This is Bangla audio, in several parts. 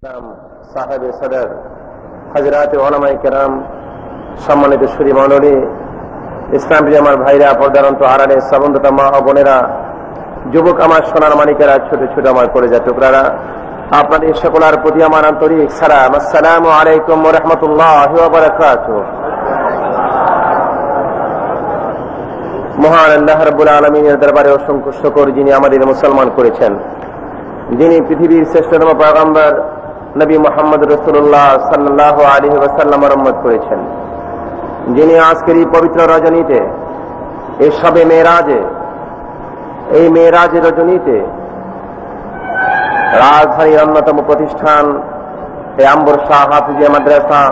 সাহেব সদর হযরত উলামায়ে কেরাম, সম্মানিত সুধী মণ্ডলী, ইসলাম প্রিয় আমার ভাইরা, পর্দার অন্ত আড়ালে শ্রবণরত মা ও বোনেরা, যুবক আমার সোনার মানিকেরা, ছোট ছোট আমার কলেজা টুকরারা, আপনাদের সকলের প্রতি আমার আন্তরিক সালাম। আসসালামু আলাইকুম ওয়া রাহমাতুল্লাহি ওয়া বারাকাতুহু। মহান আল্লাহ রাব্বুল আলামিনের দরবারে অসংখ্য শুকর, যিনি আমাদের মুসলমান করেছেন, যিনি পৃথিবীর শ্রেষ্ঠতম পয়গম্বর নবী মুহাম্মদ রাসূলুল্লাহ সাল্লাল্লাহু আলাইহি ওয়াসাল্লামের উম্মত করেছেন, যিনি আজকের এই পবিত্র রজনীতে, এই শবে মেরাজে, এই মেরাজের রজনীতে রাজধানীর অন্যতম প্রতিষ্ঠান এই আম্বর শাহ হাফিজিয়া মাদ্রাসা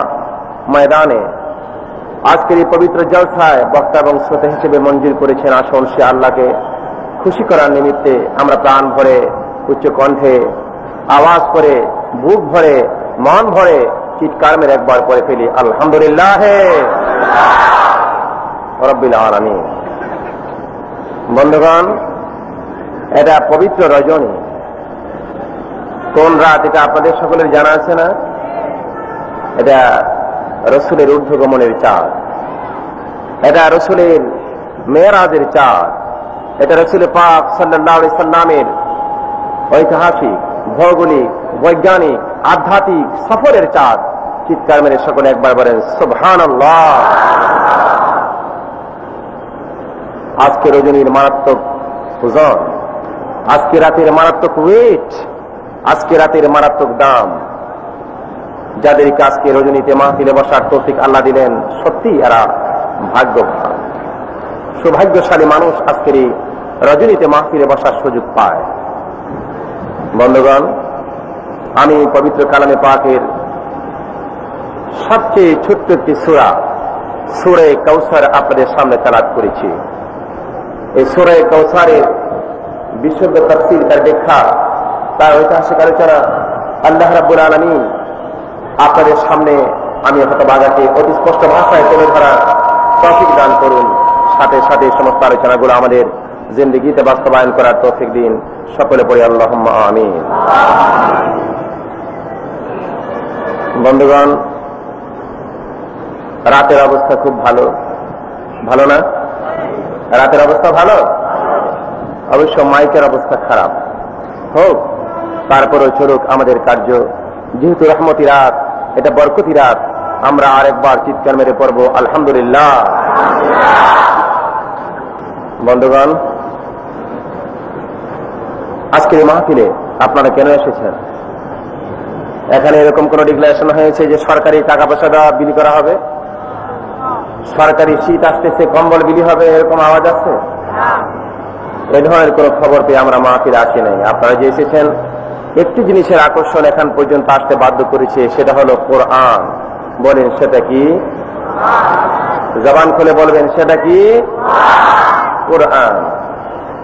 ময়দানে আজকের এই পবিত্র জলসায় বক্তা এবং শ্রোতা হিসেবে মঞ্জুর করেছেন। আসুন সে আল্লাহকে খুশি করার নিমিত্তে আমরা প্রাণ ভরে, উচ্চ কণ্ঠে আওয়াজ করে, বুক ভরে, মন ভরে চিৎকার মেরে একবার করে ফেলি আলহামদুলিল্লাহ রাব্বিল আলামিন। বন্ধুগণ, এটা পবিত্র রজনী। কোন রাত এটা আপনাদের সকলের জানা আছে না? এটা রসুলের ঊর্ধ্বগমনের চাঁদ, এটা রসুলের মেরাজের চাঁদ, এটা রসুল পাক সাল্লাল্লাহু আলাইহি সাল্লামের ঐতিহাসিক, ভৌগোলিক, বৈজ্ঞানিক, আধ্যাত্মিক সফরের চাঁদ। চিৎকার মেরে সকলে একবার বলেন সুবহানাল্লাহ। আজকে রজনীর মারাত্মক ওজন, আজকে রাতের মারাত্মক ওয়েট, আজকে রাতের মারাত্মক দাম। যাদেরকে আজকে রজনীতে মাহফিলে বসার তৌফিক আল্লাহ দিলেন, সত্যি এরা ভাগ্যবান, সৌভাগ্যশালী মানুষ আজকের এই রজনীতে মাহফিলে বসার সুযোগ পায়। বন্ধুগণ, আমি পবিত্র কালামে পাকের সবচেয়ে ছোট্ট একটি সূরা, সূরা কাউসার আপনাদের সামনে তেলাওয়াত করেছি। এই সূরা কাউসারের বিশুদ্ধ তাফসীর, তার ব্যাখ্যা, তার ঐতিহাসিক আলোচনা আল্লাহ রাব্বুল আলামিন আপনাদের সামনে আমি হতবাগাকে অতি স্পষ্ট ভাষায় তুলে ধরার তৌফিক দান করুন। সাথে সাথে সমস্ত আলোচনাগুলো আমাদের জিন্দেগিতে বাস্তবায়ন করার তৌফিক দিন। সকলে পড়ি আল্লাহুম্মা আমিন। বন্ধুগণ, রাতের অবস্থা খুব ভালো, ভালো না? রাতের অবস্থা ভালো, অবশ্য মাইকের অবস্থা খারাপ হোক, তারপরও চলুক আমাদের কার্য। যেহেতু রহমতি রাত, এটা বরকতি রাত, আমরা আরেকবার চিৎকার মেরে পড়ব আলহামদুলিল্লাহ। বন্ধুগণ, আজকের মাহফিলে আপনারা কেন এসেছেন? এখানে এরকম কোন ডিক্লারেশন হয়েছে যে সরকারি টাকা পয়সা দেওয়া বিলি করা হবে, সরকারি শীত আসতেছে, কম্বল বিলি হবে, এরকম আওয়াজ আছে? এ ধরনের কোন খবর পেয়ে আমরা মাহফিলে আসি নাই। আপনারা যে এসেছেন, একটি জিনিসের আকর্ষণ এখন পর্যন্ত আসতে বাধ্য করেছে, সেটা হলো কোরআন। বলেন সেটা কি? জবান খুলে বলবেন সেটা কি? কোরআন,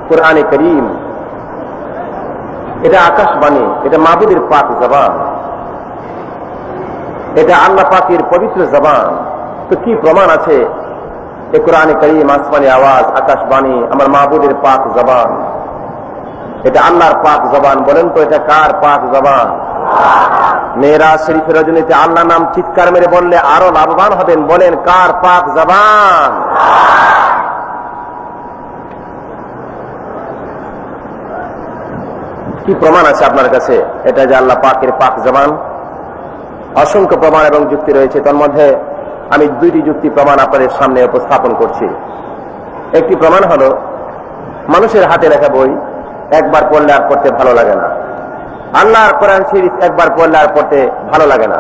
কোরআনে কারীম। এটা আকাশবাণী, এটা মাবুদের পাক জবান, এটা আল্লাহ পাকের পবিত্র জবান। তো কি প্রমাণ আছে এই কোরআনে কারীম আসমানি আওয়াজ, আকাশবাণী, আমার মাবুদের পাক জবান? এটা আল্লাহর পাক জবান। বলেন তো এটা কার পাক জবান? মেরাজ শরীফের রজনীতে আল্লাহ নাম চিৎকার মেরে বললে আরো লাভবান হবেন। বলেন কার পাক জবান? কি প্রমাণ আছে আপনার কাছে এটা যে আল্লাহ পাকের পাক জবান? অসংখ্য প্রমাণ এবং যুক্তি রয়েছে। তার মধ্যে আমি দুইটি যুক্তি প্রমাণ আপনাদের সামনে উপস্থাপন করছি। একটি প্রমাণ হলো, মানুষের হাতে লেখা বই একবার পড়লে আর পড়তে ভালো লাগে না। আল্লাহর কোরআন শরীফ একবার পড়লে আর পড়তে ভালো লাগে না।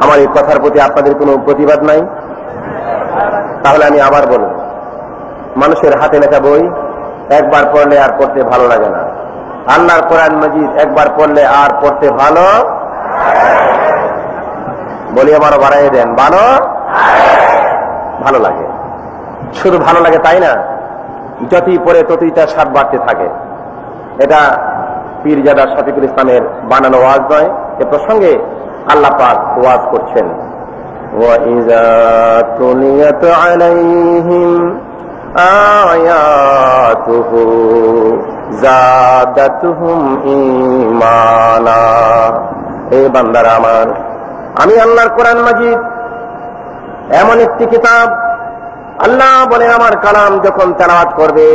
আমার এই কথার প্রতি আপনাদের কোনো প্রতিবাদ নাই? তাহলে আমি আবার বলব, মানুষের হাতে লেখা বই একবার পড়লে আর পড়তে ভালো লাগে না। আল্লাহর কোরআন মাজিদ একবার পড়লে আর পড়তে ভালো, বলি আমারও বাড়াই দেন, ভালো লাগে। শুধু ভালো লাগে তাই না, যতই পড়ে ততই তার স্বাদ বাড়তে থাকে। এটা পীরজাদা শফিকুল ইসলামের বানানো ওয়াজ নয়, এ প্রসঙ্গে আল্লাহ পাক ওয়াজ করছেন। ওয়াইযা তুলিয়াত আলাইহিম আয়াতুহু যাদাতুহুম ঈমানা। এই বান্দারা আমার, আমি আল্লাহর কোরআন মাজিদ এমন একটি কিতাব, আল্লাহ বলে আমার কালাম যখন তেলাওয়াত করবে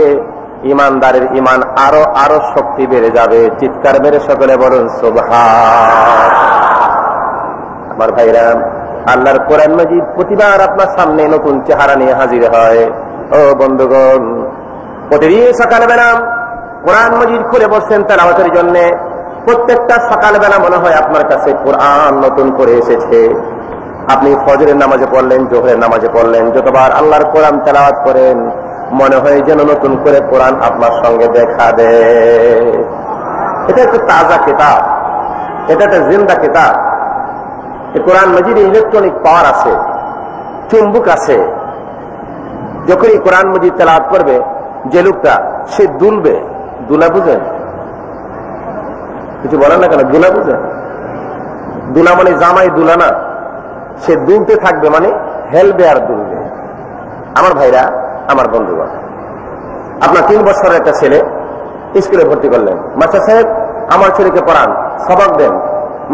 ইমানদারের ইমান আরো আরো শক্তি বেড়ে যাবে। চিৎকার মেরে সকলে বলুন সুবহান। আমার ভাইরা, আল্লাহর কোরআন মাজিদ প্রতিবার আপনার সামনে নতুন চেহারা নিয়ে হাজির হয়। ও বন্ধুগণ, প্রতিদিন সকালবেলা কোরআন মাজিদ খুলে বসছেন তেলাওয়াতের জন্য। প্রত্যেকটা সকালবেলা মনে হয় আপনার কাছে কোরআন নতুন করে এসেছে। আপনি ফজরের নামাজে পড়লেন, জোহরের নামাজে পড়লেন, যতবার আল্লাহর কোরআন তেলাওয়াত করেন মনে হয় যেন নতুন করে কোরআন আপনার সঙ্গে দেখা দেয়। এটা একটা তাজা কিতাব, এটা একটা জিন্দা কিতাব। কোরআন মাজিদে ইলেকট্রনিক পাওয়ার আছে, চুম্বক আছে। যখনই কোরআন মাজিদ তেলাওয়াত করবে যে লোকটা, সে দুলবে। দুলা বুঝেন? কিছু বলেন না কেন? দুলা বুঝেন? দুলা মানে জামাই দুলা না, সে দুলতে থাকবে, মানে হেলবে আর দুলবে। আমার ভাইরা, আমার বন্ধুগণ, আপনার 3 বছরের একটা ছেলে স্কুলে ভর্তি করলেন। মাস্টার সাহেব আমার ছেলেকে পড়ান, সবক দেন।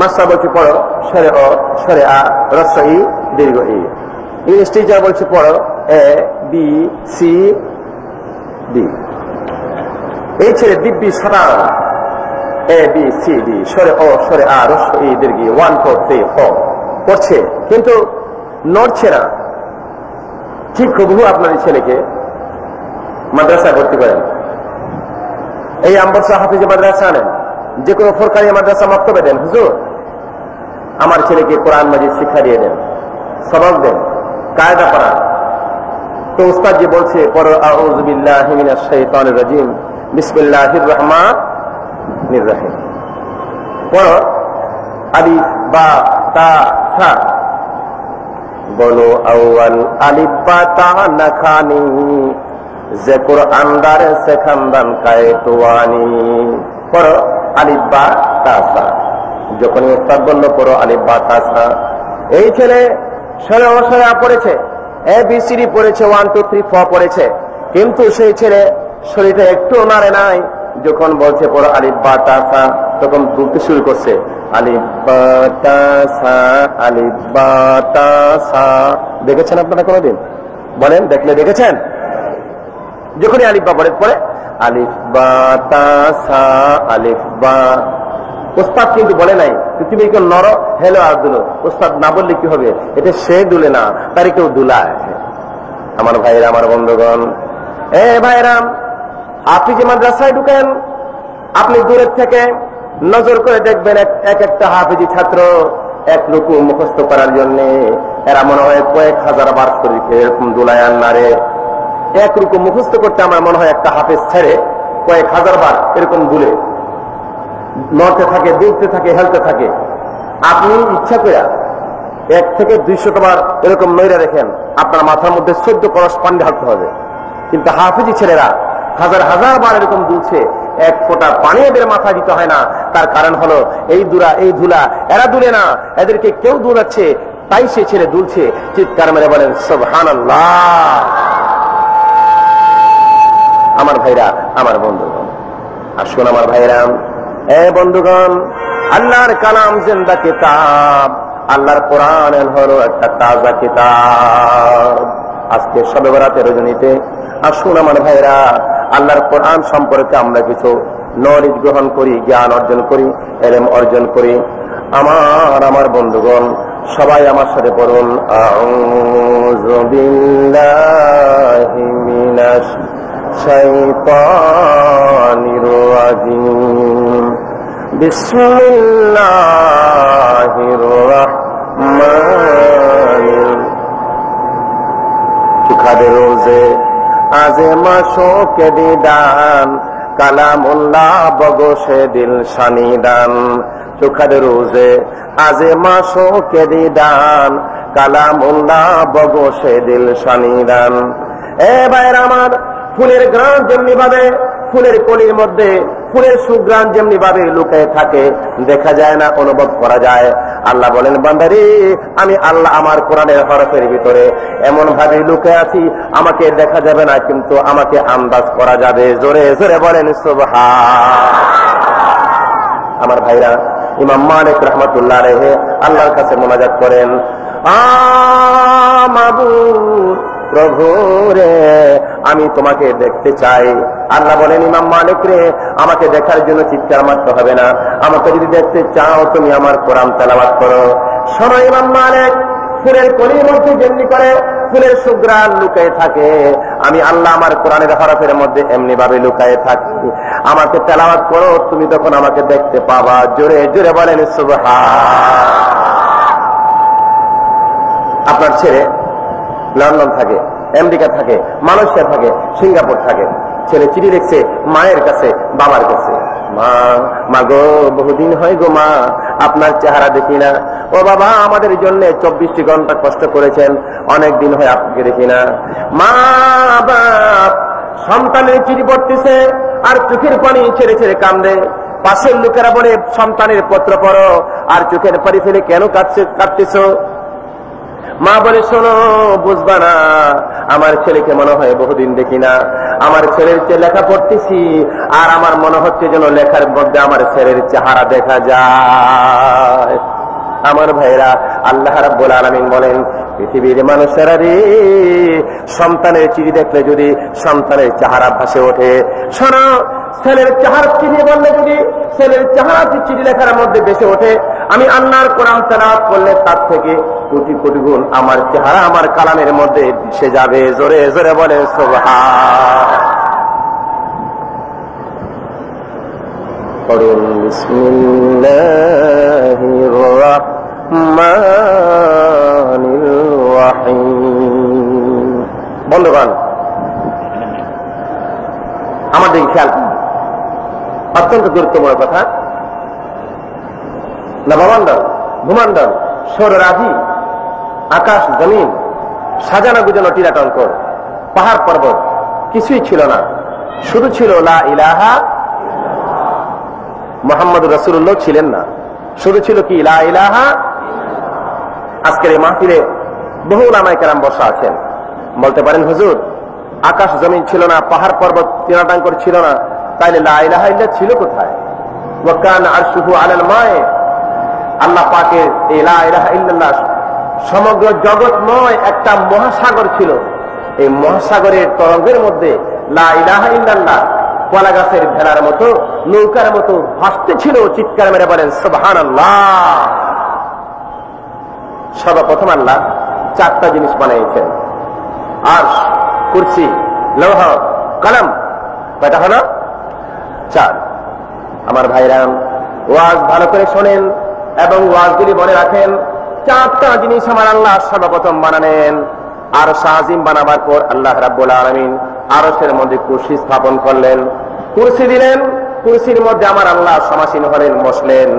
মাস্টার বলছে পড়ো সরে অ সরে আ রস্ব ই দীর্ঘ ই। ইংলিশ টিচার বলছে পড়ো এ বি সি ডি। এই ছেলে দিব্যি সাঁতার এ বি সি ডি সরে অ সরে আ রস্ব ই দীর্ঘ 1 4 3 4 পড়ছে, কিন্তু নড়ছে না। ঠিক হুবহু আপনার এই ছেলেকে মাদ্রাসায় ভর্তি করেন। এই আমবর্ষা হাফিজে মাদ্রাসা আনেন, যে কোনো সরকারি মাদ্রাসা মক্তবে দেন, হুজুর আমার ছেলেকে কোরআন মাজিদ শিক্ষা দিয়ে দেন, সবক দেন, কায়দা পড়ান। তো উস্তাদ জি বলছে পড়ো আউযু বিল্লাহি মিনাশ শাইতানির রাজিম বিসমিল্লাহির রহমানির রহিম। পড়ো আলিফ বা তা সা। বলো আউয়াল আলিফ বা তা না খানি যে কোরআন দারে সে খানদান কায়ে তোয়ানি। পড়ো আলিফ বা তা সা। যখনই উস্তাদ বলল পড়ো আলিফ বা তা সা, এই ছেলে সরে অসরে পড়েছে, এ বি সি ডি পড়েছে, 1 2 3 4 পড়েছে, কিন্তু সেই ছেলে শরীরটা একটু নাড়ে নাই। যখন বলছে পড়ো আলিফ বা তা সা, তখন দুলতে শুরু করছে। আলিফ বা তা সা, আলিফ বা তা সা। দেখেছেন আপনারা কোনদিন? বলেন, দেখলে দেখেছেন? যখনই আলিফ বা পড়ে আলিফ বা তা সা আলিফ বা। উস্তাদ কিন্তু বলে নাই তুমি কেউ নর হেলো আর দুলো। উস্তাদ না বললে কি হবে? এটা সে দুলে না, তারই কেউ দুলায়। আমার ভাইরা, আমার বন্ধুগণ, এ ভাইরাম, আপনি যে মাদ্রাসায় ঢুকেন, আপনি দূরের থেকে নজর করে দেখবেন এক একটা হাফিজি ছাত্র এক রুকু মুখস্থ করার জন্য এরা মনে হয় কয়েক হাজার বার শরীরকে এরকম দুলায় আন্নারে। এক রুকু মুখস্থ করতে আমার মনে হয় একটা হাফেজ ছেড়ে কয়েক হাজার বার এরকম দুলে নড়তে থাকে, দুলতে থাকে, হেলতে থাকে। আপনি ইচ্ছা করে 1 থেকে 200 বার এরকম নইরা রেখেন, আপনার মাথার মধ্যে 14 কলস পানি ঢালতে হবে। কিন্তু হাফিজি ছেলেরা হাজার হাজার বার এরকম দুলছে, 1 ফোঁটা পানি এদের মাথায় দিতে হয় না। তার কারণ হলো এই ধুলা এরা দুলে না, এদেরকে কেউ দুলাচ্ছে, তাই সে ছেলে দুলছে। চিৎকার মেরে বলেন সুবহানাল্লাহ। আমার ভাইরা, আমার বন্ধুগণ, আসুন আমার ভাইরা, এ বন্ধুগণ, আল্লাহর কালাম জিন্দা কিতাব, আল্লাহর কোরআন হলো একটা তাজা কিতাব। আজকে শবে বরাতের রজনীতে আসুন আমার ভাইরা, আল্লাহর কোরআন সম্পর্কে আমরা কিছু নলেজ গ্রহণ করি, জ্ঞান অর্জন করি, ইলম অর্জন করি। আমার বন্ধুগণ, সবাই আমার সাথে পড়ুন আউযু বিল্লাহি মিনাশ শাইতানির রাজিম বিসমিল্লাহির রহমানির। সুখাদের রোজে আজে মাশোকে দিদান কালামুল্লাহ বগোশে দিল শানিদান। সুখাদের রোজে আজে মাশোকে দিদান কালামুল্লাহ বগোশে দিল শানিদান। এ ভাইরা আমার, ফুলের গ্রাম যেমনি ভাবে ফুলের কলির মধ্যে ফুলের সুঘ্রাণ যেমনি ভাবে লুকিয়ে থাকে, দেখা যায় না, অনুভব করা যায়। আল্লাহ বলেন, বান্দারে আমি আল্লাহ আমার কোরআনের হরফের ভিতরে এমন ভাবে লুকিয়ে আছি, আমাকে দেখা যাবে না কিন্তু আমাকে আন্দাজ করা যাবে। জোরে জোরে বলেন সুবহান। আমার ভাইরা, ইমাম মালিক রাহমাতুল্লাহ আলাইহি আল্লাহর কাছে মোনাজাত করেন, মাবুদ প্রভু রে আমি তোমাকে দেখতে চাই। আল্লাহ বলেন, ইমাম মালিক রে আমাকে দেখার জন্য চিৎকার মারতে হবে না, আমাকে যদি দেখতে চাও তুমি আমার কোরআন তেলাওয়াত করো। শোনো ইমাম মালিক, ফুলের কলির মধ্যে যেমনি করে ফুলের সুঘ্রাণ লুকিয়ে থাকে, আমি আল্লাহ আমার কোরআনের হরফের মধ্যে এমনি ভাবে লুকিয়ে থাকি। আমাকে তেলাওয়াত করো, তুমি তখন আমাকে দেখতে পাবা। জোরে জোরে বলেন সুবহান। আপনার ছেলে লন্ডন থাকে, আমেরিকা থাকে, মালয়েশিয়া থাকে, সিঙ্গাপুর থাকে। ছেলে চিঠি লিখছে মায়ের কাছে, বাবার কাছে, মা গো বহুদিন হয় গো মা, আপনার চেহারা দেখি না। ও বাবা, আমাদের জন্য 24টি ঘন্টা কষ্ট করেছেন, অনেক দিন হয় আপনাকে দেখি না। মা বাপ সন্তানের চিঠি পড়তেছে আর চোখের পানি ছেড়ে ছেড়ে কান্দে। পাশের লোকেরা বলে, সন্তানের পত্র পড়ো, আর চোখের পানি ফেলে কেন কাঁদতেছ? মা বলে, শোনো, বুঝবা না, আমার ছেলেকে মনে হয় বহুদিন দেখি না। আমার ছেলের লেখা পড়তেছি আর আমার মনে হচ্ছে যেন লেখার মধ্যে আমার ছেলের চেহারা দেখা যায়। আমার ভাইরা, আল্লাহ রাব্বুল আলামিন বলেন, পৃথিবীর মানুষেরা রে, সন্তানের চিঠি দেখলে যদি সন্তানের চেহারা ভাসে ওঠে, শোনো, ছেলের চেহারা চিঠি বললে যদি ছেলের চেহারা চিঠি লেখার মধ্যে ভেসে ওঠে, আমি আল্লাহর কোরআন তেলাওয়াত করলে তার থেকে কোটি কোটি গুণ আমার চেহারা আমার কালামের মধ্যে ভেসে যাবে। জোরে জোরে বলে সুবহান। পড়ুন বিসমিল্লাহির রাহমানির রাহিম। বন্ধুগণ, আমাদের খেয়াল, অত্যন্ত গুরুত্বপূর্ণ কথা। নবমণ্ডল, ভূমণ্ডল, সৌররাজি, আকাশ জমিন, সাজানো গুজানো টিরাটঙ্কর, পাহাড় পর্বত কিছুই ছিল না, শুধু ছিল লা ইলাহা। মুহাম্মদুর রাসূলুল্লাহ ছিলেন না, শুধু ছিল কি লা ইলাহা। আজকের এই মাহফিলে বহু উলামায়ে কেরাম বসা আছেন, বলতে পারেন, হুজুর আকাশ জমিন ছিল না, পাহাড় পর্বত টিরাটঙ্কর ছিল না, তাইলে লা ইলাহা ইল্লাল্লাহ ছিল কোথায়? ওয়া কানা আরশুহু আলাল মায়ে। আল্লাহ পাকের এই লা ইলাহা ইল্লাল্লাহ সমগ্র জগৎময় একটা মহাসাগর ছিল। এই মহাসাগরের তরঙ্গের মধ্যে লা ইলাহা ইল্লাল্লাহ কলা গাছের ভেলার মতো, নৌকার মতো ভাসতে ছিল। চিৎকার মেরে বলেন সুবহানাল্লাহ। সর্বপ্রথম আল্লাহ 4টা জিনিস বানিয়েছেন, আরশ, কুরসি, লৌহ, কলম। কয়টা হলো? 4। আমার ভাইরাম, ওয়াজ ভালো করে শোনেন এবং ওয়াজগুলি মনে রাখেন। 4টা জিনিস আমার আল্লাহ সর্বপ্রথম বানালেন। আরশ আজিম বানাবার পর আল্লাহ রাব্বুল আলামিন আরশের মধ্যে কুরসি স্থাপন করলেন, কুরসি দিলেন। কুরসির মধ্যে আমার আল্লাহ সমাসীন হলেন, বসলেন।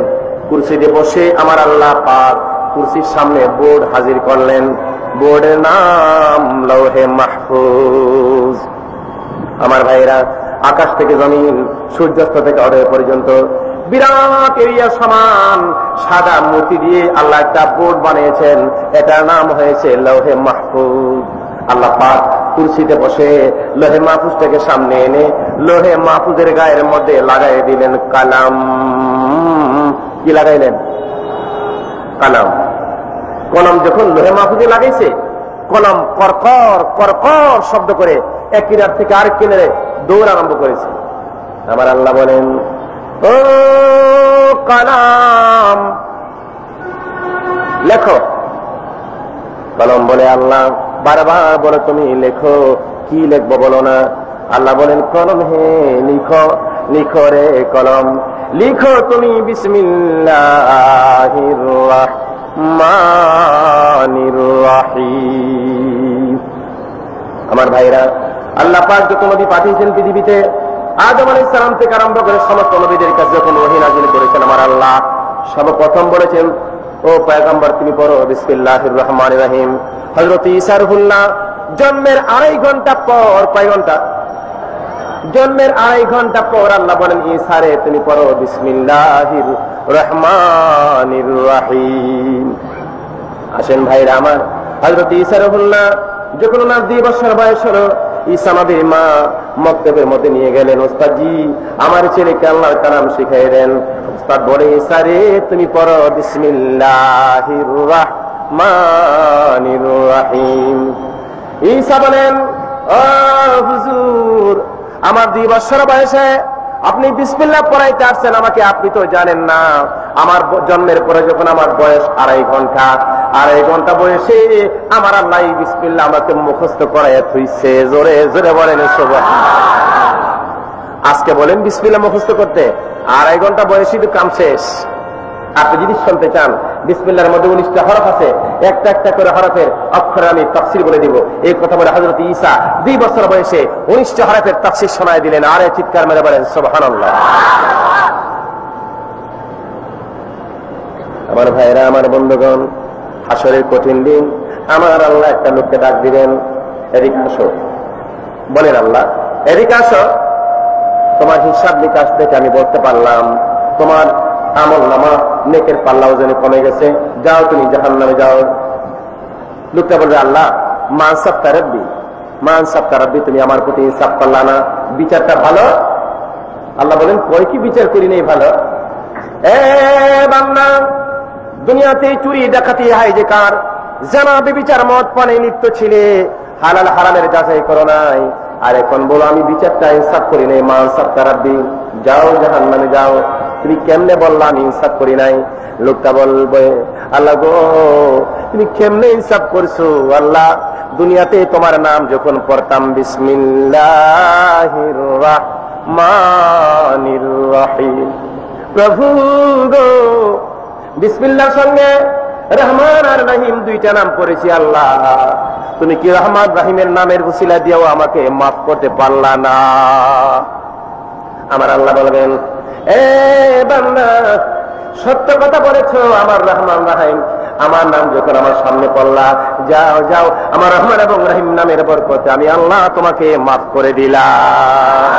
কুরসিতে বসে আমার আল্লাহ পাক কুরসির সামনে বোর্ড হাজির করলেন। বোর্ডের নাম লৌহে মাহফুজ। আমার ভাইরা, আকাশ থেকে জমিন, সূর্যাস্ত থেকে উদয় পর্যন্ত বিরাট এরিয়া সমান সাদা মতি দিয়ে আল্লাহ একটা বোর্ড বানিয়েছেন। এটার নাম হয়েছে লৌহে মাহফুজ। আল্লাহ পাক কুরসিতে বসে লৌহে মাহফুজটাকে সামনে এনে লৌহে মাহফুজের গায়ের মধ্যে লাগাই দিলেন কালাম। কি লাগাইলেন? কালাম। কলম যখন লৌহে মাহফুজে লাগাইছে, কলম করকর করকর শব্দ করে এক কিনার থেকে আরেক কিনারে দৌড় আরম্ভ করেছে। আমার আল্লাহ বলেন, ও কালাম লেখো। কলম বলে, আল্লাহ বারবার বলে তুমি লেখো। কি লিখবো বলো না? আল্লাহ বলেন, কলম হে লিখো, লিখো রে কলম, লিখো তুমি বিসমিল্লাহির রাহমানির রাহিম। আমার ভাইরা, আল্লাহ পাক যত নবী পাঠিয়েছেন পৃথিবীতে, আদম আলাইহিস সালাম থেকে আরম্ভ করে সমস্ত নবীদের কাছে যখন ওহী নাযিল করেছেন, আমার আল্লাহ সর্বপ্রথম বলেছেন, ও পয়গম্বর তুমি পড়ো বিসমিল্লাহির রহমানির রহিম। হযরত ঈসা রুহুল্লাহ জন্মের 2.5 ঘন্টা পর, কয় ঘন্টা? জন্মের 2.5 ঘন্টা পর আল্লাহ বলেন ঈসা রে তুমি পড়ো বিসমিল্লাহির রহমানির রহিম। আসেন ভাইরা আমার, হযরত ঈসা রহুল্লাহ যখন ওনার 2 বছর বয়স হলো, ঈসা নবীর মা মক্তবের মধ্যে নিয়ে গেলেন, ওস্তাদ জি আমার ছেলেকে আল্লাহর কালাম শিখাই দেন। ওস্তাদ বলে ঈসা রে তুমি পড়ো বিসমিল্লাহির রহমানির রহিম। ঈসা বলেন ও হুজুর আমার 2 বছর বয়সে আপনি বিসমিল্লাহ পড়াইতে আসছেন আমাকে, আপনি তো জানেন না আমার জন্মের পরে যখন আমার বয়স 2.5 ঘন্টা বয়সে আমার আল্লাহ বিসমিল্লাহ আমাকে মুখস্থ করাইয়া থইছে। জোরে জোরে বলেন সুবহানাল্লাহ। আজকে বলেন বিসমিল্লাহ মুখস্থ করতে 2.5 ঘন্টা বয়সে তো কাম শেষ। আপনি যদি শুনতে চান বিসমিল্লাহর মধ্যে 19টা হরফ আছে, একটা একটা করে হরফের অক্ষরে আমি তাফসীর বলে দিব। এই কথা বলে হযরত ঈসা 2 বছর বয়সে 19টা হরফের তাফসীর শোনায় দিলেন। আরে চিৎকার মেরে বলেন সুবহানাল্লাহ। আমার ভাইরা আমার বন্ধুগণ, হাসরের কঠিন দিন আমার আল্লাহ একটা লোককে ডাক দিবেন, এদিকে আসো। বলেন আল্লাহ এদিকে আসো, তোমার হিসাব নিকাশ দেখে আমি বলতে পারলাম তোমার আমল নামা নেকের পাল্লা ওজনে কমে গেছে, যাও তুমি জাহান্নামে যাও। লোকটা বলবে আল্লাহ মানসাব তারাব্বি তুমি আমার প্রতি ইনসাফ করলা না, বিচারটা ভালো। আল্লাহ বলেন কই কি বিচার করি নেই ভালো? এ বান্দা দুনিয়াতে চুরি ডাকাতি হাইজেকার জানা বেবিচার মদ পানে লিপ্ত ছিলে, হালাল হারামের যাচাই করো নাই, আর এখন বলো আমি বিচারটা ইনসাফ করি নাই। মানসাব তারাব্বি যাও জাহান্নামে যাও। তুমি কেমনে বললা আমি ইনসাফ করি নাই? লোকটা বলবে আল্লাহ গো তুমি কেমনে ইনসাফ করছো? আল্লাহ দুনিয়াতে তোমার নাম যখন পড়তাম বিসমিল্লাহির রহমানির রহিম, প্রভু গো বিসমিল্লাহর সঙ্গে রহমান আর রহিম 2টা নাম পড়েছি। আল্লাহ তুমি কি রহমান রহিমের নামের উসিলা দিয়েও আমাকে মাফ করতে পারলা না? আমার আল্লাহ বলবেন এ বান্দা সত্য কথা বলেছো, আমার রহমান রহিম আমার নাম যখন আমার সামনে পড়লা, যাও যাও আমার রহমান এবং রহিম নামের বরকতে আমি আল্লাহ তোমাকে মাফ করে দিলাম।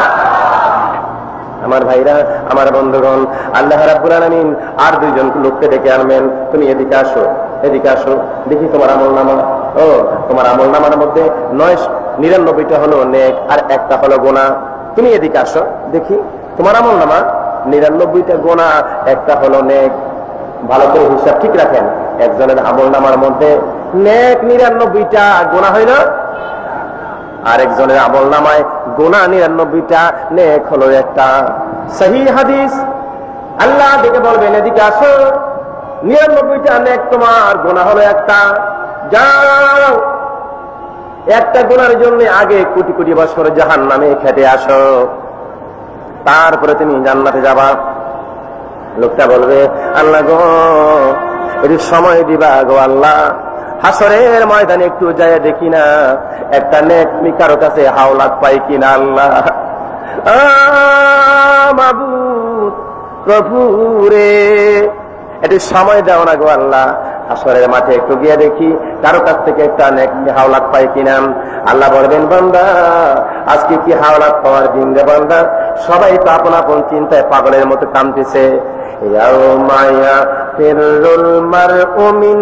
আমার ভাইরা আমার বন্ধুগণ, আল্লাহ রাব্বুল আলামিন আর 2জন লোককে ডেকে আনবেন, তুমি এদিকে আসো, এদিকে আসো দেখি তোমার আমলনামা। ও তোমার আমলনামার মধ্যে 99টা হলো নেক আর একটা হলো গুনাহ। তুমি এদিকে আসো দেখি তোমার আমলনামা 99টা গুনাহ, একটা হলো নেক। ভালো করে হিসাব ঠিক রাখেন, একজনের আমলনামার মধ্যে নেক 99টা, গুনাহ হইল আরেকজনের আমলনামায় গুনাহ 99টা, নেক হলো একটা। সহিহ হাদিস, আল্লাহ দেখে বলবেন এদিকে আসো 99টা নেক তোমার, গুনাহ হলো একটা। যাও একটা গুনার জন্য আগে কোটি কোটি বছর জাহান্নামে খেটে আসো, তারপরে তুমি জান্নাতে যাবা। লোকটা বলবে আল্লাহ গো একটু সময় দিবা গো আল্লাহ, হাসরের ময়দানে একটু যায় দেখি না একটা নেক কারো কাছে হাওলাত পাই কিনা। আল্লাহ মাবুদ প্রভু রে একটু সময় দাও না গো আল্লাহ, হাসরের মাঠে একটু গিয়ে দেখি কারো কাছ থেকে একটা নেক হাওলাত পাই কিনা। আল্লাহ বলবেন বান্দা আজকে কি হাওলাত পাওয়ার দিন রে বান্দা? সবাই তো আপন আপন চিন্তায় পাগলের মতো কাঁদতেছে। ইয়াউমা ইয়াফিরুল মারউ মিন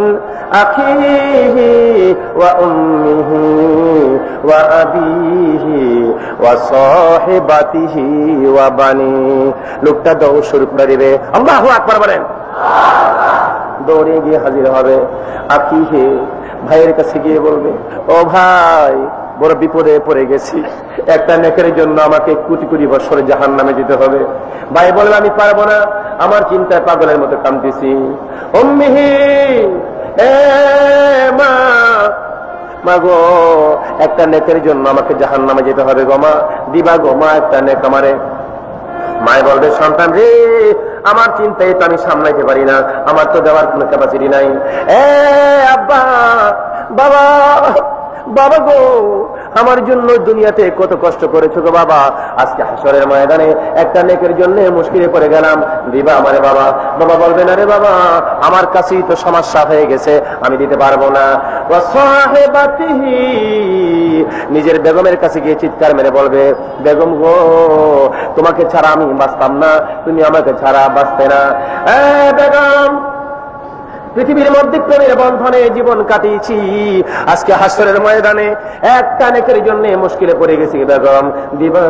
আখিহি ওয়া উম্মিহি ওয়া আবিহি ওয়া সাহিবাতিহি ওয়া বানি। লোকটা দৌড় শুরু করে দিবে, আল্লাহু আকবার বলেন, দৌড়ে গিয়ে হাজির হবে। আখিহি ভাইয়ের কাছে গিয়ে বলবে ও ভাই বড় বিপদে পড়ে গেছি, একটা নেকের জন্য আমাকে কোটি কোটি বছর জাহান্নামে যেতে হবে। ভাই বলবে আমি পারবো না, আমার চিন্তায় পাগলের মতো কাঁদতেছি। উম্মিহি এ মা, মা গো একটা নেকের জন্য আমাকে জাহান্নামে যেতে হবে গো মা, দিবা গো মা একটা নেক আমারে। মায় বলবে সন্তান রে আমার চিন্তায় তো আমি সামলাইতে পারি না, আমার তো দেওয়ার কোনো ক্যাপাসিটি নাই। এ আব্বা বাবা, বাবা গো আমার জন্য দুনিয়াতে কত কষ্ট করেছো গো বাবা, আজকে হাসরের ময়দানে একটা নেকের জন্য মুশকিলে পড়ে গেলাম, দিবা আমারে বাবা? বাবা বলবেন আরে বাবা আমার কাছেই তো সমস্যা হয়ে গেছে, আমি দিতে পারবো না। ওয়া সাহিবাতিহি, নিজের বেগমের কাছে গিয়ে চিৎকার মেরে বলবে, বেগম গো তোমাকে ছাড়া আমি বাঁচতাম না, তুমি আমাকে ছাড়া বাঁচতে না। বেগম, পৃথিবীর মধ্যে প্রেমের বন্ধনে জীবন কাটিয়েছি, আজকে হাসরের ময়দানে একটা নেকের জন্য মুশকিলে পড়ে গেছি, বেগম দিবা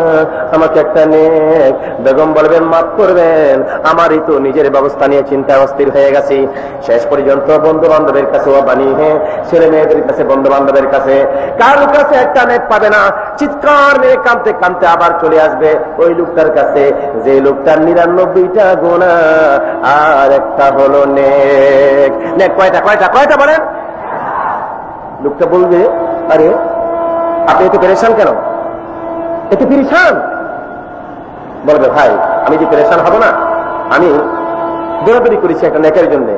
আমাকে একটা নেক? বেগম বলবেন মাফ করবেন, আমারই তো নিজের ব্যবস্থা নিয়ে চিন্তা অস্থির হয়ে গেছি। শেষ পর্যন্ত বন্ধু বান্ধবের কাছে ছেলে মেয়েদের কাছে, বন্ধু বান্ধবের কাছে, কারোর কাছে একটা নেক পাবে না, চিৎকার মেরে কাঁদতে কাঁদতে আবার চলে আসবে ওই লোকটার কাছে যে লোকটার 99টা গুনাহ আর একটা হলো নেক। নেক কয়টা কয়টা কয়টা বলেন? লোকটা বলবে আরে আপনি এত পেরেশান কেন, এত পেরেশান? বলবে ভাই আমি যে পেরেশান হব না, আমি দৌড়াদৌড়ি করেছি একটা নেকের জন্য,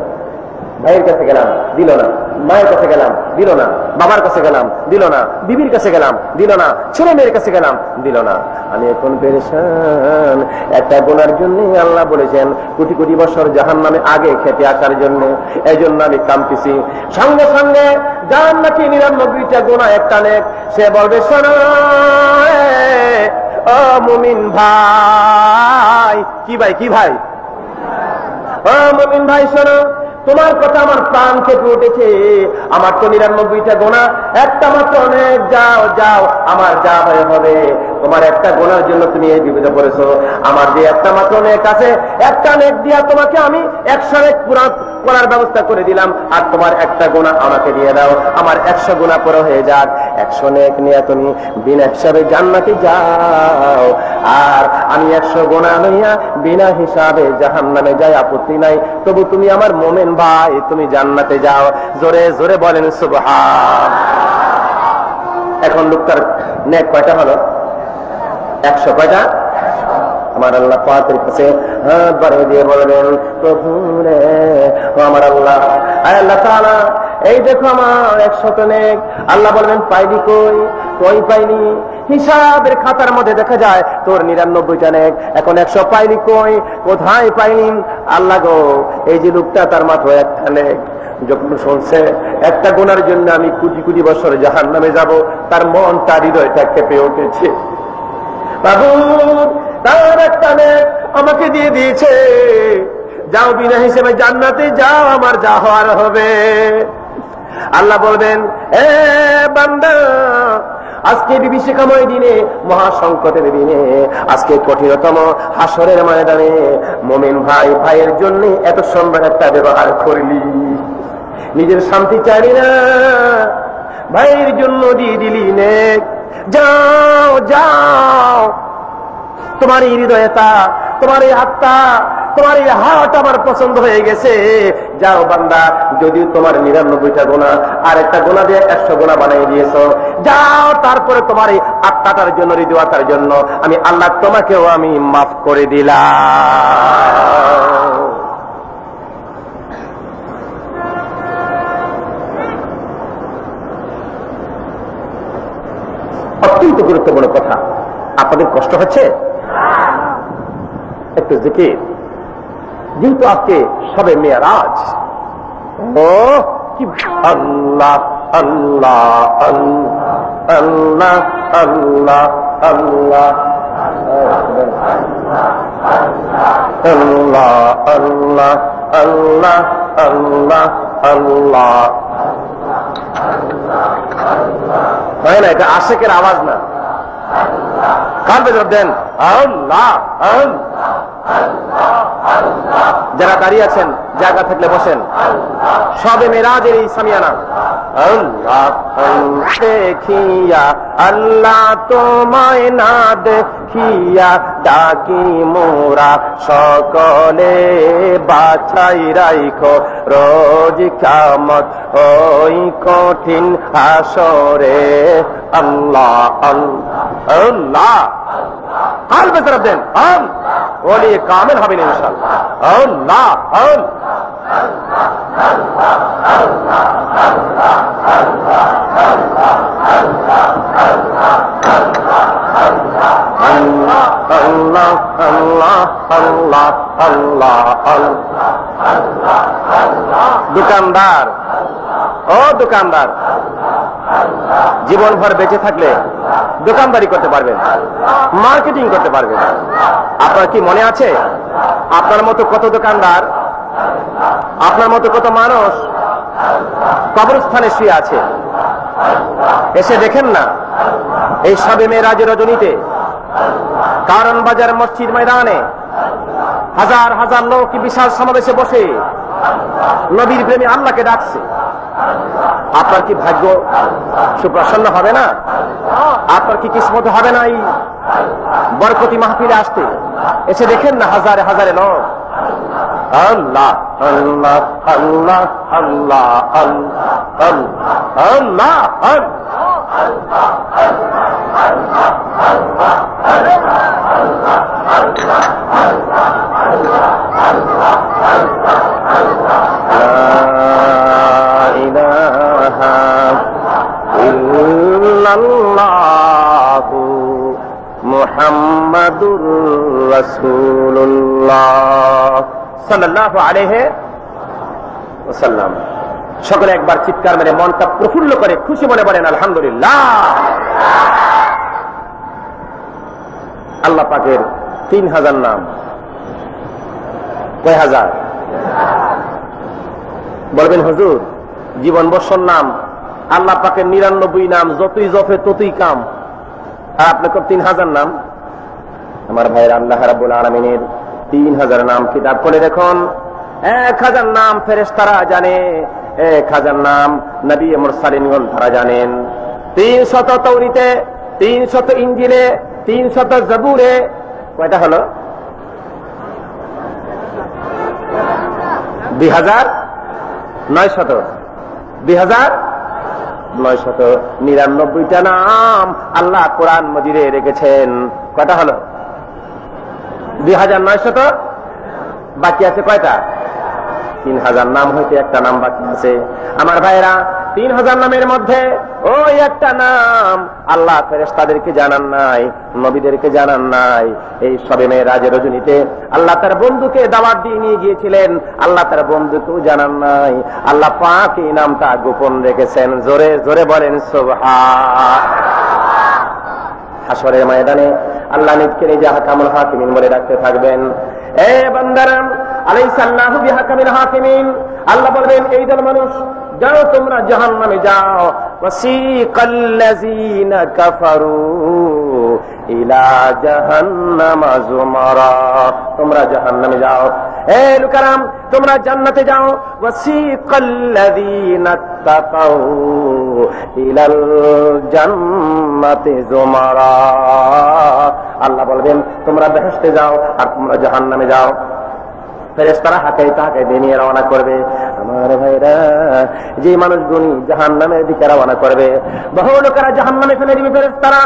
ভাইয়ের কাছে গেলাম দিল না, মায়ের কাছে গেলাম দিল না, বাবার কাছে গেলাম দিল না, বিবির কাছে গেলাম দিল না, ছেলে মেয়ের কাছে গেলাম দিল না, আমি এখন পেরেশান একটা গুনার জন্য। আল্লাহ বলেছেন কোটি কোটি বছর জাহান্নামে আগে খেতে আসার জন্য, এই জন্য আমি কাঁদতেছি। সঙ্গে সঙ্গে জান্নাতি 99টা গুনাহ একটা নেক। সে বলবে শোনো ও মুমিন ভাই, কি ভাই কি ভাই, ও মুমিন ভাই শোনো, তোমার কথা আমার প্রাণ কেঁপে উঠেছে, আমার তো 99টা গুনাহ, একটা মাত্র নেক, যাও যাও আমার যা ভয় হবে, তোমার একটা গুনার জন্য তুমি এই বিপদে পড়েছো, আমার যে একটা মাত্র নেক আছে, একটা নেক দিয়া তোমাকে আমি 100 নেক পুরা করার ব্যবস্থা করে দিলাম, আর তোমার একটা গুনাহ আমাকে দিয়ে দাও, আমার 100 গুনাহ পুরো হয়ে যাক, 100 নেক নিয়ে তুমি বিনা হিসাবে জান্নাতে যাও, আর আমি 100 গুনাহ লইয়া বিনা হিসাবে জাহান্নামে যাই, আপত্তি নাই, তবু তুমি আমার মুমিন ভাই, তুমি জান্নাতে যাও। জোরে জোরে বলেন সুবহান। এখন লোকটার নেক কয়টা হলো? 100 কয়টা? আমার আল্লাহ পাকের কাছে হাত বাড়িয়ে দিয়ে বলবেন প্রভু রে আমার আল্লাহ, আয় আল্লাহ তাআলা এই দেখো আমার 100 নেক। আল্লাহ বলবেন পাইলি কই? কই পাইনি? হিসাবের খাতার মধ্যে দেখা যায় তোর 99টা নেক, এখন 100 পাইলি কই? কোথায় পাইনি? আল্লাহ গো এই যে লোকটা তার মাত্র একটা নেক, যখন শুনছে একটা গুনার জন্য আমি কোটি কোটি বছর জাহান্নামে যাব, তার মন তার হৃদয়টা কেঁপে উঠেছে, বাবু তার একটা নেক আমাকে দিয়ে দিয়েছে, যাও বিনা হিসেবে জান্নাতে যাও, আমার যা হওয়ার হবে। আল্লাহ বলবেন এ বান্দা, আজকে বিভীষিকাময় দিনে, মহাসংকটের দিনে, আজকে কঠিনতম হাসরের ময়দানে মুমিন ভাই ভাইয়ের জন্য এত সুন্দর একটা ব্যবহার করলি, নিজের শান্তি চাইলি না, ভাইয়ের জন্য দিয়ে দিলি নেক, যাও যাও, তোমার এই হৃদয়তা, তোমার এই আত্মা, তোমার এই হাত আমার পছন্দ হয়ে গেছে, যাও বান্দা, যদিও তোমার 99টা গুনাহ আর একটা গুনাহ দিয়ে 100 গুনাহ বানিয়ে দিয়েছো, যাও, তারপরে তোমার এই আত্মাটার জন্য, হৃদয়তার জন্য আমি আল্লাহ তোমাকেও আমি মাফ করে দিলাম। অত্যন্ত গুরুত্বপূর্ণ কথা। আপনাদের কষ্ট হচ্ছে? একটু জিকির, যেহেতু আজকে সবে মেরাজ, ও কি আল্লাহ আল্লাহ আল্লাহ আল্লাহ আল্লাহ আল্লাহ আল্লাহ আল্লাহ আল্লাহ আল্লাহ, হয় না? এটা আশেকের আওয়াজ না, কান বেজর দেন আল্লাহ আল্লাহ। যারা দাঁড়িয়ে আছেন জায়গা থাকলে বসেন, সবে মেরাজের এই সামিয়ানা। আল্লাহ দেখিয়া আল্লাহ তোমায় না দেখিয়া ডাকি মোরা সকলে, বাছাই রাইখো রোজ কিয়ামত ওই কঠিন হাসরে। আল্লাহ আল্লাহ কাল বেতরফ দেন ওলি কামেল হবেন ইনশাআল্লাহ আল্লাহ আল্লাহ আল্লাহ আল্লাহ আল্লাহ দোকানদার ও দোকানদার জীবনভর বেঁচে থাকলে দোকানদারি করতে পারবেন, মার্কেটিং করতে পারবেন। আপনার কি মনে আছে আপনার মতো কত দোকানদার, আপনার মতো কত মানুষ কবরস্থানে শুয়ে আছে? এসে দেখেন না এই শবে মেরাজের রজনীতে কারণ বাজার মসজিদ ময়দানে হাজার হাজার লোক বিশাল সমাবেশে বসে নবীর প্রেমে আল্লাহকে ডাকছে। আপনার কি ভাগ্য সুপ্রসন্ন হবে না? আপনার কি কিসমত হবে না এই বরকতি মাহফিলে আসতে? এসে দেখেন না হাজারে হাজারে লোক আল্লাহ আল্লাহ আল্লাহ আল্লাহ আল্লাহ মুহাম্মাদুর রাসূলুল্লাহ সাল্লাল্লাহু আলাইহি ওয়াসাল্লাম। সকলে একবার চিৎকার মেরে মনটা প্রফুল্ল করে খুশি মনে বলেন আলহামদুলিল্লাহ। আল্লাহ পাকের 3000 নাম, কয় হাজার বলবেন হুজুর? জীবন বর্ষর নাম আল্লাহ পাকের 99 নাম, যতই জফে ততই কাম, আর আপনার 3000 নাম। আমার ভাইয়ের আল্লাহ রাব্বুল আলামিনের 3000 নাম কিতাব করে দেখুন। 1000 নাম ফেরেশতারা জানে, 1000 নাম নবী মুরসালিনগণ তারা জানেন। 300 তাওরীতে, 300 ইনজিলে, 300 জাবুরে, কয়টা হলো? 2900 2999টা নাম আল্লাহ কোরআন মজিদে রেখেছেন। কয়টা হলো? 2900। বাকি আছে কয়টা? 3000 নাম হইতে একটা নাম বাকি আছে। আমার ভাইরা 3000 নামের মধ্যে ওই একটা নাম আল্লাহ ফেরেশতাদেরকে জানান নাই, নবীদেরকে জানান নাই। এই শবে মেরাজের রজনীতে আল্লাহ তার বন্ধুকে দাওয়াত দিয়ে নিয়ে গিয়েছিলেন, আল্লাহ তার বন্ধুকেও জানান নাই। আল্লাহ পাক এই নামটা গোপন রেখেছেন। জোরে জোরে বলেন সুবহান। হাসরের ময়দানে আল্লাহ নিজকে নিজে হাকামুল হাকিমিন বলে ডাকতে থাকবেন। এ বান্দারা আলাইসা আল্লাহু বিহাকামিল হাকিমিন, আল্লাহ বলবেন এই দল মানুষ যাও তোমরা জাহান্নামে যাও। ওয়াসিকাল্লাযীনা কাফারু ইলা জাহান্নামা যুমারা, তোমরা জাহান্নামে যাও। হে লোকেরাম তোমরা জান্নাতে যাও। ওয়াসিকাল্লাযীনা তাকাউ ইলাল জান্নাতি যুমারা, আল্লাহ বলবেন তোমরা বেহেশতে যাও আর তোমরা জাহান্নামে যাও। ফেরেশতারা হাঁকাইতে হাঁকাইতে নিয়ে রওনা করবে। আমার ভাইরা যে মানুষগুলি জাহান্নামের দিকে রওনা করবে, বহু লোকেরা জাহান্নামে ফেলে দিবে ফেরেশতারা,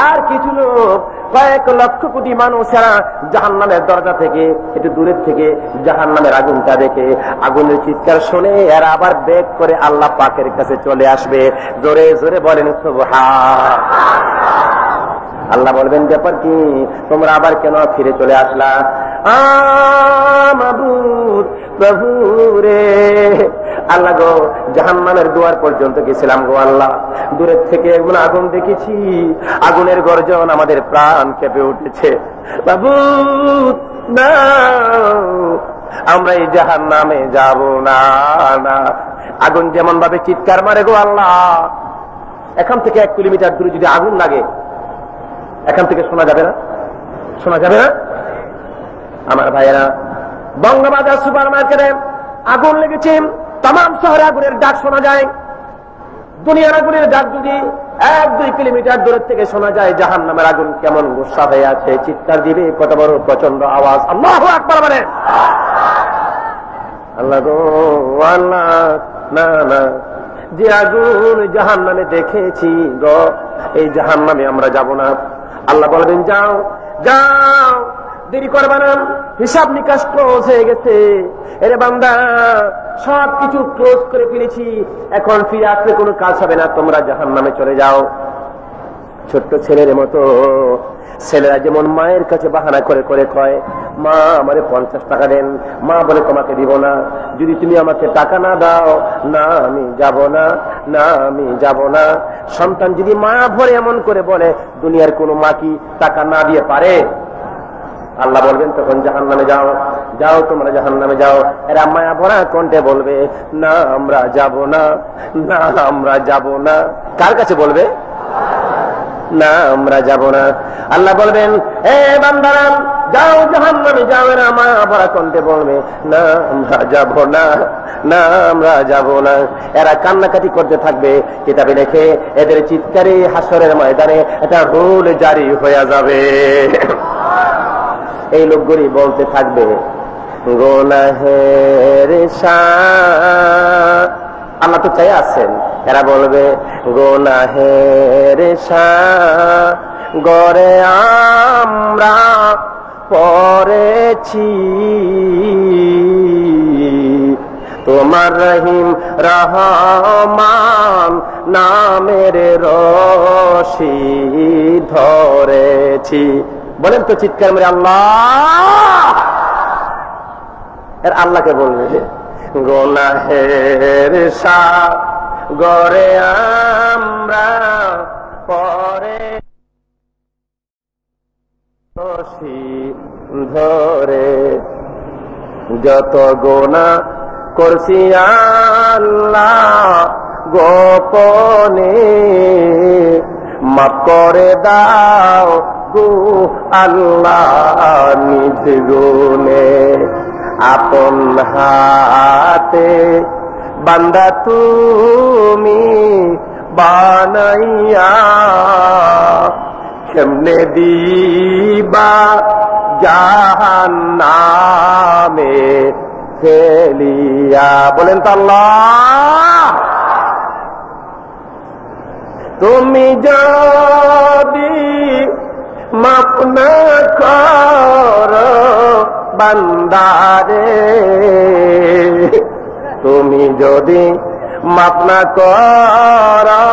আর কিছু লোক কয়েক লক্ষ কোটি মানুষেরা জাহান্নামের দরজা থেকে একটু দূরের থেকে জাহান্নামের আগুনটা দেখে আগুনের চিৎকার শুনে এরা আবার বেগ করে আল্লাহ পাকের কাছে চলে আসবে। জোরে জোরে বলেন সুবহান। আল্লাহ বলবেন ব্যাপার কি, তোমরা আবার কেন ফিরে চলে আসলা? মাবুদ প্রভু রে, আল্লাহ গো জাহান্নামের দুয়ার পর্যন্ত গেছিলাম গো আল্লাহ, দূরের থেকে এমন আগুন দেখেছি, আগুনের গর্জন আমাদের প্রাণ কেঁপে উঠেছে। মাবুদ না, আমরা এই জাহান্নামে যাব না। না, আগুন যেমন ভাবে চিৎকার মারে গো আল্লাহ, এখান থেকে 1 কিলোমিটার দূরে যদি আগুন লাগে এখান থেকে শোনা যাবে না? শোনা যাবে না? আমার ভাইয়েরা বঙ্গবাজার সুপার মার্কেটে আগুন লেগেছে, তাম শহরে আগুনের ডাক শোনা যায়। দুনিয়ার আগুনের ডাক যদি 1-2 কিলোমিটার দূরের থেকে শোনা যায়, জাহান্নামের আগুন কেমন গুসা হয়ে আছে, চিৎকার দিবে, কত বড় প্রচন্ড আওয়াজ। আল্লাহু আকবার বলে। আল্লাহ গো আল্লাহ, না না, যে আগুন জাহান্নামে দেখেছি গো, এই জাহান্নামে আমরা যাব না। আল্লাহ বলবেন যাও যাও, দেরি করবে না, হিসাব নিকাশ ক্লোজ হয়ে গেছে। এরে বান্দা, সবকিছু ক্লোজ করে ফেলেছি, এখন ফিরে আসলে কোনো কাজ হবে না, তোমরা জাহান্নামে চলে যাও। ছোট্ট ছেলের মতো ছেলেরা যেমন মায়ের কাছে বাহানা করে করে কয়, মা আমারে 50 টাকা দেন, মা বলে তোমাকে দিব না, যদি তুমি আমাকে টাকা না দাও না আমি যাব না, না আমি যাব না। সন্তান যদি মায়া ভরে এমন করে বলে, দুনিয়ার কোনো মা কি টাকা না দিয়ে পারে? আল্লাহ বলবেন তখন জাহান্নামে যাও, যাও তোমরা জাহান্নামে যাও। এরা মায়া ভরা কণ্ঠে বলবে, না আমরা যাব না, না আমরা যাব না। কার কাছে বলবে? না আমরা যাব না। আল্লাহ বলবেন, এ বান্দারা যাও জাহান্নামে যাও। এরা মায়া ভরা কণ্ঠে বলবে, না আমরা যাব না, না আমরা যাব না। এরা কান্নাকাটি করতে থাকবে। কিতাবে লেখে এদের চিৎকারে হাসরের ময়দানে একটা রুল জারি হয়ে যাবে। এই লোকগুলি বলতে থাকবে, গুনাহের শাস্তি, আল্লাহ তো চাই আছেন। এরা বলবে, গুনাহের শাস্তি গরে আমরা পড়েছি, তোমার রহিম রহমান নামের রশি ধরেছি। বলেন তো চিৎকার মেরে আল্লাহ। এর আল্লাহকে বলবে, গুনাহের শাস্তি গরে আমরা পরে ধরে, যত গুনাহ করছি আল্লাহ গোপনে, মাফ করে দাও গো আল্লাহ নিজ গুণে। আপন হাতে বান্দা তুমি বানাইয়া, কেমনে দিবা জাহান্নামে ফেলিয়া। বলেন তো আল্লাহ। তুমি যদি মাফ না করো বান্দারে, তুমি যদি মাফ না করো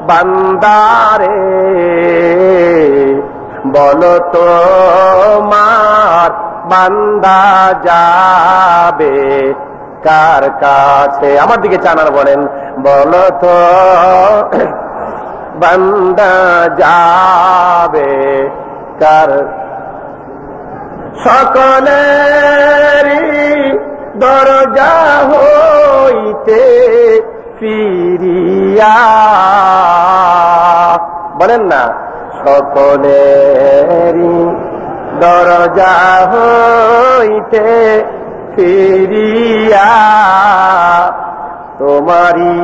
বান্দারে, বলো তোমার বান্দা যাবে কার কাছে? আমার দিকে চানার বলেন, বলো তো বান্দা যাবে কার? সকলেরই দরজা হইতে ফিরিয়া, বলেন না, সকলেরই দরজা হইতে ফিরিয়া, তোমারি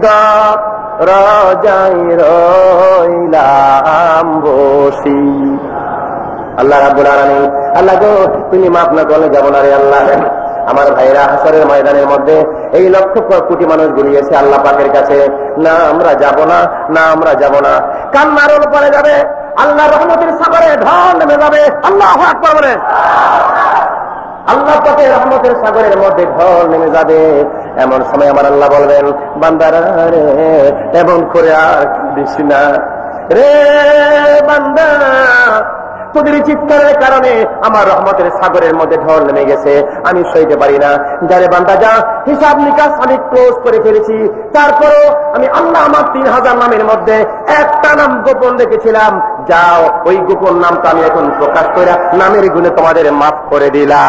দরজায় রইলাম বসি। আল্লাহ রাব্বুল আলামিন, আল্লাহ গো তুমি মাফ না করলে যাব না রে আল্লাহ। আমার ভাইরা হাসরের ময়দানের মধ্যে এই লক্ষ কোটি মানুষ গুলিয়েছে আল্লাহ পাকের কাছে, না আমরা যাব না, না আমরা যাব না। কান্নার রোল পড়ে যাবে, আল্লাহ রহমতের সাগরে ঢল নেমে যাবে। আল্লাহু আকবার বলেন। আল্লাহ পাকের রহমতের সাগরের মধ্যে ঢল নেমে যাবে। এমন সময় আমার আল্লাহ বলবেন, বান্দারা রে এমন করে আর কাঁদিস না রে বান্দা, তোদের চিৎকারের কারণে আমার রহমতের সাগরের মধ্যে ঢল নেমে গেছে, আমি সইতে পারি না। যারে বান্দা যা, হিসাব নিকাশ আমি ক্লোজ করে ফেলেছি, তারপরও আমি আল্লাহ আমার 3000 নামের মধ্যে একটা নাম গোপন রেখেছিলাম, যাও ওই গোপন নামটা আমি এখন প্রকাশ করে নামের গুণে তোমাদের মাফ করে দিলাম।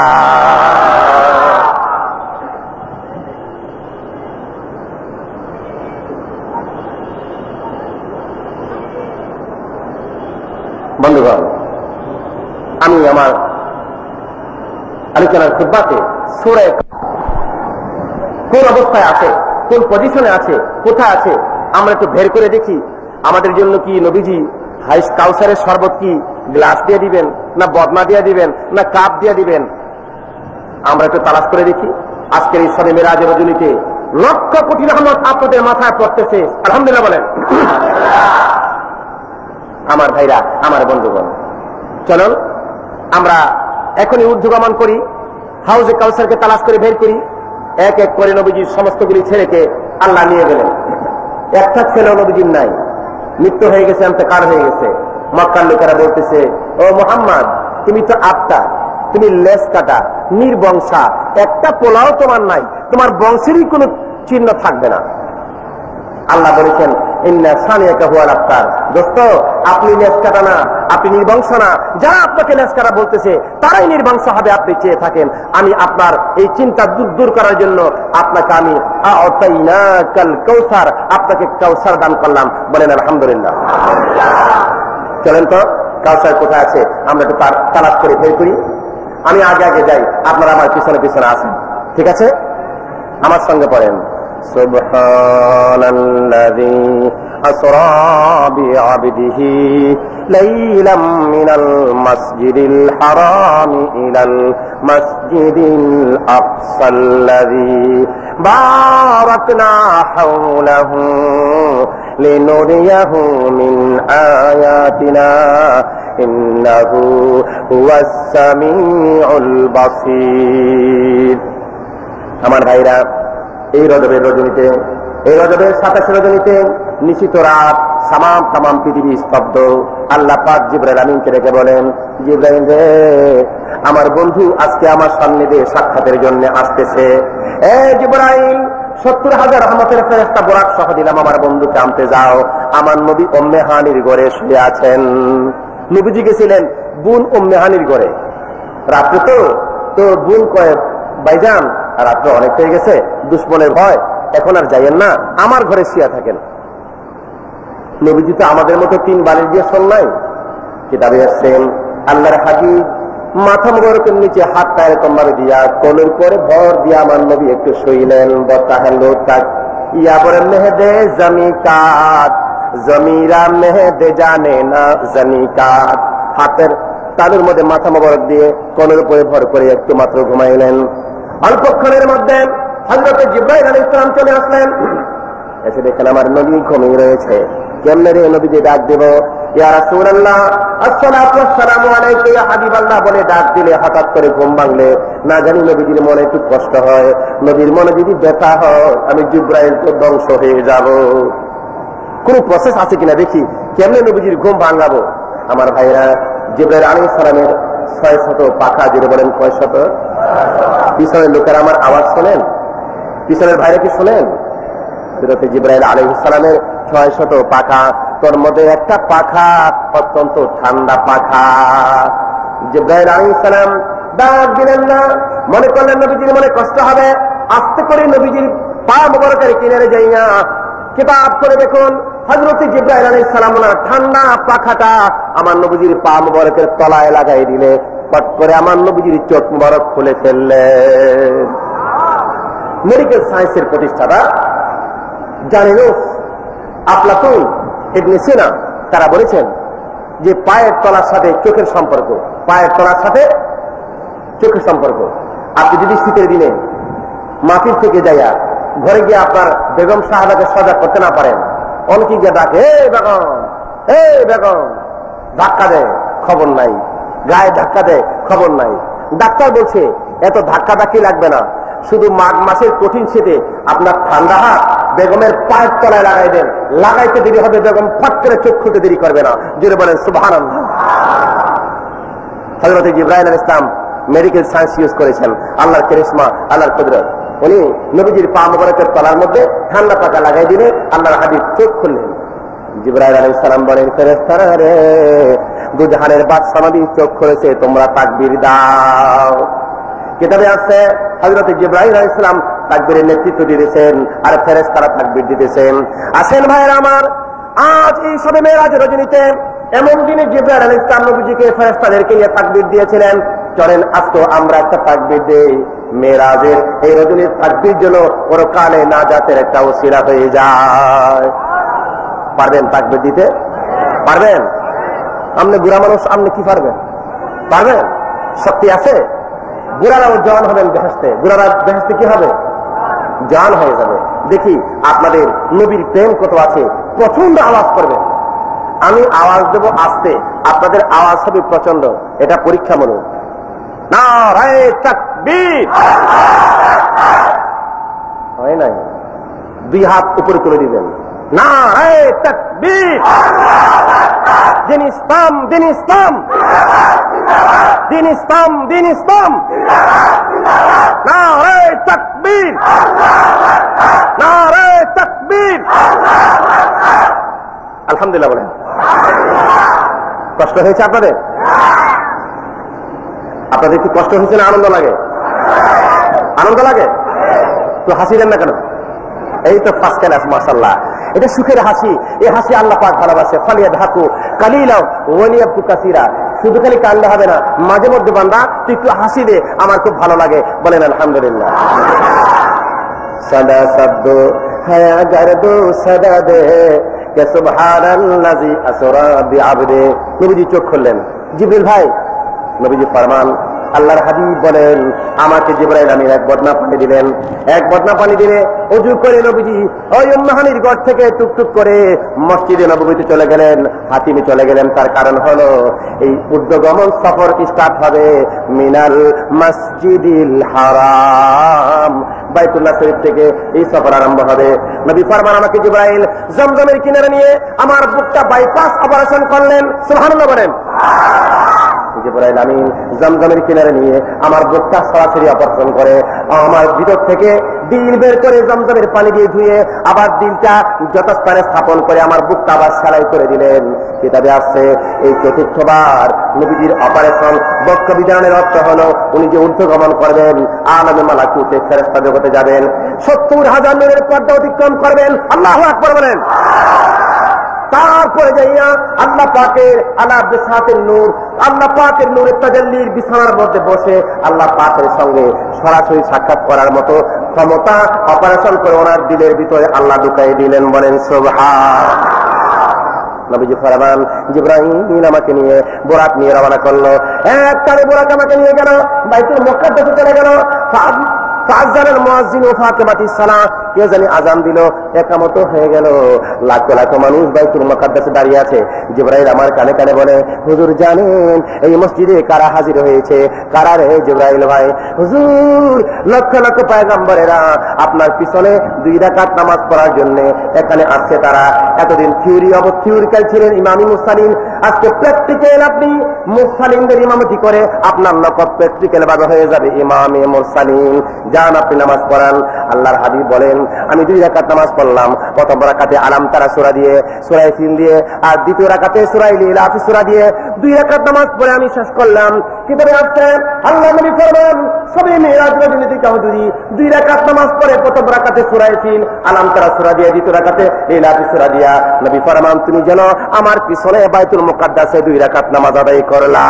বন্ধুগণ, আমি আমার আলোচনার খুতবাতে সূরা কোন অবস্থায় আছে, কোন পজিশনে আছে, কোথায় আছে আমরা একটু বের করে দেখি। আমাদের জন্য কি নবীজি হাইস কাউসারের শরবত কি গ্লাস দিয়ে দিবেন, না বদনা দিয়ে দিবেন, না কাপ দিয়ে দিবেন? আমরা একটু তালাশ করে দেখি। আজকের এই শবে মেরাজের রজনীতে লক্ষ কোটি রহমত আপনাদের মাথায় পড়তেছে, আলহামদুলিল্লাহ বলেন। আমার ভাইরা, আমার বন্ধুগণ, চলুন আমরা এখনই ঊর্ধ্বগমন করি, হাউজে কাউসারকে তালাশ করে বের করি। এক এক করে নবীজির সমস্তগুলি ছেলেকে আল্লাহ নিয়ে গেলেন। একটা ছেলে নবীজির নাই, মৃত্যু হয়ে গেছে, ইন্তেকাল হয়ে গেছে। মক্কার লোকেরা বলতেছে, ও মুহাম্মদ, তুমি তো আত্মা, তুমি লেস কাটা, নির্বংশা, একটা পোলাও তোমার নাই, তোমার বংশেরই কোনো চিহ্ন থাকবে না। আল্লাহ বলেছেন, ইন্না সানিয়াকা হুয়াল আবতার, দোস্ত আপনি লেস কাটা না, আপনি নির্বংশ না। যারা আপনাকে লেস কাটা বলতেছে তারাই নির্বংশ হবে। আপনি চেয়ে থাকেন, আমি আপনার এই চিন্তা দূর করার জন্য আপনাকে আমি আ'তাইনাকাল কাউসার, আপনাকে কাউসার দান করলাম। বলেন আলহামদুলিল্লাহ। চলেন তো কাউসার কোথায় আছে আমরা একটু তালাশ করে বের করি। আমি আগে আগে যাই, আপনারা আমার পিছনে পিছনে আসেন, ঠিক আছে? আমার সঙ্গে পড়েন, সুবহানাল্লাযী আসরা বিআবদিহি লাইলাম মিনাল মাসজিদিল হারাম ইলাল মাসজিদিল আকসাল্লাযী বারাকনা হাওলাহু লিনুরিয়াহু মিন আয়াতিনা ইন্নাহু হুয়াস সামিউল বাসীর। আমার ভাইরা, এই রজবের রজনীতে, এই রজবের 27 রজনীতে নিশিত রাত, তামাম পৃথিবী স্তব্ধ। আল্লাহ পাক জিবরাইল আমিনকে রেখে বলেন, জিবরাইল রে, আমার বন্ধু আজকে আমার সান্নিধ্যে সাক্ষাতের জন্য আসতেছে। এ জিবরাইল, 70,000 রহমতের ফেরেশতা বোরাক সহ দিলাম, আমার বন্ধুকে আনতে যাও। আমার নবী উম্মে হানির ঘরে শুয়ে আছেন। নবীজি গেছিলেন বোন উম্মে হানির ঘরে। রাত্রে তো বোন কয়ে, ভাইজান রাত্রে অনেক হয়ে গেছে, দুশ্মনের ভয়, এখন আর যাইয়েন না, আমার ঘরে শুয়ে থাকেন। নবীজি তো আমাদের মতো 3 বালিশ দিয়ে শোন নাই। কিতাবে আসছেন, আল্লাহর হাবিব মাথা মোবারকের নিচে হাতটা এরকম ভাবে দিয়া কোলের পরে ভর দিয়া আমার নবী একটু শুইলেন। বতাহেন লোক ইয়া বলে মেহেদে জমি কাত, জমিরা মেহেদে জানে না জমি কাত। হাতের তালুর মধ্যে মাথা মোবারক দিয়ে কোলের উপরে ভর করে একটু মাত্র ঘুমাইলেন। অল্পক্ষণের মধ্যে হযরত জিবরাইল আলাইহিস সালাম চলে আসলেন। এসে দেখেন আমার নবী ঘুমিয়ে রয়েছে। কেমনে রে নবীকে ডাক দেব, ইয়া রাসূলুল্লাহ আসসালাতু ওয়াসসালামু আলাইকা ইয়া হাবিবাল্লাহ বলে ডাক দিলে হঠাৎ করে ঘুম ভাঙলে না জানি নবীজির মনে একটু কষ্ট হয়। নবীর মনে যদি ব্যথা হয়, আমি জিবরাইল তো ধ্বংস হয়ে যাব। কোন প্রসেস আছে কিনা দেখি, কেমনে নবীজির ঘুম ভাঙাবো। আমার ভাইরা, জিবরাইল আলাইহিস সালামের 600 পাখা, যেটা বলেন কয় শত। পিছনের লোকেরা আমার আওয়াজ শোনেন, পিছনের ভাইরা কি শোনেন? জিবরাইল আলাইহিস সালামের 600 পাখা, তোর মধ্যে একটা পাখা অত্যন্ত ঠান্ডা পাখা। জিবরাইল আলাইহিস সালাম ডাক দিলেন না, মনে করলেন নবীজির মনে কষ্ট হবে। আস্তে করে নবীজির পা মোবারকের কিনারে যাইয়া কিতাব করে দেখুন, হযরত জিবরাইল আলাইহিস সালাম না ঠান্ডা পাখাটা আমার নবীজির পা মোবারকের তলায় লাগাই দিলে পট করে আমার নবীজির চোখ মোবারক খুলে ফেললেন। মেডিকেল সায়েন্সের প্রতিষ্ঠাতা জালিনুস আফলাতুন ইবনে সিনা তারা বলেছেন যে পায়ের তলার সাথে চোখের সম্পর্ক, পায়ের তলার সাথে চোখের সম্পর্ক। আপনি যদি শীতের দিনে মাটির থেকে যাইয়া ঘরে গিয়ে আপনার বেগম সাহাবাকে সজাগ করতে না পারেন, অনেকে গিয়ে ডাকে, হে বেগম, ধাক্কা দেয়, খবর নাই, গায়ে ধাক্কা দেয়, খবর নাই। ডাক্তার বলছে এত ধাক্কা ধাক্কি লাগবে না, শুধু মাঘ মাসের কঠিন শীতে আপনার ঠান্ডা হাত বেগমের পায়ের তলায় লাগাই দেন, লাগাইতে দেরি হবে, বেগম ফট করে চোখ খুলতে দেরি করবে না। জোরে বলেন সুবহানাল্লাহ। হযরত জিবরাইল আলাইহিস সালাম মেডিকেল সায়েন্স ইউজ করেছেন, আল্লাহর কারিশমা, আল্লাহর কুদরত। উনি নবীজির পা মোবারকের তলার মধ্যে ঠান্ডা পাকা লাগাই দিলে আল্লাহর হাবিব চোখ খুললেন। জিবরাইল আলাইহিস সালাম বলেন, ফেরেশতারা রে, দুজাহানের বাদশা নবী চোখ খুলেছে, তোমরা তাকবীর দাও। কিতাবে আছে হযরত জিবরাইল আলাইহিস সালাম তাকবীরের নেতৃত্ব দিতেছেন আর ফেরেশতারা তাকবীর দিতেছেন। আসেন ভাইরা আমার, আজ এই শবে মেরাজের রজনীতে এমন দিনে জিবরাইল আলাইহিস সালাম নবীজিকে ফেরেশতাদেরকে নিয়ে তাকবীর দিয়েছিলেন। চলেন আজকে আমরা একটা তাকবীর দেই। মেরাজের এই রজনীর তাকবীর যেন পরকালে নাজাতের একটা ওসিলা হয়ে যায়। পারবেন তাকবীর দিতে? পারবেন? আপনি বুড়া মানুষ, আপনি কি পারবেন? পারবেন? শক্তি আছে? বুড়ারাও জওয়ান হবেন বেহেশতে। বুড়ারা বেহেশতে কি হবে? জান হয়ে যাবে। দেখি আপনাদের নবীর প্রেম কত আছে। প্রচন্ড আওয়াজ করবেন, আমি আওয়াজ দেব আস্তে, আপনাদের আওয়াজ হবে প্রচন্ড। এটা পরীক্ষামূলক। নারায়ে তাকবীর। হয় নাই? দুই হাত উপরে তুলে দিবেন। নারায়ে তাকবীর। দিন ইসলাম, দিন ইসলাম, দিন ইসলাম, দিন ইসলাম। নারায়ে তাকবীর, নারায়ে তাকবীর। আলহামদুলিল্লাহ বলেন। কষ্ট হয়েছে আপনাদের? আপনাদের কি কষ্ট হয়েছে না আনন্দ লাগে? আনন্দ লাগে তো হাসি দেন না কেন? এই তো ফার্স্ট ক্লাস, মাশাআল্লাহ। এটা সুখের হাসি। এই হাসি আল্লাহ পাক ভালোবাসে। ফালিয়া ধাকু কালিলা ওয়ালিয়াবকু কাসীরা। শুধু খালি কান্না হবে না, মাঝে মধ্যে বান্দা তুই একটু হাসি দে, আমার খুব ভালো লাগে। বলেন আলহামদুলিল্লাহ। সাদা শব্দ হায়া গর্দ সাদা দে কে সুবহানাল্লাযী আসরা বিআবদে। নবীজি চোখ খুললেন। জিবরিল ভাই, নবীজি ফরমান, আল্লাহর হাবিব বলেন, আমাকে জিবরাইল আমিন এক বদনা পানি দিলেন। এক বদনা পানি দিলে ওযু করে নবীজি ওই উম্মাহানির ঘর থেকে টুকটুক করে মসজিদে নববীতে চলে গেলেন, হাতিমে চলে গেলেন। তার কারণ হলো এই ঊর্ধ্বগমন সফর স্টার্ট হবে মিনাল মসজিদিল হারাম, বাইতুল্লাহ শরীফ থেকে এই সফর আরম্ভ হবে। নবী ফরমান, আমাকে জিবরাইল জমজমের কিনারে নিয়ে আমার বুকটা বাইপাস অপারেশন করলেন। সুবহানাল্লাহ বলেন। জিবরাইল আমিন জমজমের কিনারে নিয়ে আমার বুকটা সরাসরি অপারেশন করে আমার ভিতর থেকে দিল বের করে জমজমের পানি দিয়ে ধুয়ে আবার দিলটা যথাস্থানে স্থাপন করে আমার বুকটা আবার সেলাই করে দিলেন। কিতাবে আসছে এই চতুর্থবার নবীজির অপারেশন বক্ষ বিধানের অর্থ হলো উনি যে ঊর্ধ্বগমন করবেন, আলামে মালাকুতে ফেরেশতা জগতে যাবেন, 70,000 নূরের পর্দা অতিক্রম করবেন। আল্লাহু আকবার বলেন। তারপরে যাইয়া আল্লাহ পাকের আলা বিসাতের নূর, আল্লাহ পাকের নূরের তাজাল্লির বিছানার মধ্যে বসে আল্লাহ পাকের সঙ্গে সরাসরি সাক্ষাৎ করার মতো ক্ষমতা অপারেশন করে ওনার দিলের ভিতরে আল্লাহ ঢুকাই দিলেন। বলেন সুবহান। নবীজি ফরমান, জিবরাইল আমাকে নিয়ে বোরাক নিয়ে রওনা করলো। একটারে বোরাক আমাকে নিয়ে গেল, বাইতুল মুকাদ্দাসে চলে গেল। ফাযানাল মুয়াজ্জিনু ফাতিমাতিস সালাহ, কে জানি আযান দিল, একামত হয়ে গেল। লাখ লাখ মানুষ বাইতুল মুকাদ্দাসে দাঁড়িয়ে আছে। জিবরাইল আমার কানে কানে বলে, হুজুর জানেন এই মসজিদে কারা হাজির হয়েছে? কারা রে জিবরাইল ভাই? হুজুর, লক্ষ লক্ষ পয়গম্বরেরা আপনার পিছনে 2 রাকাত নামাজ পড়ার জন্য এখানে আসছে। তারা এতদিন থিওরিক্যাল ছিলেন ইমামি মুরসালিন, আজকে প্র্যাকটিক্যাল আপনি মুরসালিনদের ইমামতি করে আপনার লক্ষ্য প্র্যাকটিক্যাল ভাবে হয়ে যাবে ইমামে মুরসালিন। যান আপনি নামাজ পড়ান। আল্লাহর হাবিব বলেন, আমি 2 রাকাত নামাজ পড়লাম। প্রথম রাকাতে আলাম তারা সূরা দিয়ে, সূরা ইয়াসিন দিয়ে, আর দ্বিতীয় রাকাতে সূরা ইলাফ সূরা দিয়ে 2 রাকাত নামাজ পড়ে আমি শেষ করলাম। কিতাবে আছে আল্লাহ নবী ফরমান, সবে মিরাজ নবী কাউদুরি 2 রাকাত নামাজ পড়ে প্রথম রাকাতে সূরা ইয়াসিন, আলাম তারা সূরা দিয়ে, দ্বিতীয় রাকাতে ইলাফ সূরা দিয়া নবী ফরমান, তুমি যেন আমার পিছনে বাইতুল মুকাদ্দাসে 2 রাকাত নামাজ আদায় করলা।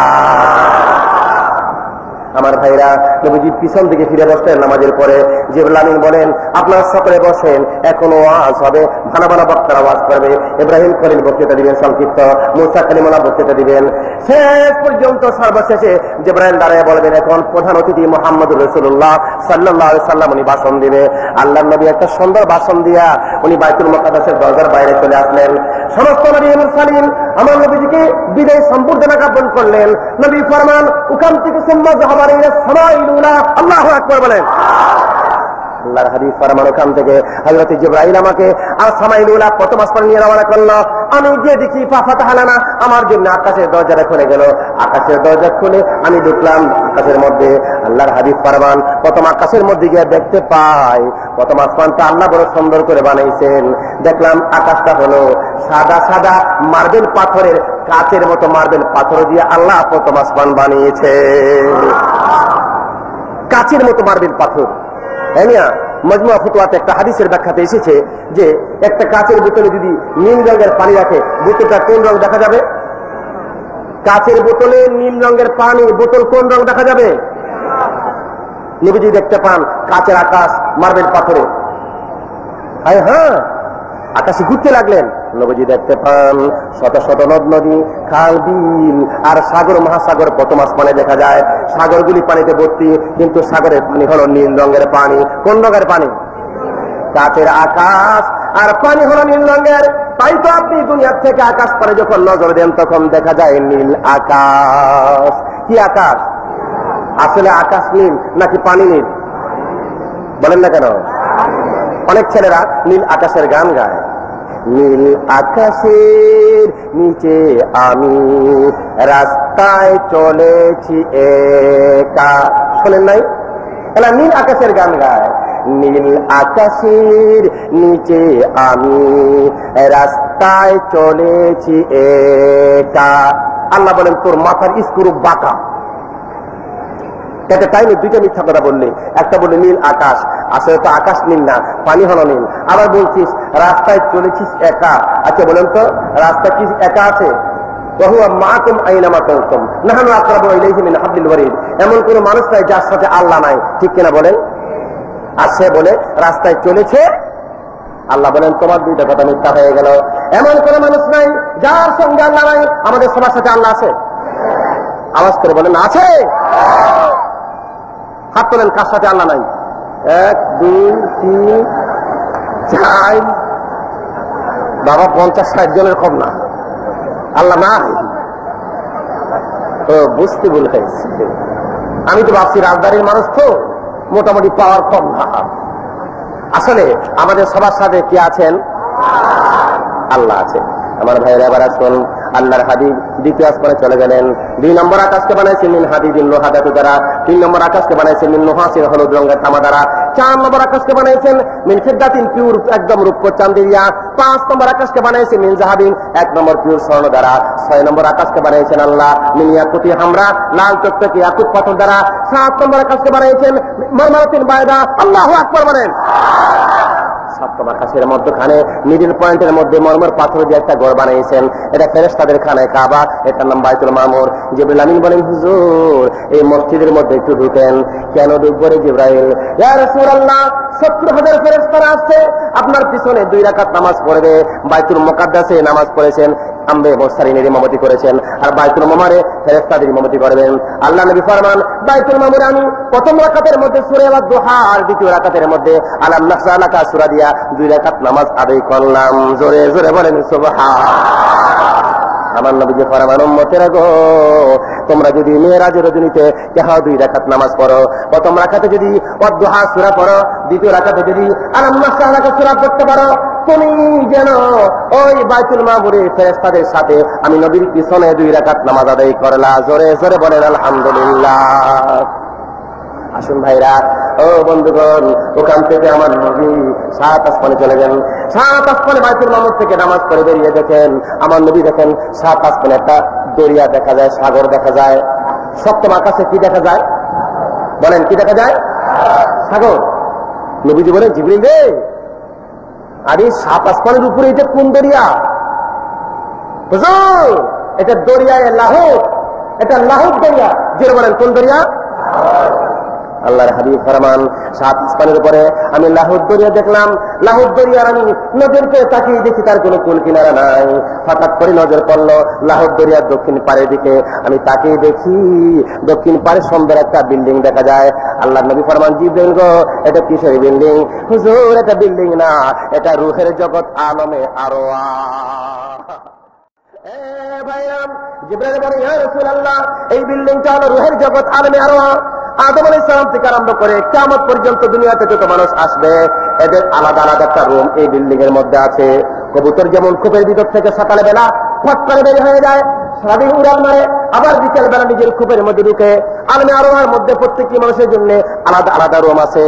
আমার ভাইরা, নবীজি পিছন থেকে ফিরে বসলেন নামাজের পরে। জিবরাইল আমিন বলেন, আপনারা সকলে বসেন, এখনো ওয়াজ হবে, ভালো ভালো বক্তারা ওয়াজ করবে। ইব্রাহিম খলিল বক্তৃতা দিবেন সংক্ষিপ্ত, মুসা কালিমুল্লাহ বক্তৃতা দিবেন। শেষ পর্যন্ত সর্বশেষে জিবরাইল দাঁড়িয়ে বলবেন, এখন প্রধান অতিথি মুহাম্মদুর রাসূলুল্লাহ সাল্লাল্লাহু আলাইহি সাল্লাম উনি ভাষণ দিবে। আল্লাহর নবী একটা সুন্দর ভাষণ দিয়া উনি বাইতুল মুকাদ্দাসের দরজার বাইরে চলে আসলেন। সমস্ত নবী মুরসালিন আমার নবীজিকে বিদায় সম্বর্ধনা জ্ঞাপন করলেন। নবী ফরমান, ওখান থেকে সুম্মা যাহাবা ইলা সামাইল উলা। আল্লাহু আকবার বলেন। আল্লাহর হাবিব ফরমান, ওখান থেকে হযরত জিবরাইল আমাকে আর সামাইল উলা প্রথম আসমানে নিয়ে রওনা করলো। আমি গিয়ে দেখি ফাতাহালানা, আমার জন্য আকাশের দরজাটা খুলে গেল। আকাশের দরজা খুলে আমি ঢুকলাম আকাশের মধ্যে। আল্লাহর হাবিব ফরমান, প্রথম আকাশের মধ্যে গিয়ে দেখতে পাই প্রথম আসমানটা আল্লাহ বড় সুন্দর করে বানাইছেন। দেখলাম আকাশটা হলো সাদা সাদা মার্বেল পাথরের, কাচের মতো মার্বেল পাথর দিয়ে আল্লাহ প্রথম আসমান বানিয়েছে। কাচের মতো মার্বেল পাথর। হ্যাঁ, মজমুয়া ফতোয়াতে একটা হাদিসের ব্যাখ্যাতে এসেছে যে একটা কাচের বোতলে যদি নীল রঙের পানি রাখে, বোতলটা কোন রং দেখা যাবে? কাচের বোতলে নীল রঙের পানি, বোতল কোন রং দেখা যাবে? নবীজি দেখতে পান কাচের আকাশ মার্বেল পাথরে। হ্যাঁ, আকাশে ঘুরতে লাগলেন। নবীজি দেখতে পান শত শত নদ নদী, খাল বিল আর সাগর মহাসাগর প্রথম আসমানে দেখা যায়। সাগরগুলি পানিতে ভর্তি, কিন্তু সাগরের পানি হলো নীল রঙের পানি। কোন রঙের পানি? কাচের আকাশ আর পানি হলো নীল রঙের। তাই তো আপনি দুনিয়ার থেকে আকাশ পরে যখন নজর দেন তখন দেখা যায় নীল আকাশ। কি আকাশ? আসলে আকাশ নীল নাকি পানি নীল? বলেন না কেন? অনেক ছেলেরা নীল আকাশের গান গায়। নীল আকাশের নিচে আমি রাস্তায় চলেছি একা। শোনেন নাই? এরা নীল আকাশের গান গায়। নীল আকাশের নিচে আমি রাস্তায় চলেছি একা। আল্লাহ বলেন তোর মাথার স্ক্রু বাঁকা। একটা টাইমে দুইটা মিথ্যা কথা বললি। একটা বললি নীল আকাশ, আসলে তো আকাশ নীল না, পানি হলো নীল। আবার বলছিস রাস্তায় চলেছিস একা। আচ্ছা বলেন তো রাস্তা কি একা আছে? এমন কোন মানুষ নাই যার সাথে আল্লাহ নাই, ঠিক কিনা বলেন? আর সে বলে রাস্তায় চলেছে। আল্লাহ বলেন তোমার দুইটা কথা মিথ্যা হয়ে গেল। এমন কোন মানুষ নাই যার সঙ্গে আল্লাহ নাই। আমাদের সবার সাথে আল্লাহ আছে। আওয়াজ করে বলেন আছে। হাত তোলেন কার সাথে আল্লাহ নাই। 1 2 3 4 বাবা 50-60 জনের কম না। আল্লাহ নাই। ও বুঝতে ভুল হয়েছে। আমি তো ভাবছি রাজধানীর মানুষ তো মোটামুটি পাওয়ার কম না। আসলে আমাদের সবার সাথে কি আছেন? আল্লাহ আছে। আমার ভাইয়েরা এবার আসুন, আল্লাহর হাবিব দ্বিতীয় আসমানে চলে গেলেন। 2 নম্বর আকাশকে বানাইছেন মিন হাদিদিন লোহাদাতু দ্বারা। 3 নম্বর আকাশকে বানাইছেন মিন নুহাসিন হলুদ রঙের তামা দ্বারা। 4 নম্বর আকাশকে বানাইছেন মিন ফিদ্দাতিন পিওর একদম রূপো চান্দিয়া। 5 নম্বর আকাশকে বানাইছেন মিন জাহাবিন 1 নম্বর পিওর স্বর্ণ দ্বারা। 6 নম্বর আকাশকে বানাইছেন আল্লাহ মিন ইয়াকুতি হামরা লাল টকটকে ইয়াকুত পাথর দ্বারা। 7 নম্বর আকাশকে বানাইছেন মারমারাতিন বায়দা। আল্লাহু আকবার বলেন। 7 নম্বর আকাশের মধ্যখানে মিডল পয়েন্টের মধ্যে মরমর পাথর দিয়ে একটা ঘর বানিয়েছেন। এটা ফেরেশতাদের খানায় কাবা, এটার নাম বাইতুল মামুর। জিবরাইল আমিন বলেন হুজুর এই মসজিদের মধ্যে একটু ঢুকেন। কেন ঢুকবো রে জিবরাইল? ইয়া রাসূলুল্লাহ 70,000 ফেরেশতারা আসছে, আপনার পিছনে 2 রাকাত নামাজ পড়বে। বাইতুল মুকাদ্দাসে নামাজ পড়েছেন, আম্বে মুরসালিনের ইমামতি করেছেন, আর বাইতুল মামুরে ফেরেশতাদের ইমামতি করবেন। আল্লাহ নবী ফরমান বাইতুল মামুরে আমি প্রথম রাকাতের মধ্যে সূরা আদ-দুহা আর দ্বিতীয় রাকাতের মধ্যে আলাম নাশরা লাকা সূরা দিয়া 2 রাকাত নামাজ আদায় করলাম। জোরে জোরে বলেন সুবহান। আমার নবীজি ফরমান উম্মতেরা গো তোমরা যদি মেরাজের রজনীতে কেহ 2 রাকাত নামাজ পড়ো, প্রথম রাকাতে যদি আদ-দুহা সূরা পড়ো, দ্বিতীয় রাকাতে যদি আলাম নাশরা লাকা সূরা পড়তে পারো, তুমি যেন ওই বাইতুল মামুরে ফেরেশতাদের সাথে আমি নবীর পিছনে 2 রাকাত নামাজ আদায় করলা। জোরে জোরে বলেন আলহামদুলিল্লাহ। আসুন ভাইরা ও বন্ধুগণ, ওখান থেকে আমার নবী 7 আসমানে চলে গেলেন। 7 আসমানে বাইতুল মামুর থেকে নামাজ পড়ে বেরিয়ে দেখেন আমার নবী দেখেন 7 আসমানে একটা দরিয়া দেখা যায়, সাগর দেখা যায়। 7ম আকাশে কি দেখা যায়? বলেন কি দেখা যায়? সাগর। নবীজি বলেন জিবরিল রে আরে 7 আসমানের উপরে এটা কোন দরিয়া? হুজুর এটা দরিয়ায় লাহুদ, এটা লাহুদ দরিয়া। যে বলেন কোন দরিয়া? আল্লাহর হাবিব ফরমান 7 আসমানের উপরে আমি লাহুদ দরিয়া দেখলাম। লাহুদ দরিয়ার আমি নজর করে তাকিয়ে দেখি তার কোনো কুল কিনারা নাই। হঠাৎ করে নজর পড়লো লাহুদ দরিয়ার দক্ষিণ পাড়ের দিকে। আমি তাকিয়ে দেখি দক্ষিণ পাড়ে সুন্দর একটা বিল্ডিং দেখা যায়। আল্লাহর নবী ফরমান জিবরাইল গো এটা কিসের বিল্ডিং? হুজুর এটা বিল্ডিং না, এটা রূহের জগৎ আলমে আরওয়াহ। ভাইরাম জিবরাইল বলে ইয়া রাসূলুল্লাহ এই বিল্ডিংটা হলো রূহের জগৎ আলমে আরওয়াহ। আদম আলাইহিস সালাম থেকে আরম্ভ করে কিয়ামত পর্যন্ত দুনিয়াতে যত মানুষ আসবে এদের আলাদা আলাদা একটা রুম এই বিল্ডিং এর মধ্যে আছে। কবুতর যেমন খোপের ভিতর থেকে সকালে বেলা ফট করে বের হয়ে যায়, সারাদিন উড়াল মারে, আবার বিকেল বেলা নিজের খোপের মধ্যে ঢুকে। আলমে আরওয়াহের মধ্যে প্রত্যেকটি মানুষের জন্য আলাদা আলাদা রুম আছে।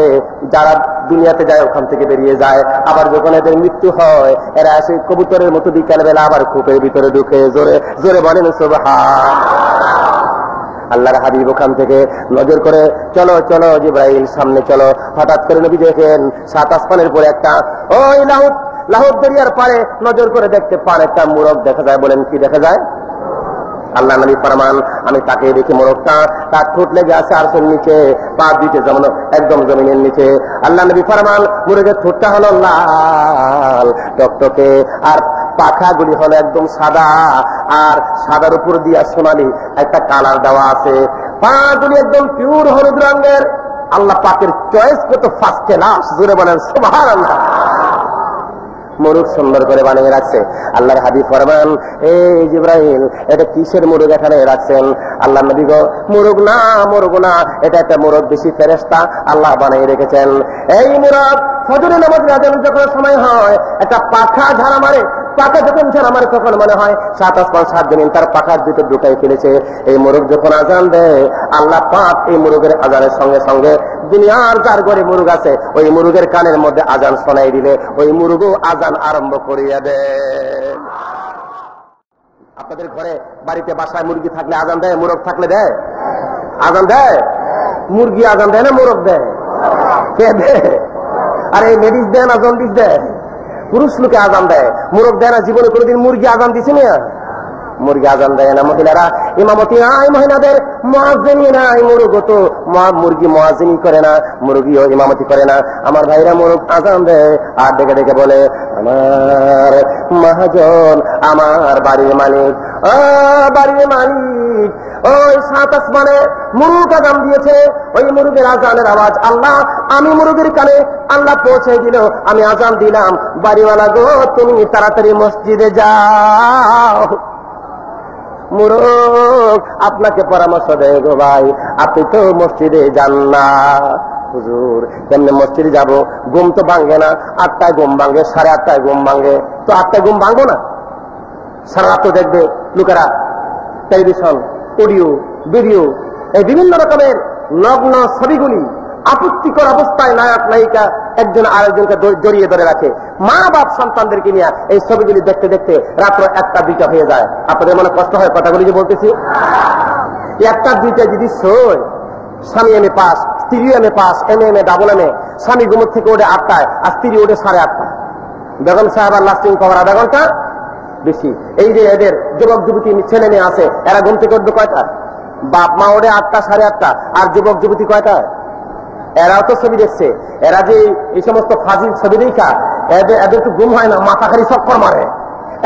যারা দুনিয়াতে যায় ওখান থেকে বেরিয়ে যায়, আবার যখন এদের মৃত্যু হয় এরা আসে কবুতরের মতো বিকেল বেলা আবার খোপের ভিতরে ঢুকে। জোরে জোরে বলেন সুবহান। আল্লাহর হাবিব ওখান থেকে নজর করে চলো চলো জিবরাইল সামনে চলো। হঠাৎ করে নবী দেখেন 7 আসমানের পরে একটা ওই লাহুদ দরিয়ার পারে নজর করে দেখতে পান একটা মোরগ দেখা যায়। বলেন কি দেখা যায়? আল্লাহ নবী ফরমান আমি তাকে দেখি মোরগটা তার ঠোঁট লেগে আছে আরশের নিচে, পা দুইটা যেমন একদম জমিনের নিচে। আল্লাহ নবী ফরমান মোরগের ঠোঁটটা হলো লাল টকটকে আর পাখাগুলি হলো একদম সাদা, আর সাদার উপর দিয়া সোনালি একটা কালার দেওয়া আছে। পাগুলি একদম পিওর হলুদ রঙের। আল্লাহ পাকের চয়েস কত ফার্স্ট ক্লাস, জোরে বলেন সুবহানাল্লাহ। মুরগ সুন্দর করে বানিয়ে রাখছে। আল্লাহর হাবিব ফরমান, এই জিবরাইল এটা কিসের মুরগ এখানে রাখছেন? আল্লাহ নবী গো, মুরগ না এটা একটা মুরগ বেশি ফেরেশতা আল্লাহ বানিয়ে রেখেছেন। এই মুরগ ফজরের নামাজের আযান যখন সময় হয় একটা পাখা ঝাড়া মারে, পাখা যখন ঝাড়া মারে তখন মনে হয় 7 আসমান 7 জমিন তার পাখার ভিতর ঢুকাই ফেলেছে। এই মুরগ যখন আযান দেয় আল্লাহ পাক এই মুরগের আযানের সঙ্গে সঙ্গে দুনিয়ার যার ঘরে মুরগ আছে ওই মুরগের কানের মধ্যে আযান শোনাই দিলে ওই মুরগও আযান আরম্ভ করিয়া দেয়। আপনাদের ঘরে বাড়িতে বাসায় মুরগি থাকলে আযান দেয়, মুরগ থাকলে দেয়? আযান দেয়? মুরগি আযান দেয় না মুরগ দেয়? কে দেয়? আরে লেডিস দেয় না জন্ডিস দেয়? পুরুষ লোকে আযান দেয়, মুরগ দেয় না। জীবনে কোনোদিন মুরগি আযান দিছে না? মুরগি আযান দেয় না। মহিলারা ইমামতি নাই, মহিলাদের মুয়াজ্জিনি নাই। মুরগও তো মুরগি মুয়াজ্জিনি করে না, মুরগিও ইমামতি করে না। আমার ভাইরা মুরগ আযান দেয় আর ডেকে ডেকে বলে, আমার মহাজন, আমার বাড়ির মালিক, বাড়ির মালিক ওই 7 আসমানে মুরগ আযান দিয়েছে। ওই মুরগের আযানের আওয়াজ আল্লাহ আমি মুরগের কানে আল্লাহ পৌঁছে দিল, আমি আযান দিলাম। বাড়িওয়ালা গো, তুমি তাড়াতাড়ি মসজিদে যাও। মুরগ আপনাকে পরামর্শ দেয়, গো ভাই আপনি তো মসজিদে যান না। হুজুর কেমনে মসজিদে যাব? ঘুম তো ভাঙে না। 8টায় ঘুম ভাঙে, 8:30টায় ঘুম ভাঙে, তো 8টায় ঘুম ভাঙবো না? সারা রাত তো দেখবে লোকেরা টেলিভিশন, অডিও, ভিডিও, এই বিভিন্ন রকমের নগ্ন ছবিগুলি আপত্তিকর অবস্থায় নায়ক নায়িকা একজন আরেকজনকে জড়িয়ে ধরে রাখে। মা বাপ সন্তানদেরকে নিয়ে এই ছবিগুলি দেখতে দেখতে রাত্র 1টা 2টা হয়ে যায়। আপনাদের মনে কষ্ট হয় কথাগুলি যে বলতেছি? 1টা 2টা যদি শোয়, স্বামী এমএ পাস, স্ত্রী MA pass, MA double MA, স্বামী ঘুমের থেকে ওঠে 8টায় আর স্ত্রী ওঠে 8:30। বেগম সাহেব লাস্টিং পাওয়ার আধা ঘন্টা বেশি। এই যে এদের যুবক যুবতী ছেলে মেয়ে আছে এরা ঘুম থেকে উঠবে কয়টা? বাপ মা ওঠে 8টা 8:30, আর যুবক যুবতী কয়টা? এরাও তো ছবি দেখছে। এরা যে এই সমস্ত ফাজিল ছবি দেখা এদের তো ঘুম হয় না, মাথা খালি চক্কর মারে।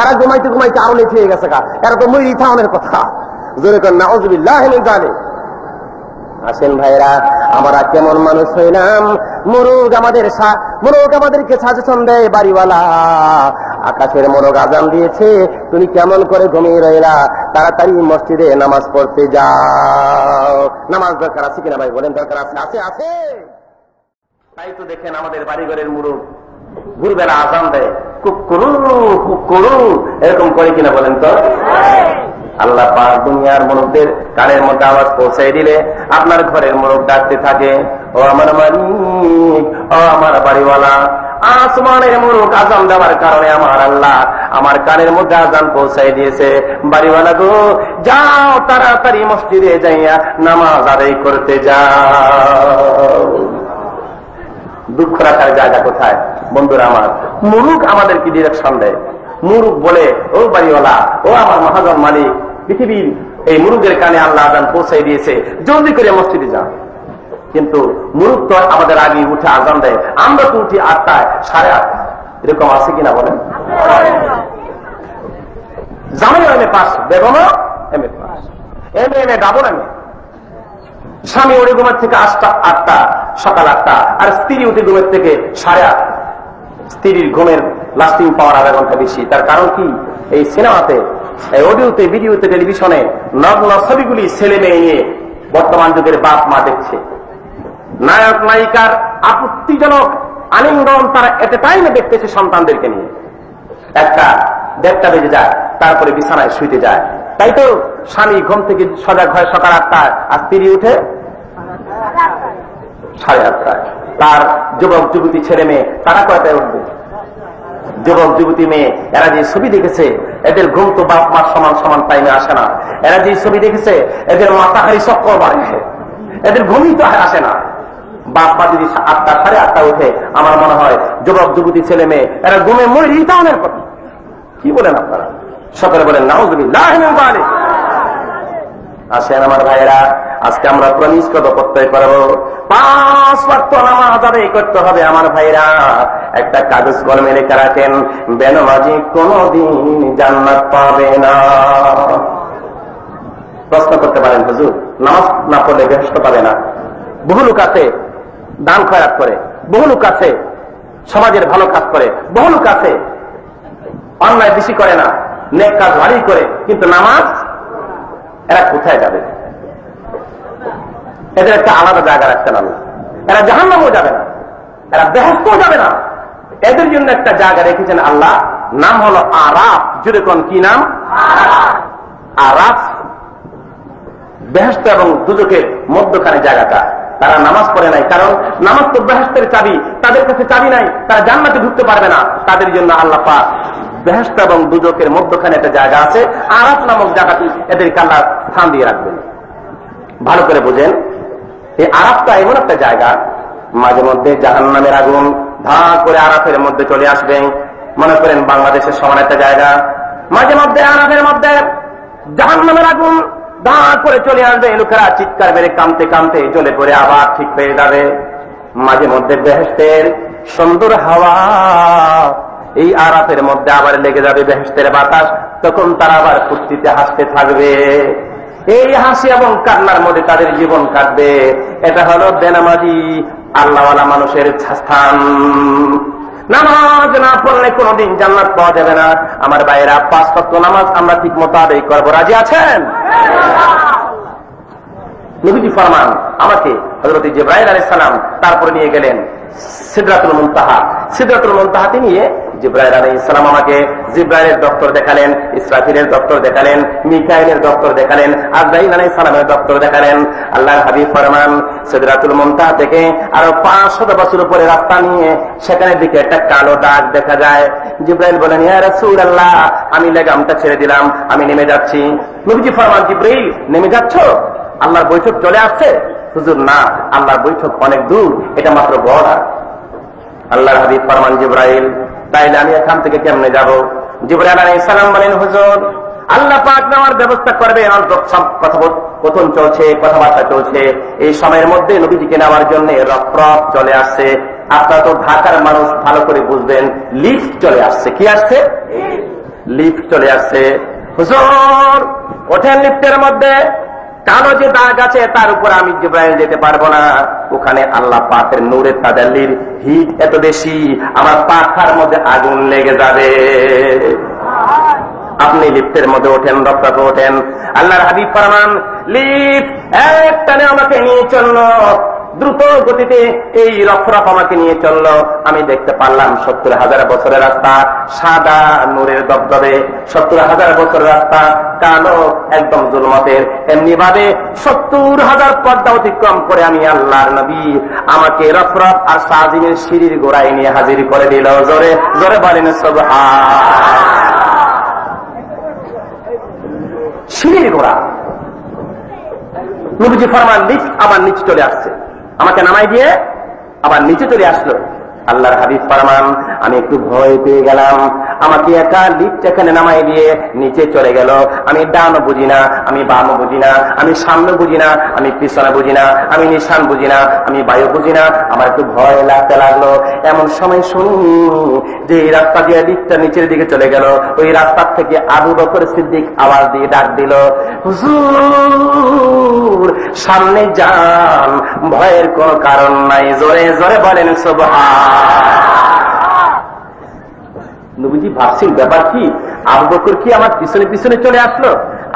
এরা ঘুমাইতে ঘুমাইতে আরো লেট হয়ে গেছে। এরা তো মরি থাউনের কথা। জোরে কর নাউযুবিল্লাহ মিন যালিক। আসেন ভাইরা, আমরা কেমন মানুষ হইলাম? মুরগ আমাদেরকে সাজেশন দেয়, বাড়িওয়ালা আকাশের মোরগ আযান দিয়েছে, তুমি কেমন করে ঘুমিয়ে রইলা? তাড়াতাড়ি মসজিদে নামাজ পড়তে যাও। নামাজ দরকার আছে কিনা ভাই বলেন? দরকার আছে, আছে আছে। তাই তো দেখেন আমাদের বাড়িঘরের মুরগ ভোরবেলা আযান দেয়, কুকুরু কুকুরু এরকম করে কিনা বলেন তো? আল্লাহ পাক দুনিয়ার মুরগদের কানের মধ্যে আওয়াজ পৌঁছাই দিলে আপনার ঘরের মুরগ ডাকতে থাকে, ও আমার মালিক, ও আমার বাড়িওয়ালা। আসমানের মুরগ আযান দেওয়ার কারণে আমার আল্লাহ আমার কানের মধ্যে আযান পৌঁছাই দিয়েছে। বাড়িওয়ালা গো, যাও তাড়াতাড়ি মসজিদে যাইয়া নামাজ আদায় করতে যাও। দুঃখ রাখার জায়গা কোথায় বন্ধুরা আমার? মুরগ আমাদেরকে ডিরেকশন দেয়। মুরগ বলে, ও বাড়িওয়ালা, ও আমার মহাজন মালিক, পৃথিবীর এই মুরগের কানে আল্লাহ আযান পৌঁছাই দিয়েছে, জলদি করে মসজিদে যাও। কিন্তু মুরগ তো আমাদের আগে উঠে আযান দেয়, আমরা তো উঠি 8টায় 8:30। এরকম আছে কিনা বলেন? জামাই এমএ পাস, বেগমও MA pass, MA double MA. স্বামী ওরে ঘুমের থেকে 8টা সকাল 8টা, আর স্ত্রী উঠে ঘুমের থেকে 8:30। স্ত্রীর ঘুমের লাস্টিং পাওয়ার আধা ঘন্টা বেশি। তার কারণ কি? এই সিনেমাতে, এই অডিওতে, ভিডিওতে, টেলিভিশনে নগ্ন ছবিগুলি ছেলে মেয়ে নিয়ে বর্তমান যুগের বাপ মা দেখছে। নায়ক নায়িকার আপত্তিজনক আলিঙ্গন তারা এট এ টাইমে দেখতেছে সন্তানদেরকে নিয়ে। 1টা 1:30 বেজে যায়, তারপরে বিছানায় শুইতে যায়। তাই তো স্বামী ঘুম থেকে সজাগ হয় সকাল 8টায়, আর স্ত্রী উঠে 8:30। তার যুবক যুবতী ছেলে মেয়ে তারা কয়টায় উঠবে? যুবক যুবতী মেয়ে এরা যে ছবি দেখেছে, এদের ঘুম তো বাপ মার সমান সমান টাইমে আসে না। এরা যে ছবি দেখেছে এদের মাথা খালি চক্কর মারে, এদের ঘুমই তো আসে না। বাপ মা যদি 8টা 8:30 উঠে, আমার মনে হয় যুবক যুবতী ছেলে মেয়ে এরা ঘুমে মরি তাহলে কথা। কি বলেন আপনারা? সকলে বলেন নাউযুবিল্লাহ মিন যালিক। আসেন আমার ভাইয়েরা, আজকে আমরা প্রমিষ্কত করতে পারবো 5 ওয়াক্ত নামাজ আদায় করতে হবে। আমার ভাইরা একটা কাগজ কলমে লেখা রাখেন, বেনামাজি কোনদিন জান্নাত পাবে না। প্রশ্ন করতে পারেন, হুজুর নামাজ না পড়লে বেহেশত পাবে না? বহু লোক আছে দান খয়রাত করে, বহু লোক আছে সমাজের ভালো কাজ করে, বহু লোক আছে অন্যায় বেশি করে না, নেক কাজ ভারী করে, কিন্তু নামাজ এরা কোথায় যাবে? এদের একটা আলাদা জায়গা রাখছেন আল্লাহ। এরা জাহান্নামেও যাবে না, এরা বেহেশতেও যাবে না, এদের জন্য একটা জায়গা রেখেছেন আল্লাহ, নাম হলো আরাফ। জুড়ে কোন কি নাম? আরাফ। বেহেশত এবং দুজকের মধ্যখানে জায়গাটা। তারা নামাজ পড়ে নাই, কারণ নামাজ তো বেহেশতের চাবি, তাদের কাছে চাবি নাই, তারা জান্নাতে ঢুকতে পারবে না। তাদের জন্য আল্লাহ পাক বেহেশত এবং দুজকের মধ্যখানে একটা জায়গা আছে, আরাফ নামক জায়গাটি এদেরকে আল্লাহ স্থান দিয়ে রাখবেন। ভালো করে বুঝেন, এই আরাফটা এমন একটা জায়গা, মাঝে মধ্যে জাহান্নামের আগুন ধা করে আরাফের মধ্যে চলে আসবে। মনে করেন বাংলাদেশের সমান একটা জায়গা, মাঝে মধ্যে আরাফের মধ্যে জাহান্নামের আগুন ধা করে চলে আসবে, লোকেরা চিৎকার মেরে কামতে কামতে জ্বলে পড়ে আবার ঠিক হয়ে যাবে। মাঝে মধ্যে বেহেশতের সুন্দর হাওয়া এই আরাফের মধ্যে আবার লেগে যাবে, বেহেশতের বাতাস, তখন তারা আবার ফুর্তিতে হাসতে থাকবে। এই হাসি এবং কান্নার মধ্যে তাদের জীবন কাটবে। এটা হলো বেনামাজি আল্লাহওয়ালা মানুষের স্থান। নামাজ না পড়লে কোনদিন জান্নাত পাওয়া যাবে না। আমার ভাইয়েরা, 5 ওয়াক্ত নামাজ আমরা ঠিক মতো আদায় করবো, রাজি আছেন? নবীজি ফরমান, আমাকে হযরত জিবরাইল আলাইহিস সালাম তারপরে নিয়ে গেলেন সিদরাতুল মুনতাহা। সিদরাতুল মুনতাহাতে নিয়ে জিবরাইল আলাইহিস সালাম আমাকে জিবরাইলের দপ্তর দেখালেন, ইসরাফিলের দপ্তর দেখালেন, মিকাইলের দপ্তর দেখালেন, আজরাইল আলাইহিস সালামের দপ্তর দেখালেন। আল্লাহর হাবিব ফরমান, সিদরাতুল মুনতাহা থেকে আরো 500 বছর উপরে রাস্তা নিয়ে সেখানের দিকে একটা কালো দাগ দেখা যায়। জিবরাইল বলেন, ইয়া রাসূলুল্লাহ, আমি লাগামটা ছেড়ে দিলাম, আমি নেমে যাচ্ছি। নবীজি ফরমান, জিবরাইল নেমে যাচ্ছ? আল্লাহর বৈঠক চলে আসছে? হুজুর, না, আল্লাহর বৈঠক অনেক দূর, এটা মাত্র বর্ডার। আল্লাহর হাবিব ফরমান, জিবরাইল, তাইলে আমি এখান থেকে কেমনে যাব? জিবরাইল আলাইহিস সালাম বলেন, হুজুর, আল্লাহ পাক নেওয়ার ব্যবস্থা করবে। সব কথোপকথন চলছে, কথাবার্তা চলছে, এই সময়ের মধ্যে নবীজিকে নেওয়ার জন্য রফরফ চলে আসছে। আপনারা তো ঢাকার মানুষ, ভালো করে বুঝবেন, লিফট চলে আসছে। কি আসছে? লিফট চলে আসছে। হুজুর, ওঠেন লিফটের মধ্যে, কালো যে দাগ আছে তার উপর আমি জিবরাইল যেতে পারবো না, ওখানে আল্লাহ পাকের নূরের তাজাল্লির হিট এত বেশি, আমার পাখার মধ্যে আগুন লেগে যাবে। আপনি লিফটের মধ্যে ওঠেন, রফরফে ওঠেন। আল্লাহর হাবিব ফরমান, লিফট একটানে আমাকে নিয়ে চললো, দ্রুত গতিতে এই রফরফ আমাকে নিয়ে চললো। আমি দেখতে পারলাম 70,000 বছরের রাস্তা, সাদা নূরের দবদবে। 70,000 বছরের রাস্তা কালো, একদম জুলমতের। এমনি ভাবে 70,000 পর্দা অতিক্রম করে আমি আল্লাহর নবী, আমাকে রফরফ আর সাজিমের সিঁড়ির গোড়ায় নিয়ে হাজির করে দিল। জোরে জোরে বলেন সুবহান। সিঁড়ির গোড়া। নবীজি ফরমান, লিফট আবার নিচে চলে আসছে, আমাকে নামাই দিয়ে আবার নিচে চলে আসলো। আল্লাহর হাবিব ফরমান, আমি একটু ভয় পেয়ে গেলাম। আমাকে একা লিফট এখানে নামাই দিয়ে নিচে চলে গেল। আমি ডান বুঝি না, আমি বাম বুঝি না, আমি সামনে বুঝি না, আমি পিছনে বুঝি না, আমি নিশান বুঝি না, আমি বায়ু বুঝি না। আমার একটু ভয় লাগতে লাগলো। এমন সময় শুনি যে এই রাস্তা দিয়ে লিফটটা নিচের দিকে চলে গেল। ওই রাস্তার থেকে আবু বকর সিদ্দিক আওয়াজ দিয়ে ডাক দিল, হুজুর, সামনে যান, ভয়ের কোনো কারণ নাই। জোরে জোরে বলেন সুবহান। নবীজি ভাবছেন, ব্যাপার কি, আবু বকর কি আমার পিছনে পিছনে চলে আসলো?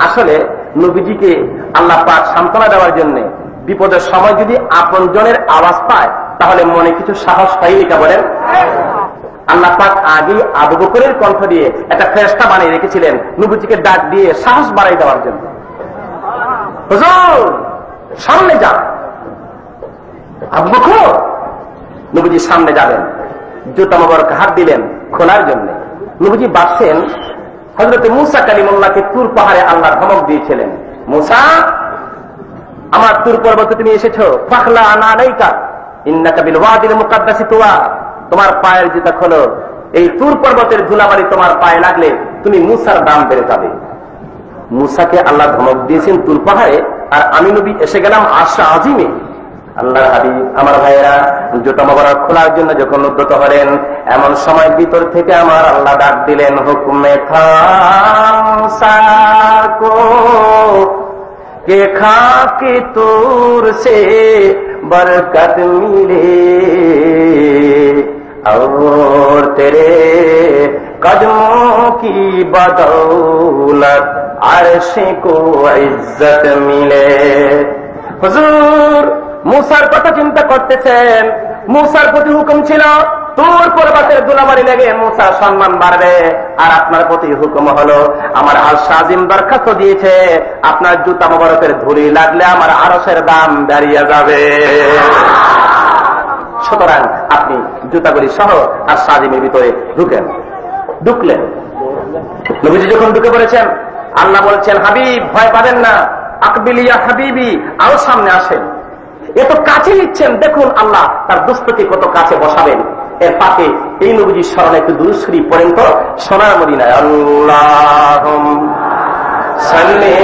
আসলে নবীজিকে আল্লাহ পাক সান্ত্বনা দেওয়ার জন্য বিপদের সময় যদি আপনজনের আওয়াজ পায় তাহলে মনে কিছু সাহস পাই। এটা বলেন, আল্লাহ পাক আগে আবু বকরের কণ্ঠ দিয়ে একটা ফেরেশতা বানিয়ে রেখেছিলেন নবীজিকে ডাক দিয়ে সাহস বাড়াই দেওয়ার জন্য। হুজুর, সামনে যান। আবু বকর, নবীজি সামনে যাবেন, জুতা মোবারক হাত দিলেন খোলার জন্য। নবীজি বাসছেন, হযরত মূসা কালিমুল্লাহকে তুর পাহাড়ে আল্লাহ ধমক দিয়েছিলেন, মূসা, আমার তুর পর্বতে তুমি এসেছো, ফাখলা আনা আলাইকা ইন্নাকা বিল ওয়াদিল মুকাদ্দাসি তুয়া, তোমার পায়ের জুতা খোলো, এই তুর পর্বতের ধুলাবাড়ি তোমার পায়ে লাগলে তুমি মূসার দাম বেড়ে যাবে। মূসাকে আল্লাহ ধমক দিয়েছেন তুর পাহাড়ে, আর আমি নবী এসে গেলাম আরশ আজিমে। আল্লাহর হাবিব, আমার ভাইয়েরা, জুতা মোবারক খোলার জন্য যখন উদ্যত হলেন, এমন সময় ভিতর থেকে আমার আল্লাহ ডাক দিলেন, হুকুমে খামসাকো के खाके तूर से बरकत मिले और तेरे कदमों की बदौलत अर्श को इज्जत मिले। হুজুর मूसार কথা চিন্তা করতেছেন। मूसार প্রতি হুকুম ছিল তুর পর্বতের ধুলাবাড়ি লেগে मूसा সম্মান বাড়বে, আর আপনার প্রতি হুকুম হলো আমার আরশ আজিম দরখাস্ত দিয়েছে আপনার জুতা মোবারকের ধুলি লাগলে আমার আরশের দাম দাঁড়িয়ে যাবে। সুতরাং আপনি জুতাগুলি সহ আরশ আজিমের ভিতরে ঢুকলেন। নবীজি যখন ঢুকে পড়েছেন, আল্লাহ বলছেন হাবিব ভয় পাবেন না, আকবিলিয়া হাবিবি, আরো সামনে আসেন। এত কাছে নিচ্ছেন, দেখুন আল্লাহ তার দুস্থকে কত কাছে বসাবেন। এর পাশে এই নবীজির স্মরণে একটু দুরূদ শরীফ পড়েন তো, সোনার মদিনায় আল্লাহুম্মা সাল্লি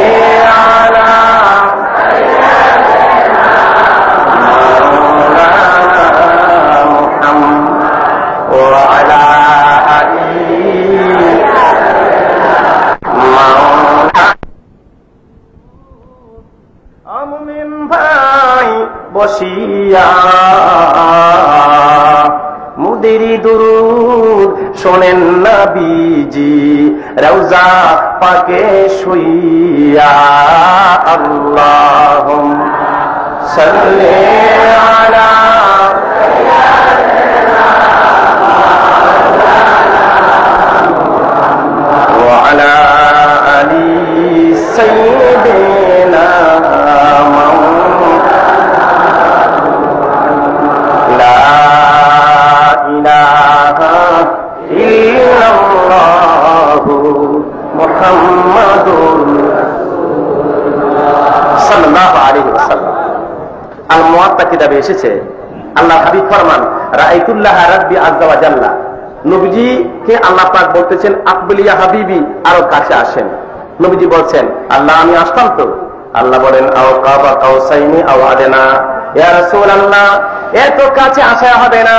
আলা বসিয়া মুদেরি দুরুদ শোনেন নবীজি রওজা পাকে শুইয়া। আল্লাহুম্মা সাল্লি আলা ওয়া আলা আলি সাইয়্যিদিনা আল মুওয়াত্তা কিতাবে এসেছে, আল্লাহ হাবিব ফরমান রাআইতুল্লাহ রাব্বি আযজা ওয়া জাল্লা। নবীজিকে আল্লাহ পাক বলতেছেন আকবিলিয়া হাবিবি, আরো কাছে আসেন। নবীজি বলছেন আল্লাহ আমি আসতাম তো। আল্লাহ বলেন আও কাবা কাউসাইনি আও আদনা, ইয়া রাসূলুল্লাহ এত কাছে আসা হবে না,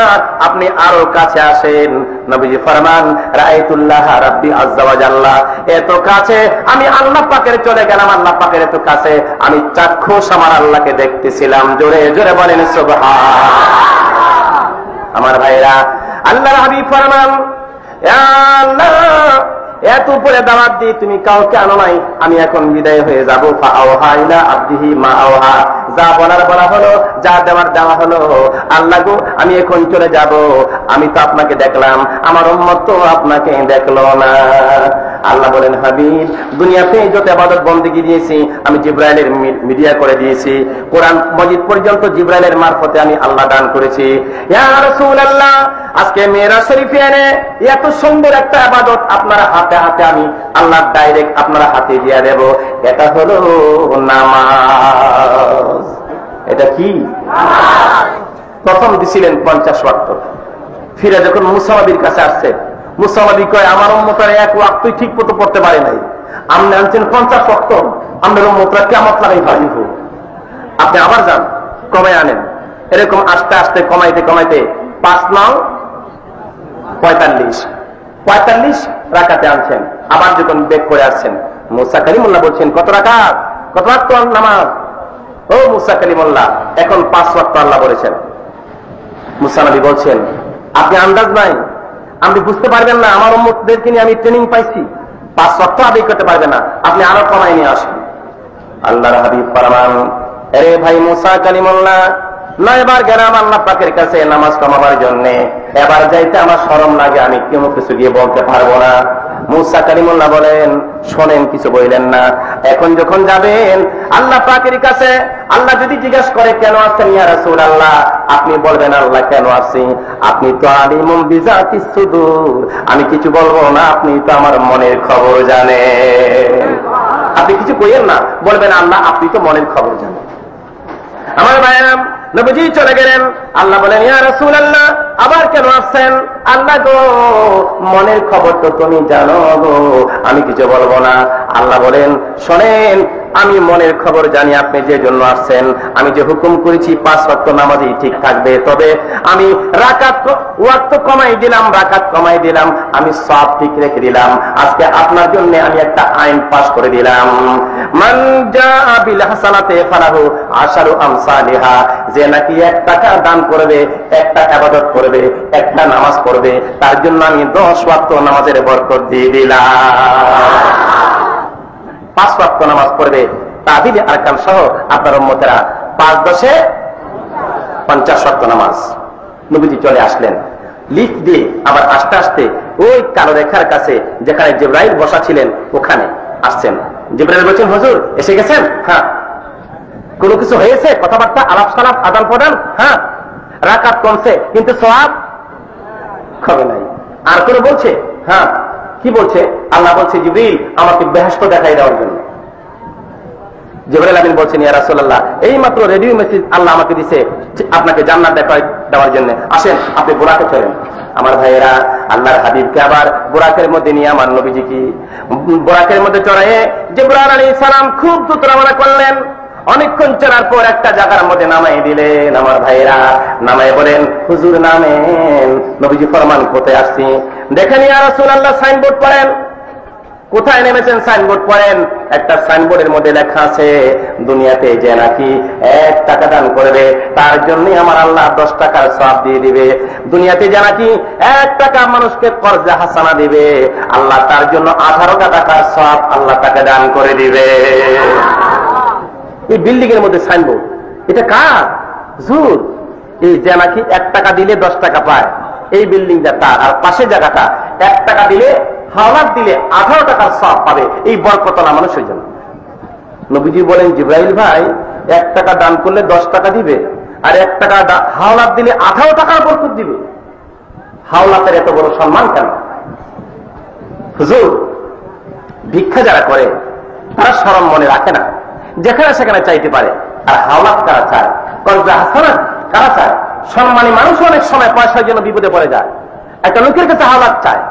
আপনি আরো কাছে আসেন। নবীজি ফরমান রাআইতুল্লাহ রাব্বি আযজা ওয়া জাল্লা, এত কাছে আমি আল্লাহ পাকের চলে গেলাম, আল্লাহ পাকের এত কাছে আমি চাক্ষুষ আমার আল্লাহকে দেখতেছিলাম। জোরে জোরে বলেন সুবহান। আমার ভাইরা, আল্লাহর হাবিব ফরমান ইয়া আল্লাহ এত উপরে দাওয়াত দিয়ে তুমি কাউকে আনো নাই, আমি এখন বিদায় হয়ে যাবো। ফাআওহা ইলা আবদিহি মা আওহা, যা বলার বলা হলো, যা দেওয়ার দেওয়া হলো। আল্লাহ গো আমি এখন চলে যাব, আমি তো আপনাকে দেখলাম, আমার উম্মত তো আপনাকে দেখলো না। আল্লাহ বলেন হাবিব দুনিয়াতে যত ইবাদত বন্দেগী দিয়েছি আমি জিবরাইলের মিডিয়া করে দিয়েছি, কোরআন মজিদ পর্যন্ত জিবরাইলের মারফতে আমি আল্লাহ দান করেছি। ইয়া রাসূলুল্লাহ আজকে মেরাজ শরীফে এনে এত সুন্দর একটা ইবাদত আপনারা হাতে হাতে আমি আল্লাহ ডাইরেক্ট আপনারা হাতে দিয়ে দেব, এটা হলো নামাজ। এটা কি প্রথম দিছিলেন 50 ওয়াক্ত। ফিরে যখন মুসা নবীর কাছে আসছে, মুসা নবী কয় আমার উম্মতের এক ওয়াক্তই ঠিক মতো পড়তে পারে নাই, আপনি আনছেন 50 ওয়াক্ত, আমাদের উম্মতরা কিয়ামত লাগাই ফারিব। আপনি আবার যান কমায় আনেন। এরকম আস্তে আস্তে কমাইতে কমাইতে 5 9 45 রাকাতে আনছেন। আবার যখন বেক করে আসছেন, মুসা কালিমুল্লাহ বলছেন কত রাকাত, কত ওয়াক্ত নামাজ? ও মুসা কালিমুল্লাহ এখন 5 ওয়াক্ত আল্লাহ বলেছেন। মুসা নবী বলছেন আপনি আন্দাজ নাই, আপনি বুঝতে পারবেন না, আমার উম্মতদেরকে নিয়ে আমি ট্রেনিং পাইছি, 5 ওয়াক্ত আদায় করতে পারবে না, আপনি আরো কমাই নিয়ে আসেন। আল্লাহর হাবিব ফরমান আরে ভাই মুসা কালিমুল্লাহ 9 বার গেলাম আল্লাহ পাকের কাছে নামাজ কমাবার জন্য, এবার যাইতে আমার শরম লাগে, আমি কেউ কিছু গিয়ে বলতে পারবো না। মুসা কালিমুল্লাহ বলেন শোনেন, কিছু বললেন না। এখন যখন যাবেন আল্লাহ পাকের কাছে, আল্লাহ যদি জিজ্ঞেস করে কেন আসছেন ইয়া রাসূলুল্লাহ, আপনি বলবেন আল্লাহ কেন আসছি, আপনি তো আলিমুম বিজাতিস সুদূর, আমি কিছু বলবো না, আপনি তো আমার মনের খবর জানেন। আপনি কিছু কইেন না, বলবেন আল্লাহ আপনি তো মনের খবর জানেন। আমার ভাইরা নবীজি চলে গেলেন। আল্লাহ বলেন ইয়া রাসূলুল্লাহ আবার কেন আসছেন? আল্লাহ গো মনের খবর তো তুমি জানো গো, আমি কিছু বলবো না। আল্লাহ বলেন শোনেন, আমি মনের খবর জানি আপনি যে জন্য আসছেন। আমি যে হুকুম করেছি 5 ওয়াক্ত নামাজই ঠিক থাকবে, তবে আমি রাকাত ওয়াক্ত কমাই দিলাম, রাকাত কমাই দিলাম, আমি সব ঠিক রেখে দিলাম। আজকে আপনার জন্য আমি একটা আইন পাস করে দিলাম, মান জাআ বিল হাসানাতি ফালাহু আশারু আমসালিহা। যে নাকি 1 টাকা দান করবে, একটা ইবাদত করবে, একটা নামাজ পড়বে, তার জন্য আমি 10 ওয়াক্ত নামাজের বরকত দিয়ে দিলাম। 5 ওয়াক্ত নামাজ পড়বে, তাহলে আরকান সহ আপনার উম্মতেরা 5-10 50 ওয়াক্ত নামাজ। নবীজি চলে আসলেন লিফট দিয়ে, আবার আস্তে আস্তে ওই কালো রেখার কাছে যেখানে জিবরাইল বসা ছিলেন ওখানে আসছেন। জিবরাইল বলছেন হুজুর এসে গেছেন? হ্যাঁ। কোনো কিছু হয়েছে? কথাবার্তা আলাপ সালাপ আদান প্রদান? হ্যাঁ। রাকাত কমছে কিন্তু সওয়াব হবে নাই। আর কোনো বলছে? হ্যাঁ। কি বলছে? আল্লাহ বলছে জিবরিল আমাকে বেহেশত দেখাই দেওয়ার জন্য। জিবরাইল আমিন বলছেন ইয়া রাসূলুল্লাহ এই মাত্র রেডিও মেসেজ আল্লাহ আমাকে দিয়েছে আপনাকে জান্নাত দেখাই দেওয়ার জন্য, আসেন আপনি বুরাকে চলেন। আমার ভাইয়েরা আল্লাহর হাবিবকে আবার বুরাকের মধ্যে নিয়ে আমার নবীজি কি বুরাকের মধ্যে চড়াইয়ে জিবরাইল আলাইহিস সালাম খুব দ্রুত রওনা করলেন। অনেকক্ষণ চলার পর একটা জায়গার মধ্যে নামাই দিলেন। আমার ভাইয়েরা নামাই বলেন হুজুর নামেন। নবীজি ফরমান কোথায় আসছি? দেখেন ইয়া রাসূলুল্লাহ সাইনবোর্ড পড়েন। কোথায় নেমেছেন? সাইনবোর্ড পড়েন। একটা সাইনবোর্ডের মধ্যে লেখা আছে দুনিয়াতে যে নাকি 1 টাকা দান করবে তার জন্যই আমার আল্লাহ 10 টাকার সওয়াব দিয়ে দিবে। দুনিয়াতে যে নাকি 1 টাকা মানুষকে কর্জে হাসানা দিবে আল্লাহ তার জন্য 18টা টাকার সওয়াব আল্লাহ তাকে দান করে দিবে। এই বিল্ডিং এর মধ্যে সাইনবোর্ড, এটা কার? হুজুর এই যে নাকি 1 টাকা দিলে 10 টাকা পায়, এই বিল্ডিংটা তার। আর পাশে জায়গাটা 1 টাকা দিলে হাওলাত দিলে 18 টাকার সওয়াব পাবে। এই বরকতওয়ালা মানুষের জন্য নবীজি বলেন জিবরাইল ভাই 1 টাকা দান করলে 10 টাকা দিবে, আর 1 টাকা হাওলাত দিলে 18 টাকার বরকত দিবে। হাওলাতের এত বড় সম্মান কেন? হুজুর ভিক্ষা যারা করে তারা শরম মনে রাখে না, যেখানে সেখানে চাইতে পারে। আর হাওলাত কারা চায়? কর্জা হাসানা কারা চায়? সম্মানী মানুষ অনেক সময় পয়সার জন্য বিপদে পড়ে যায়, একটা লোকের কাছে হাওলাত চায়।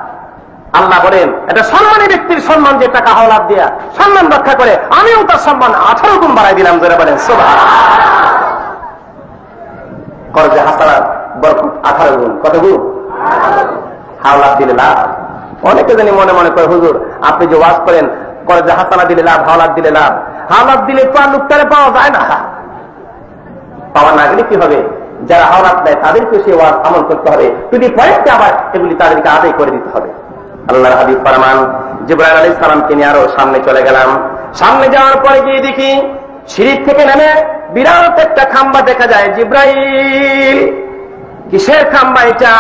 আল্লাহ বলেন এটা সম্মানী ব্যক্তির সম্মান, যে টাকা হাওলাত দিয়া সম্মান রক্ষা করে, আমিও তার সম্মান 18 গুণ বাড়াই দিলাম। যারা বলেন সুবহানাল্লাহ। কর্জা হাসানা বরকত 18 গুণ। কত গুণ? হাওলাত দিলে লাভ। অনেকে জানি মনে মনে করে হুজুর আপনি যে ওয়াজ করেন কর্জা হাসানা দিলে লাভ, হাওলাত দিলে লাভ। হাওলাত দিলে তো আর লোকটারে পাওয়া যায় না। পাওয়া না গেলে কি হবে? যারা হাওলাত দেয় তাদেরকে সে ওয়াজ আমল করতে হবে, যদি পয়েন্টে আবার এগুলি তাদেরকে আদায় করে দিতে হবে। আল্লাহর হাবিব ফরমান জিবরাইল আলাইহিস সালামকে নিয়ে আরো সামনে চলে গেলাম। সামনে যাওয়ার পরে গিয়ে দেখি সিঁড়ি থেকে নেমে বিরাট একটা খাম্বা দেখা যায়। জিবরাইল কিসের খাম্বা এটা?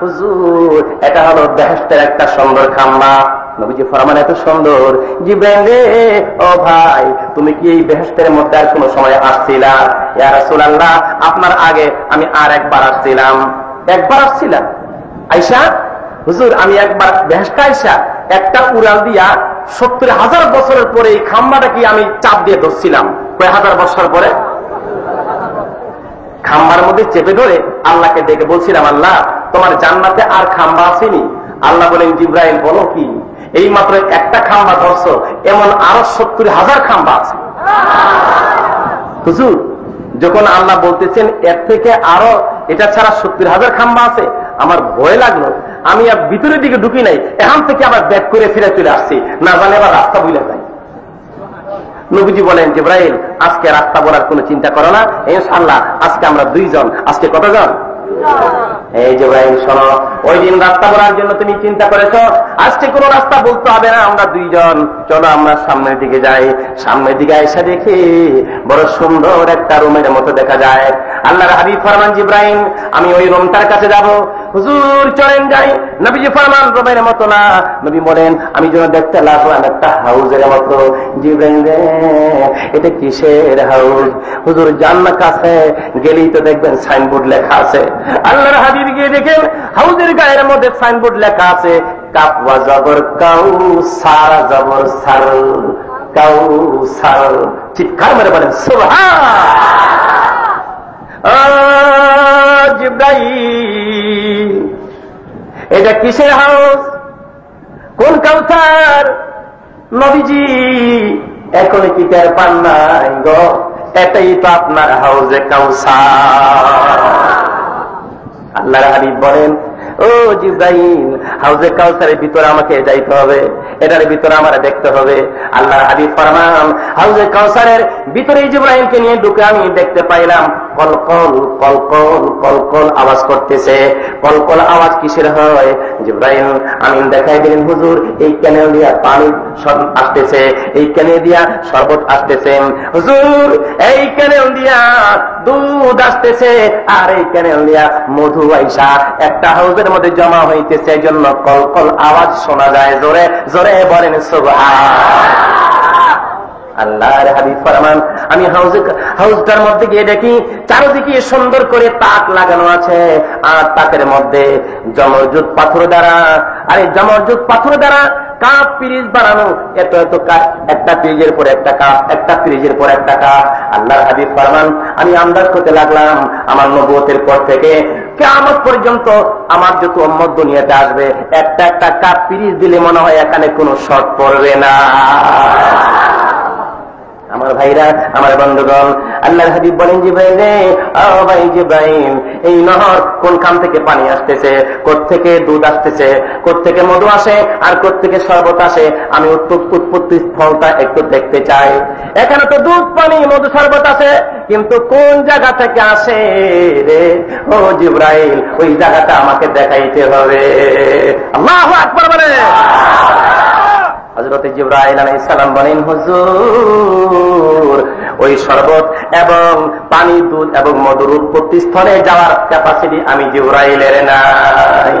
হুজুর এটা হলো বেহেশতের একটা সুন্দর খাম্বা। নবীজি ফরমান এত সুন্দর। জিবরাইল রে ও ভাই তুমি কি এই বেহেশতের মধ্যে আর কোনো সময় আসছিলা? ইয়া রাসূলুল্লাহ আপনার আগে আমি আর একবার আসছিলাম। একবার আসছিলাম আয়েশা? হুজুর আমি একবার বেহেশতে আয়েশা একটা উড়াল দিয়া 70,000 বছরের পরে এই খাম্বাটা কি আমি চাপ দিয়ে ধরছিলাম। কয় হাজার বছর পরে খাম্বার মধ্যে চেপে ধরে আল্লাহকে ডেকে বলছিলাম আল্লাহ তোমার জান্নাতে আর খাম্বা আসেনি? আল্লাহ বলেন জিবরাইল বলো কি এই মাত্র একটা খাম্বা ধরছো, এমন আরো 70,000 খাম্বা আছে। হুজুর যখন আল্লাহ বলতেছেন এর থেকে আরো এটা ছাড়া 70,000 খাম্বা আছে, আমার ভয় লাগলো। আমি আর ভিতরের দিকে ঢুকি নাই, এখান থেকে আবার ব্যাক করে ফিরে চলে আসছি, না জানে আবার রাস্তা ভুলে যাই। নবীজি বলেন জিবরাইল আজকে রাস্তা বলার কোনো চিন্তা করো না, ইনশাআল্লাহ আজকে আমরা 2 জন। আজকে কতজন? এই জিবরাইল শোনো, ওই দিন রাস্তা বলার জন্য তুমি চিন্তা করেছো, আজকে কোনো রাস্তা বলতে হবে না, আমরা 2 জন। চলো আমরা সামনের দিকে যাই। সামনের দিকে এসে দেখি বড় সুন্দর একটা রুমের মতো দেখা যায়। আল্লাহর হাবিব ফরমান জিবরাইল আমি ওই রুমটার কাছে যাব। হুজুর চলেন যাই। নবীজি ফরমান রুমের মতো না, নবী বলেন আমি যেন দেখতে লাগলাম একটা হাউজের মতো। জিবরাইল রে এটা কিসের হাউজ? হুজুর জান্নাত কাছে গেলেই তো দেখবেন সাইনবোর্ড লেখা আছে। আল্লাহর হাবিব গিয়ে দেখেন হাউজের গায়ের মধ্যে সাইনবোর্ড লেখা আছে কাফ ওয়া জবর কাউ সার জবর সার কাউ সার। চিৎকার মেরে বলেন সুবহান। জিবরাইল, এটা কিসের হাউস, কোন কাউসার? নবীজি এখন কি টের পান নাই গো, এটাই তো আপনার হাউজে কাউসার। আল্লাহর হাবিব বলেন, ও জিবরাইল, হাউজে কাউসারের ভিতরে আমাকে যাইতে হবে, এটার ভিতরে আমার দেখতে হবে। আল্লাহর হাবিব ফরমান, হাউজে কাউসারের ভিতরে জিবরাইলকে নিয়ে ঢুকে আমি দেখতে পাইলাম কলকল কলকল কলকল আওয়াজ করতেছে। কলকল আওয়াজ কিসের হয়? জিবরাইল আমিন দেখাই দিলেন, হুজুর এই ক্যানেল দিয়া পানি আসতেছে, এই ক্যানেল দিয়া শরবত আসতেছে, হুজুর এই ক্যানেল দিয়া দুধ আসতেছে, আর এই ক্যানেল দিয়া মধু আইসা একটা হাউজের মধ্যে জমা হইতেছে, এই জন্য কলকল আওয়াজ শোনা যায়। জোরে জোরে বলেন সুবহানাল্লাহ। আল্লাহর হাবিব ফরমান, আমি হাউজটার মধ্যে গিয়ে দেখি চারদিকে সুন্দর করে তাক লাগানো আছে, আর তাকের মধ্যে জমরজুদ পাথর দ্বারা, আর এই জমরজুদ পাথর দ্বারা কাপ পিরিজ বানানো, এত এত কাপ, একটা পিরিজের পর একটা কাপ, একটা পিরিজের পর একটা কাপ। আল্লাহর হাবিব ফরমান, আমি আন্দাজ করতে লাগলাম আমার নবুয়তের পর থেকে কিয়ামত পর্যন্ত আমার যত উম্মত দুনিয়াতে আসবে, একটা একটা কাপ পিরিজ দিলে মনে হয় এখানে কোনো শর্ট পড়বে না। আমার ভাইরা, আমার বন্ধুগণ, আল্লাহর হাবিব বলেন, জিবরাইল রে, ও ভাই জিবরাইল, এই নহর কোন খান থেকে পানি আসতেছে, কোত্থেকে দুধ আসতেছে, কোত্থেকে মধু আসে, আর কোত্থেকে শরবত আসে, আমি উৎপত্তি স্থলটা একটু দেখতে চাই। এখানে তো দুধ পানি মধু শরবত আছে, কিন্তু কোন জায়গা থেকে আসে রে ও জিবরাইল, ওই জায়গাটা আমাকে দেখাইতে হবে। আল্লাহু আকবার বলে। হযরত জিবরাইল আলাইহিস সালাম বলেন, হুজুর ওই শরবত এবং পানি, দুধ এবং মধুর উৎপত্তি স্থলে যাওয়ার ক্যাপাসিটি আমি জিবরাইলের নাই।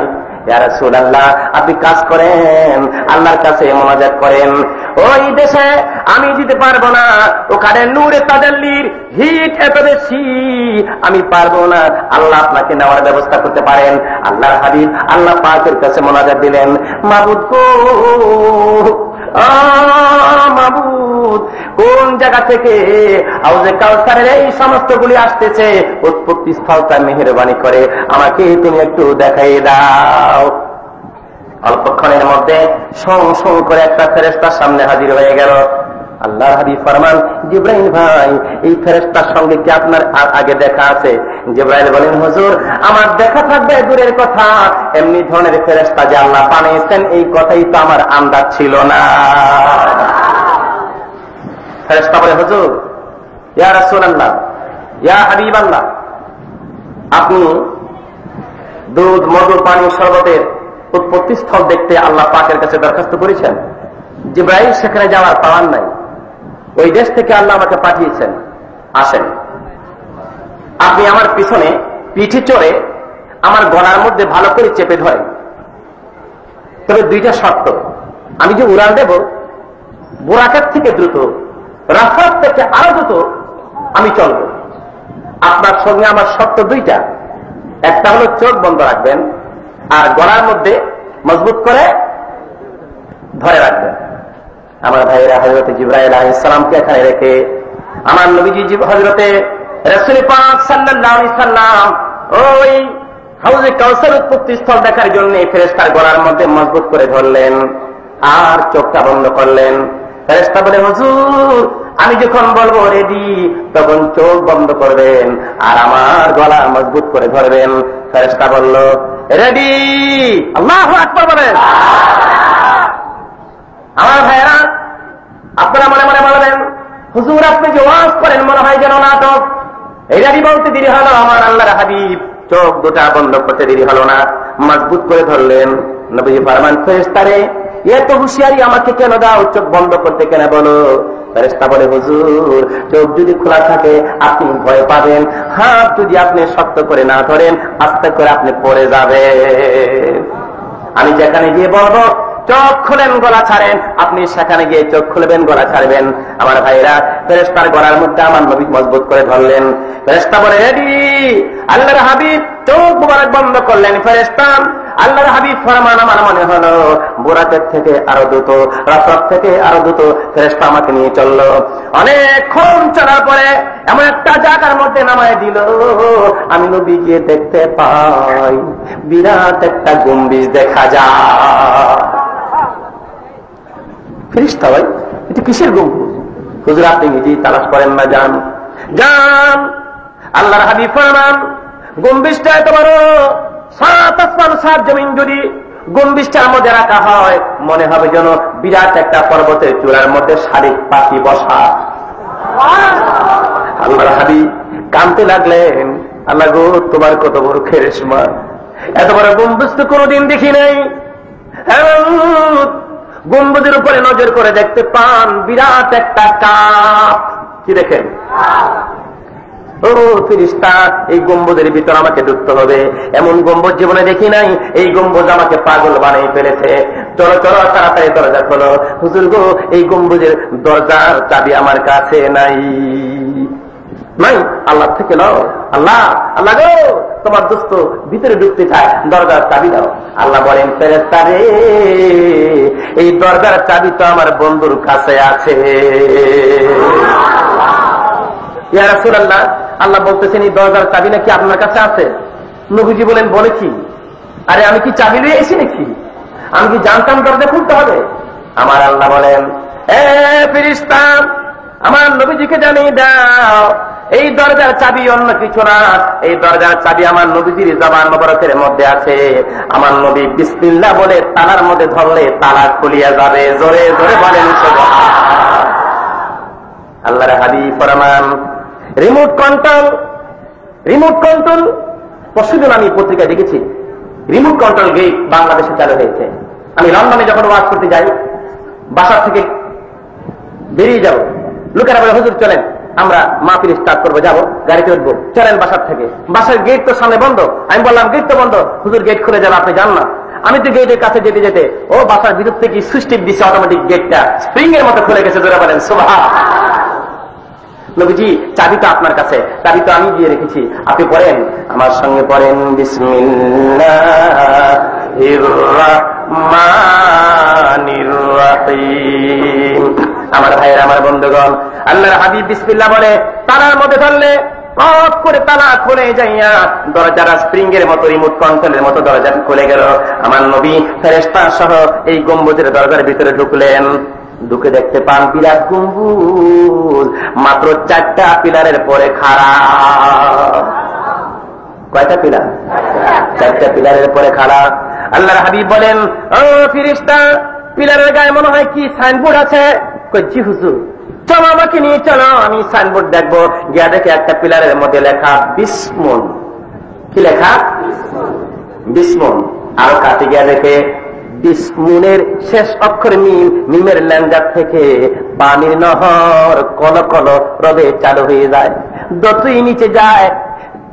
ইয়া রাসূলুল্লাহ, আপনি কাজ করেন, আল্লাহর কাছে মুনাজাত করেন, ওই দেশে আমি দিতে পারবো না, ওখানে নূরে তাজাল্লির হিট এত বেশি, আমি পারবো না, আল্লাহ আপনাকে নেওয়ার ব্যবস্থা করতে পারেন। আল্লাহর হাবিব আল্লাহ পাকের কাছে মুনাজাত দিলেন, মাবুদ গো, মাবুদ, কোন জায়গা থেকে হাউজে কাউসারের এই সমস্ত গুলি আসতেছে, উৎপত্তি স্থলটা মেহেরবানি করে আমাকে তুমি একটু দেখাই দাও। অল্পক্ষণের মধ্যে সং সং করে একটা ফেরেশতার সামনে হাজির হয়ে গেল। আল্লাহর হাবিব ফরমান, জিবরাইল ভাই, এই ফেরেশতার সঙ্গে কি আপনার আগে দেখা আছে? জিবরাইল বলেন, হুজুর আমার দেখা থাকবে দূরের কথা, এমনি ধরনের ফেরেশতা যে আল্লাহ বানিয়েছেন এই কথাই তো আমার আন্দাজ ছিল না। ফেরেশতা বলে, হুজুর, ইয়া রাসূলুল্লাহ, ইয়া হাবিবাল্লাহ, আপনি দুধ মধু পানি শরবতের উৎপত্তি স্থল দেখতে আল্লাহ পাকের কাছে দরখাস্ত করেছেন। জিবরাইল সেখানে যাওয়ার পাওয়ার নাই, ওই দেশ থেকে আল্লাহ আমাকে পাঠিয়েছেন, আসেন আপনি আমার পিছনে পিঠে চড়ে আমার গলার মধ্যে ভালো করে চেপে ধরেন, তবে দুইটা শর্ত, আমি যে উড়াল দেব বোরাকার থেকে দ্রুত, রাফাত থেকে আরো দ্রুত আমি চলব। আপনার সঙ্গে আমার শর্ত দুইটা, একটা হলো চোখ বন্ধ রাখবেন, আর গলার মধ্যে মজবুত করে ধরে রাখবেন। আমার ভাইয়েরা, হযরত জিবরাইল আলাইহিস সালামকে এখানে রেখে আমার নবীজি হযরতে রাসূল পাক সাল্লাল্লাহু আলাইহি সাল্লাম ওই হাউজে কাউসার উৎপত্তি স্থল দেখার জন্য ফেরেশতার গলার মধ্যে মজবুত করে ধরলেন আর চোখটা বন্ধ করলেন। ফেরেশতা বলে, হুজুর আমি যখন বলবো রেডি, তখন চোখ বন্ধ করবেন আর আমার গলা মজবুত করে ধরবেন। ফেরেশতা বলল, রেডি। আল্লাহু আকবার বলেন। আমার ভাইয়েরা, আপনারা মনে মনে বলবেন, হুজুর আপনি যে ওয়াজ করেন মনে হয় যেন নাটক, রেডি বলতে দেরি হলো, আমার আল্লাহর হাবিব চোখ দুটা বন্ধ করতে দেরি হলো না, মজবুত করে ধরলেন। নবীজি ফরমান, ফেরেশতারে এত হুঁশিয়ারি আমাকে কেন দাও, চোখ বন্ধ করতে কেন বলো? ফেরেশতা বলে, হুজুর চোখ যদি খোলা থাকে আপনি ভয় পাবেন, হাত যদি আপনি শক্ত করে না ধরেন আস্তে করে আপনি পড়ে যাবেন। আমি যেখানে গিয়ে বলবো চোখ খুলেন গলা ছাড়েন, আপনি সেখানে গিয়ে চোখ খুলবেন গলা ছাড়বেন। আমার ভাইরা, ফেরেশতার গলার মধ্যে আমার নবী মজবুত করে ধরলেন। ফেরেশতা বলে, রেডি। আল্লাহর হাবিব চোখ মুবারক বন্ধ করলেন। ফেরেশতা আল্লাহর হাবিব ফরমান, আমার মনে হলো বুরাকের থেকে আরো দ্রুত, রাসূল থেকে আরো দ্রুত ফেরেশতা আমাকে নিয়ে চললো। অনেকক্ষণ চলার পরে এমন একটা জায়গার মধ্যে নামায় দিল, আমি নবী গিয়ে দেখতে পাই বিরাট একটা গম্বুজ দেখা যায়। ফেরেশতা ভাই, এটা কিসের গম্বুজ? হুজুর আপনি নিজেই তালাশ করেন না, যান যান। আল্লাহর হাবিব ফরমান, গম্বুজটা এত বড়, 7 আসমান 7 জমিন যদি গম্বুজটার মধ্যে রাখা হয়, মনে হবে যেন বিরাট একটা পর্বতের চূড়ার মধ্যে শালিক পাখি বসা। আল্লাহর হাবিব কাঁদতে লাগলেন, আল্লাহ গো, তোমার কত বড় খেরেশমা, এত বড় গম্বুজ তো কোনোদিন দেখি নাই। গম্বুজের উপরে নজর করে দেখতে পান বিরাট একটা কাপ। কি দেখেন? ও ফেরেশতা, এই গম্বুজের ভিতর আমাকে ঢুকতে হবে, এমন গম্বুজ জীবনে দেখি নাই, এই গম্বুজ আমাকে পাগল বানিয়ে ফেলেছে। চলো চলো, তাড়াতাড়ি দরজা খোলো। হুজুর গো, এই গম্বুজের দরজার চাবি আমার কাছে নাই। নাই? আল্লাহ থেকে নাও। আল্লাহ, আল্লাহ গো, তোমার দোস্ত ভিতরে ঢুকতে চায়, দরজার চাবি দাও। আল্লাহ বলেন, ফেরেশতা রে, এই দরজার চাবি তো আমার বন্ধুর কাছে আছে। ইয়া রাসূলুল্লাহ, আল্লাহ বলতেছেন এই দরজার চাবি নাকি আপনার কাছে আছে? নবীজি বলেন, বলে কি? আরে আমি কি চাবি নিয়ে এসি নাকি? আমি কি জানতাম দরজা খুলতে হবে? আমার আল্লাহ বলেন, এ ফেরেশতা, আমার নবীজিকে জানিয়ে দাও, এই দরজার চাবি অন্য কিছু না, এই দরজার চাবি আমার নবীজির জবান মোবারকের মধ্যে আছে। আমার নবী বিসমিল্লাহ বলে তালার মধ্যে ধরলে তালা খুলিয়া যাবে। জোরে জোরে বলেন সুবহানাল্লাহ। আল্লাহর হাবিব ফরমান, রিমোট কন্ট্রোল পরশুদিন আমি পত্রিকায় দেখেছি, রিমোট কন্ট্রোল গেট বাংলাদেশে চালু হয়েছে। আমি লন্ডনে যখন ওয়াজ করতে যাই, বাসার থেকে বেরিয়ে যাব, লোকেরা বলে, হুজুর চলেন আমরা মাহফিল স্টার্ট করবো, যাবো, গাড়িতে উঠবো, চলেন বাসার থেকে। বাসার গেট তো সামনে বন্ধ। আমি বললাম, গেট তো বন্ধ। হুজুর গেট খুলে যাবে, আপনি যান না। আমি তো গেটের কাছে যেতে যেতে ও বাসার ভিতর থেকে সুইচ টিপ দিচ্ছে, অটোমেটিক গেটটা স্প্রিং এর মতো খুলে গেছে। জোরে বলেন সুবহানাল্লাহ। নবীজি, চাবি তো আপনার কাছে, চাবি তো আমি দিয়ে রেখেছি, আপনি পড়েন, আমার সঙ্গে পড়েন, বিসমিল্লাহির রাহমানির রাহিম। আমার ভাইয়ের, আমার বন্ধুগণ, আল্লাহর হাবিব বিসমিল্লাহ বলে তালার মধ্যে ধরলে পপ করে তালা খুলে যাইয়া দরজাটা স্প্রিং এর মতো, রিমোট কন্ট্রোলের মতো দরজা খুলে গেল। আমার নবী ফেরেশতা সহ এই গম্বুজের দরজার ভিতরে ঢুকলেন। ঢুকে দেখতে পান বিরাট গম্বুজ, মাত্র 4টা পিলারের পরে খাড়া। কয়টা পিলার? 4টা পিলারের পরে খাড়া। আল্লাহর হাবিব বলেন, ও ফেরেশতা, পিলারের গায়ে মনে হয় কি সাইনবোর্ড আছে? জি হুজুর। চলো আমাকে নিয়ে চলো, আমি সাইনবোর্ড দেখবো। গিয়া দেখে একটা পিলারের মধ্যে লেখা বিসমুন। কি লেখা? বিসমুন। আরো কাছে গিয়া দেখে বিসমুনের শেষ অক্ষর মিম, মিমের ল্যাঞ্জার থেকে পানির নহর কল কল রবে চালু হয়ে যায়। যতই নিচে যায়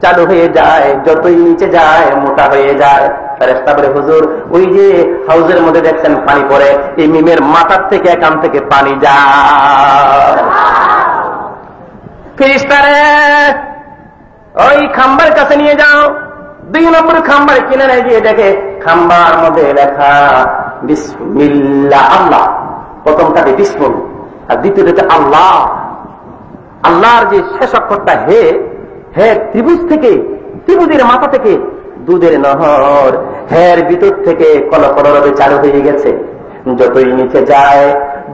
চালু হয়ে যায়, যতই নিচে যায় মোটা হয়ে যায়। ফেরেশতা বলে, হুজুর, ওই যে হাউজের মধ্যে দেখছেন পানি পড়ে, এই মিমের মাথার থেকে এখান থেকে পানি যায়। ফেরেশতারে ওই খাম্বার কাছে নিয়ে যাও। 2 নম্বর খাম্বার কিনারে গিয়ে দেখে খাম্বার মধ্যে লেখা বিসমিল্লাহ, আল্লাহ। প্রথমটাতে বিসমুল আর দ্বিতীয়টাতে আল্লাহ। আল্লাহর যে শেষ অক্ষরটা হে, হে ত্রিভুজ থেকে, ত্রিভুজের মাথা থেকে দুধের নহর, হের ভিতর থেকে কলকলরবে চালু হয়ে গেছে। যতই নিচে যায়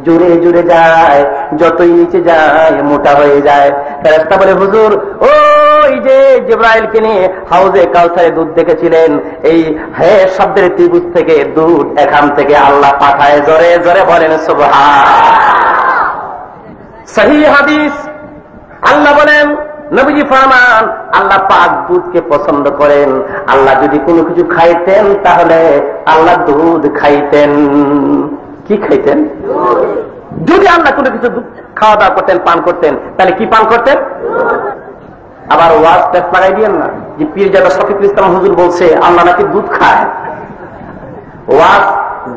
জুড়ে জুড়ে যায়, যতই নিচে যায় মোটা হয়ে যায়। ফেরেশতা বলে, হুজুর, ওই যে জিবরাইলকে নিয়ে হাউজে কাউসারে দুধ দেখেছিলেন, এই হে শব্দের ত্রিভুজ থেকে দুধ এখান থেকে আল্লাহ পাঠায়। জোরে জোরে বলেন সুবহানাল্লাহ। সহিহ হাদিস। আল্লাহ বলেন, নবীজি ফরমান, আল্লাহ পাক দুধকে পছন্দ করেন। আল্লাহ যদি কোনো কিছু খাইতেন তাহলে আল্লাহ দুধ খাইতেন। কি খাইতেন? যদি আল্লাহ কোনো কিছু খাওয়া দাওয়া করতেন, পান করতেন, তাহলে কি পান করতেন? আবার ওয়াজ টেস্ট লাগাই দিয়েন না যে পীরজাদা শফিকুল ইসলাম হুজুর বলছে আল্লাহ নাকি দুধ খায়। ওয়াজ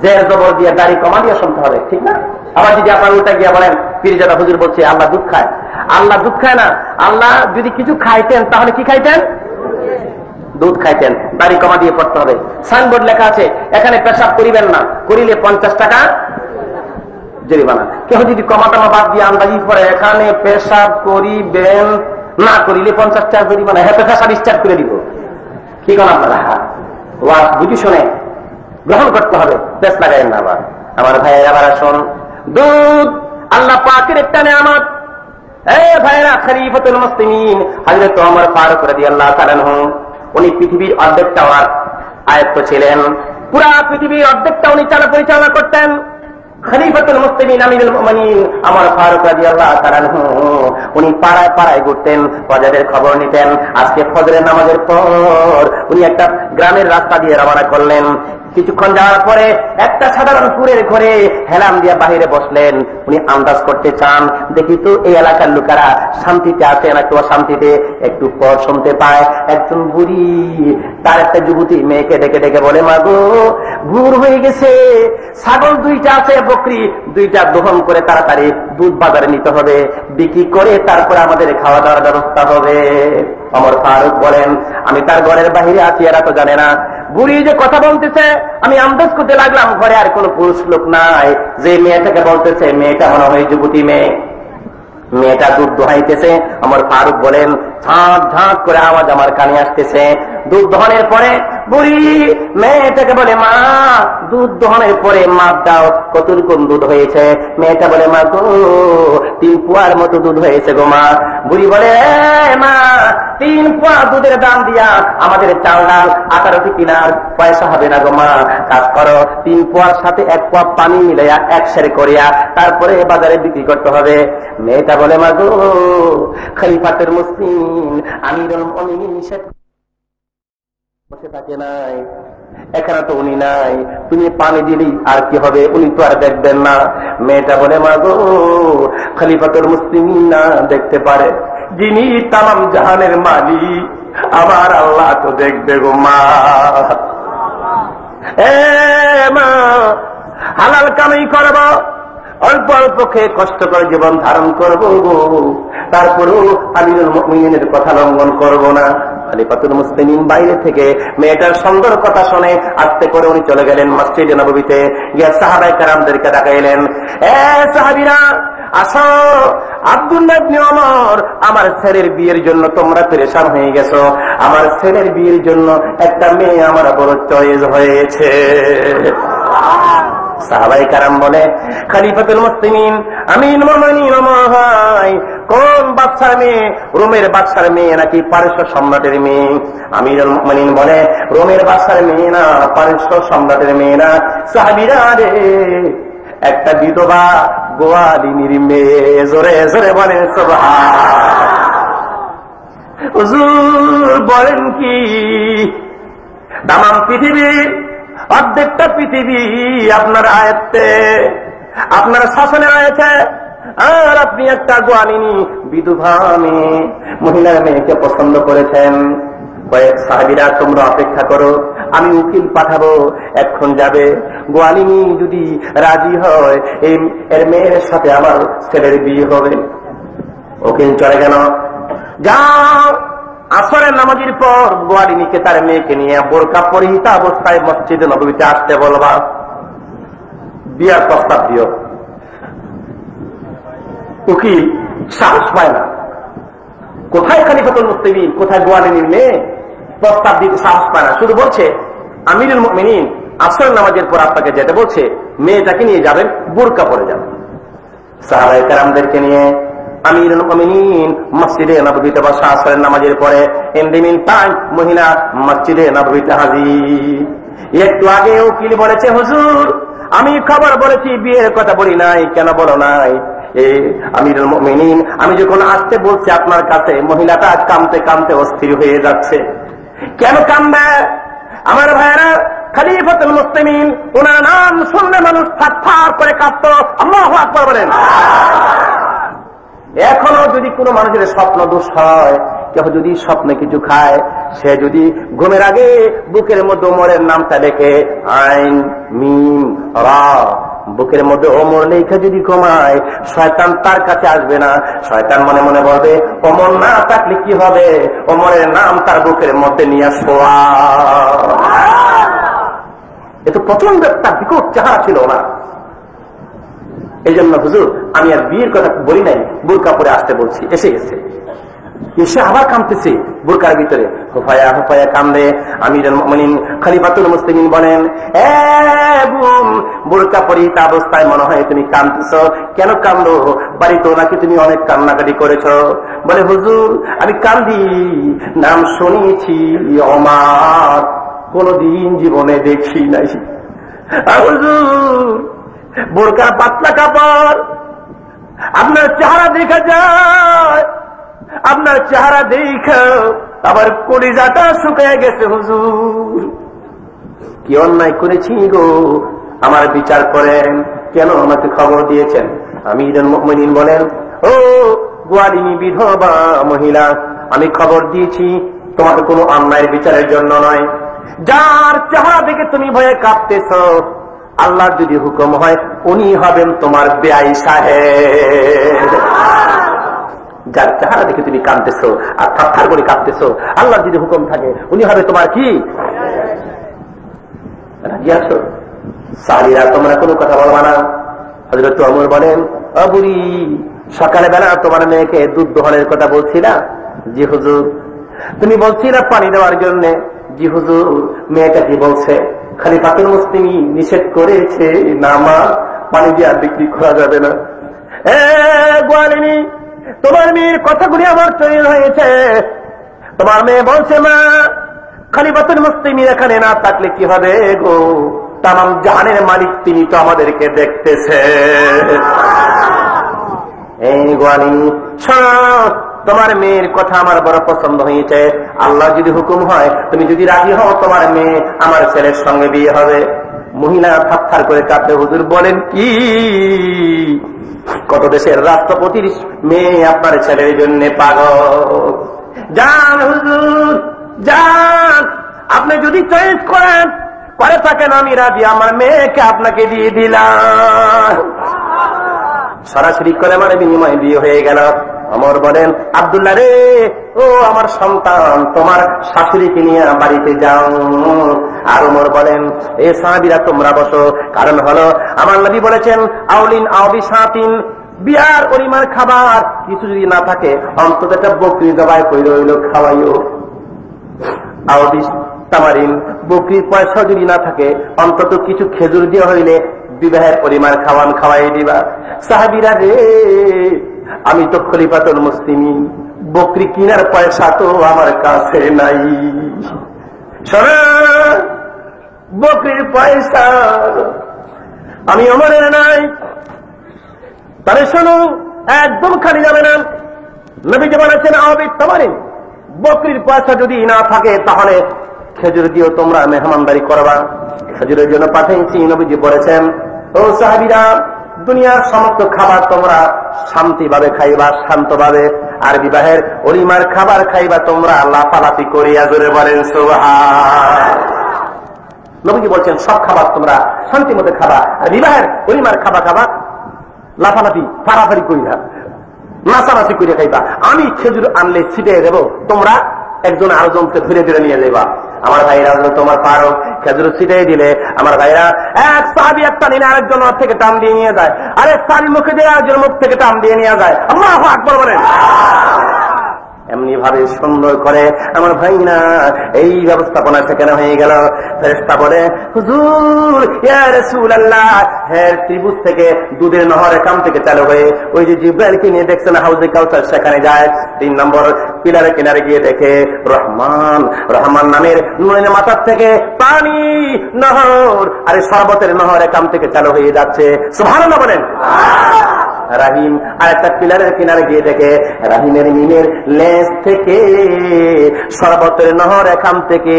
জের জবর দিয়ে দাড়ি কমা দিয়ে শুনতে হবে, ঠিক না? আবার যদি আপনার উল্টা গিয়া বলেন পীরজাদা হুজুর বলছে আল্লাহ দুধ খায়, আল্লাহ দুধ খায় না। আল্লাহ যদি কিছু খাইতেন তাহলে কি খাইতেন? দুধ খাইতেন, দাড়ি কমা দিয়ে পড়তে হবে। সাইনবোর্ড লেখা আছে এখানে পেশাব করিবেন না, করিলে 50 টাকা জরিমানা। কেউ যদি কমাটামা বাদ দিয়ে আন্দাজি পরে এখানে পেশাব করিবেন না, করিলে 50 টাকা জরিমানা, হ্যাঁ পেশাব স্টার্ট করে দিব। কি কোন আপনারা ওয়াজ বুঝি শুনে গ্রহণ করতে হবে, পেশ লাগাই না। আবার আমার ভাই আবার আসুন, দুধ আল্লাহ পাকের একটা নেয়ামত। ভাইরা খলিফাতুল মুসলিমিন হযরত ওমর ফারুক রাদিয়াল্লাহু তাআলা আনহু, উনি পৃথিবীর অর্ধেকটা আয়ত্ত ছিলেন, পুরা পৃথিবীর অর্ধেকটা উনি পরিচালনা করতেন। খলিফাতুল মুসলিমিন আমিরুল মুমিনিন ওমর ফারুক রাদিয়াল্লাহু তাআলা আনহু, উনি পাড়ায় পাড়ায় ঘুরতেন, প্রজাদের খবর নিতেন। আজকে ফজরের নামাজের পর উনি একটা গ্রামের রাস্তা দিয়ে রওনা করলেন। কিছুক্ষণ যাওয়ার পরে একটা সাধারণ পুরের ঘরে হেলাম দিয়া বাহিরে বসলেন। উনি আন্দাজ করতে চান, দেখি তো এই এলাকার লোকেরা শান্তিতে আছে নাকি অশান্তিতে। একটু পর শুনতে পায় একজন বুড়ি তার একটা যুবতী মেয়েকে ডেকে ডেকে বলে, মা গো ভোর হয়ে গেছে, ছাগল 2টা আছে, বকরি 2টা দহন করে তাড়াতাড়ি দুধ বাজারে নিতে হবে, বিক্রি করে তারপরে আমাদের খাওয়া দাওয়ার ব্যবস্থা হবে। ওমর ফারুক বলেন, আমি তার ঘরের বাহিরে আছি, এরা তো জানে না। বুড়ি যে কথা বলতেছে আমি আন্দাজ করতে লাগলাম ঘরে আর কোন পুরুষ লোক নাই। যে মেয়েটাকে বলতেছে মেয়েটা মনে হয় যুবতী মেয়ে, মেয়েটা দুধ দোহাইতেছে। ওমর ফারুক বলেন, ঝাঁক ঝাঁক করে আওয়াজ আমার কানে আসতেছে। দুধ দহনের পরে বুড়ি মেয়েটাকে বলে, মা দুধ দহনের পরে মাপ দাও, কতটুকু দুধ হয়েছে? মেয়েটা বলে, মা গো 3 পোয়ার মতো দুধ হয়েছে গো মা। বুড়ি বলে, মা 3 পোয়া দুধের দাম দিয়া আমাদের চাল ডাল আটা রুটি কেনার পয়সা হবে না গো মা। কাজ করো, 3 পোয়ার সাথে 1 পোয়া পানি মিলাইয়া 1 সের করিয়া তারপরে বাজারে বিক্রি করতে হবে। মেয়েটা বলে, মা গো খলিফাতুল মুসলিমিন আমিরুল মুমিনিন নিষেধ বসে থাকে নাই, এখানে তো উনি নাই, তুমি পানি দিলি আর কি হবে, উনি তো আর দেখবেন না। মেয়েটা বলে, মা গো খলিফাতুল মুসলিমিন না দেখতে পারে, যিনি তামাম জাহানের মালিক আমার আল্লাহ তো দেখবে গো মা। মা হালাল কামাই করব, অল্প অল্প খেয়ে কষ্ট করে জীবন ধারণ করবো গো, তারপরেও আমিরুল মুমিনিনের কথা লঙ্ঘন করব না। খলিফাতুল মুসলিমিন বাইরে থেকে মেয়েটার সুন্দর কথা শুনে আস্তে করে উনি চলে গেলেন মসজিদে নববীতে, গিয়ে সাহাবায়ে কেরামদেরকে ডাকাইলেন, সাহাবীরা আসো, আব্দুল্লাহ ইবনে ওমর আমার ছেলের বিয়ের জন্য তোমরা পেরেশান হয়ে গেছো, আমার ছেলের বিয়ের জন্য একটা মেয়ে আমার বড় চয়েস হয়েছে। সাহাবায়ে কেরাম বলে, খলিফাতুল মুসলিমিন আমিরুল মুমিনিন ভাই কোন বাদশার মেয়ে? রোমের বাদশার মেয়ে নাকি পারস্য সম্রাটের মেয়ে? আমিরুল মুমিনিন বলে, রোমের বাদশার মেয়ে না, পারস্য সম্রাটের মেয়ে না। সাহাবীরা রে একটা বিধবা গোয়ালিনীর মেয়ে। জোরে জোরে বলেন সুবহানাল্লাহ। হুজুর বলেন কি, তামাম পৃথিবী অর্ধেকটা পৃথিবী আপনার আয়ত্তে, আপনার শাসনে রয়েছে, আর আপনি একটা গোয়ালিনী বিধবা মেয়ে মহিলার মেয়েকে পছন্দ করেছেন। কয়েক সাহাবীরা তোমরা অপেক্ষা করো, আমি উকিল পাঠাবো, এখন যাবে, গোয়ালিনী যদি রাজি হয় এর মেয়ের সাথে আমার ছেলের বিয়ে হবে। উকিল চলে গেল। যাও আসরের নামাজের পর গোয়ালিনীকে তার মেয়েকে নিয়ে বোরকা পরিহিত অবস্থায় মসজিদে নববীতে আসতে বলবা, বিয়ার প্রস্তাব দিও। উকিল সাহস পায় না, কোথায় খলিফাতুল মুসলিমিন, কোথায় গোয়ালিনীর মেয়ে, প্রস্তাব দিতে সাহস পায় না। শুধু বলছে আমিরুল মুমিনিন আসরের নামাজের পর আপনাকে যেতে বলছে, মেয়েটাকে নিয়ে যাবেন, বোরকা পরে যাবেন। সাহাবায়ে কেরামদেরকে নিয়ে আমিরুল মুমিনিন মসজিদে নববীতে বসা আসরের নামাজের পরে। ইন্দিমিন টাইম মহিলা মসজিদে নববীতে হাজির। একটু আগে উকিল বলেছে, হুজুর আমি খবর বলেছি, বিয়ের কথা বলি নাই, কেন বলো নাই? আমিরুল মুমিনিন আমি যখন আসতে বলছি আপনার কাছে, মহিলাটা কাঁদতে কাঁদতে অস্থির হয়ে যাচ্ছে। কেন কাঁদবে? আমার ভাইয়েরা, খলিফাতুল মুসলিমিন ওনার নাম শুনলে মানুষ থারথার করে কাঁদতো। আল্লাহু আকবার বলেন। এখনো যদি কোনো মানুষের স্বপ্ন দোষ হয়, কেউ যদি স্বপ্নে কিছু খায়, সে যদি ঘুমের আগে বুকের মধ্যে ওমরের নামটা লেখে, আইন মিম রা বুকের মধ্যে ওমর লেখা যদি কমায়, শয়তান তার কাছে আসবে না। শয়তান মনে মনে বলবে, ওমর না থাকলে কি হবে, ওমরের নাম তার বুকের মধ্যে নিয়ে শোয়া। এ তো প্রচন্ড একটা বিকট চেহারা ছিল না। এই জন্য হুজুর আমি আর বিয়ের কথা বলি নাই, বোরকা পরে আসতে বলছি। এসে গেছে, এসে আবার কাঁদতেছে বোরকার ভিতরে, হুফায়া হুফায়া কান্দে। আমিরুল মুমিনিন খলিফাতুল মুসলিমিন বলেন, বোরকা পরিহিত অবস্থায় মনে হয় তুমি কাঁদতেছ, কেন কান্দো? বাড়িতে নাকি তুমি অনেক কান্নাকাটি করেছ। বলে, হুজুর আমি কান্দি, নাম শুনিয়েছি ওমর, কোনদিন জীবনে দেখি নাই। হুজুর বোরকা পাতলা কাপড়, আপনার চেহারা দেখা যায়, আপনার চেহারা দেখা আবার কলিজাটা শুকিয়ে গেছে। হুজুর কি অন্যায় করেছি গো, আমার বিচার করেন, কেন আমাকে খবর দিয়েছেন? আমিরুল মুমিনিন বলেন, ও গোয়ালিনী বিধবা মহিলা, আমি খবর দিয়েছি তোমাকে কোনো অন্যায়ের বিচারের জন্য নয়। যার চেহারা দেখে তুমি ভয়ে কাঁপতেছ, আল্লাহ যদি হুকুম হয় উনি হবেন তোমার বেয়াই সাহেব। যার চেহারা দেখে তুমি কাঁদতেছো আর থারথার করে কাঁদতেছো, আল্লাহ যদি হুকুম থাকে উনি হবে তোমার কি? রাজি আছো? সাহাবীরা তোমরা কোনো কথা বলবা না। হযরত ওমর বলেন, ও বুড়ি, সকালে বেলা তোমার মেয়েকে দুধ দোহনের কথা বলছি না? জি হুজুর। তুমি বলছি না পানি দেওয়ার জন্য? জি হুজুর। মেয়েটা কি বলছে? খলিফাতুল মুসলিমিন নিষেধ করেছে, না মা, পানি দিয়ে আর বিক্রি করা যাবে না। গোয়ালিনী, তোমার মেয়ের কথাগুলি আমার তৈরি হয়েছে। তোমার মেয়ে বলছে, মা, খলিফাতুল মুসলিমিন এখানে না থাকলে কি হবে গো, তামাম জাহানের মালিক তিনি তো আমাদেরকে দেখতেছে। এই গোয়ালিনী শোনো, তোমার মেয়ের কথা আমার বড় পছন্দ হয়েছে। আল্লাহ যদি হুকুম হয়, তুমি যদি রাজি হও, তোমার মেয়ে আমার ছেলের সঙ্গে বিয়ে হবে। মহিলা থারথার করে কাঁদতে, হুজুর বলেন কি? কত দেশের রাষ্ট্রপতির মেয়ে আপনার ছেলের জন্য পাগল। যান হুজুর যান, আপনি যদি চয়েস করেন করে থাকেন, আমি রাজি, আমার মেয়েকে আপনাকে দিয়ে দিলাম। সরাসরি করে মানে বিনিময় বিয়ে হয়ে গেল। ওমর বলেন, আব্দুল্লাহ রে, ও আমার সন্তান, তোমার শাশুড়িকে নিয়ে বাড়িতে যাও। আর ওমর বলেন, এ সাহাবীরা তোমরা বসো, কারণ হলো আমার নবী বলেছেন, আউলিন আউবি সাতিন, বিয়ার ওলিমার খাবার কিছু যদি না থাকে, অন্তত একটা বকরি জবাই করে হইল খাওয়াইও। আউবি তামারিন, বকরির পয়সা যদি না থাকে, অন্তত কিছু খেজুর দিয়ে হইলে বিবাহের পরিমাণ খাওয়ান খাওয়াই দিবা। সাহাবীরা রে, আমি তো খলিফাতুল মুসলিমিন, বকরি কিনার পয়সা তো আমার কাছে নাই। শোনা, বকরির পয়সা আমি ওমরের নাই। তাহলে শোনো, একদম খালি যাবে না। নবীজি বলেছেন, আওবি তামারিন, বকরির পয়সা যদি না থাকে তাহলে খেজুর দিয়েও তোমরা মেহমানদারি করবা। খেজুরের জন্য পাঠাইছি। নবীজি বলেছেন, ও সাহাবীরা, দুনিয়ার সমস্ত খাবার তোমরা শান্তিভাবে খাইবা, শান্তভাবে, আর বিবাহের ওলিমার খাবার খাইবা তোমরা লাফালাফি করিয়া। জোরে বলেন সুবহান। নবীজি বলছেন, সব খাবার তোমরা শান্তি মতো খাবা, আর বিবাহের ওলিমার খাবার খাবা লাফালাফি ফাড়াফাড়ি করিয়া, নাচানাচি করিয়া খাইবা। আমি খেজুর আনলে ছিটিয়ে দেবো, তোমরা একজন আরেকজনকে ধীরে ধীরে নিয়ে যাইবা। আমার ভাইরা তোমার ফারুক খেজুর ছিটিয়ে দিলে আমার ভাইরা এক সাহাবী একটা নিয়ে আরেকজন থেকে টান দিয়ে নিয়ে যায়, আরেক সাহাবী মুখে দিয়ে আরেকজন মুখ থেকে টান দিয়ে নিয়ে যায়। আল্লাহু আকবার বলেন। এমনি ভাবে সুন্দর করে আমার ভাই না এই ব্যবস্থাপনা সেখানে হয়ে গেল। ফেরেশতা বলে, হুজুর, ইয়া রাসূলুল্লাহ, হের ত্রিভুজ থেকে দুধের নহর এখান থেকে চালু হয়ে ওই যে জিব্রাইলকে নিয়ে দেখছেন হাউজে কাউসার, সেখানে যায়। 3 নম্বর পিলারের কিনারে গিয়ে দেখে রহমান, রহমান নামের নুনের মাথার থেকে পানি নহর, আরে শরবতের নহর এখান থেকে চালু হয়ে যাচ্ছে। সুবহানাল্লাহ বলেন। রাহিম, আর একটা পিলারের কিনারে গিয়ে দেখে রাহিমের মিমের লেজ থেকে শরবতের নহর এখান থেকে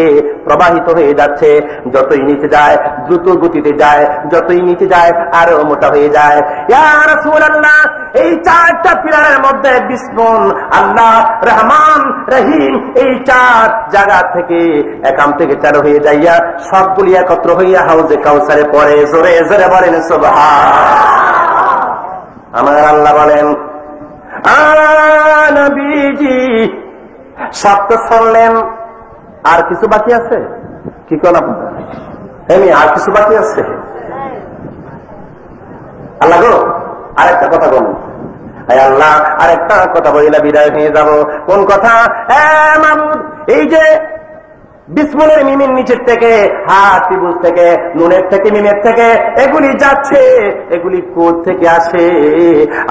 প্রবাহিত হয়ে যাচ্ছে। যতই নিচে যায় দ্রুত গতিতে যায়, যতই নিচে যায় আরো মোটা হয়ে যায়। ইয়া রাসূলুল্লাহ, এই চারটা পিলারের মধ্যে বিষ্ণু, আল্লাহ, রহমান, রহিম, এই চার জায়গা থেকে এখান থেকে চালু হয়ে যাইয়া সবগুলি একত্র হইয়া হাউজে কাউসারে পড়ে। জোরে জোরে বলেন সুবহান। আমার আল্লাহ বলেন, নবীজি সব তো শুনলেন, আর কিছু বাকি আছে? কি কোন আপনার এমনি আর কিছু বাকি আছে? আল্লাহ গো আরেকটা কথা বলুন। আল্লাহ আরেকটা কথা বলিলা বিদায় হয়ে যাব। কোন কথা? মাহমুদ, এই যে বিসমুলের মিমের নিচের থেকে, হাত ত্রিভুজ থেকে, নুনের থেকে, মিমের থেকে এগুলি যাচ্ছে, এগুলি কোথ থেকে আসে?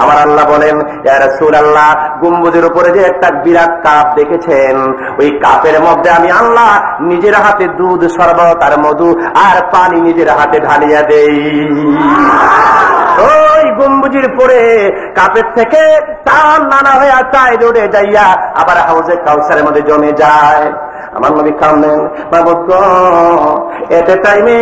আমার আল্লাহ বলেন, ইয়া রাসূলুল্লাহ, গম্বুজের উপরে যে একটা বিরাট কাপ দেখেছেন, ওই কাপের মধ্যে আমি আল্লাহ নিজের হাতে দুধ, শরবত আর মধু আর পানি নিজের হাতে ঢালিয়া দেই। ওই গম্বুজের পরে কাপের থেকে টান নানা হয়ে চাই দৌড়ে যাইয়া আবার হাউজে কাউসারের মধ্যে জমে যায়। আমার নবী কাঁদেন, মাবুদ গো, এতে টাইমে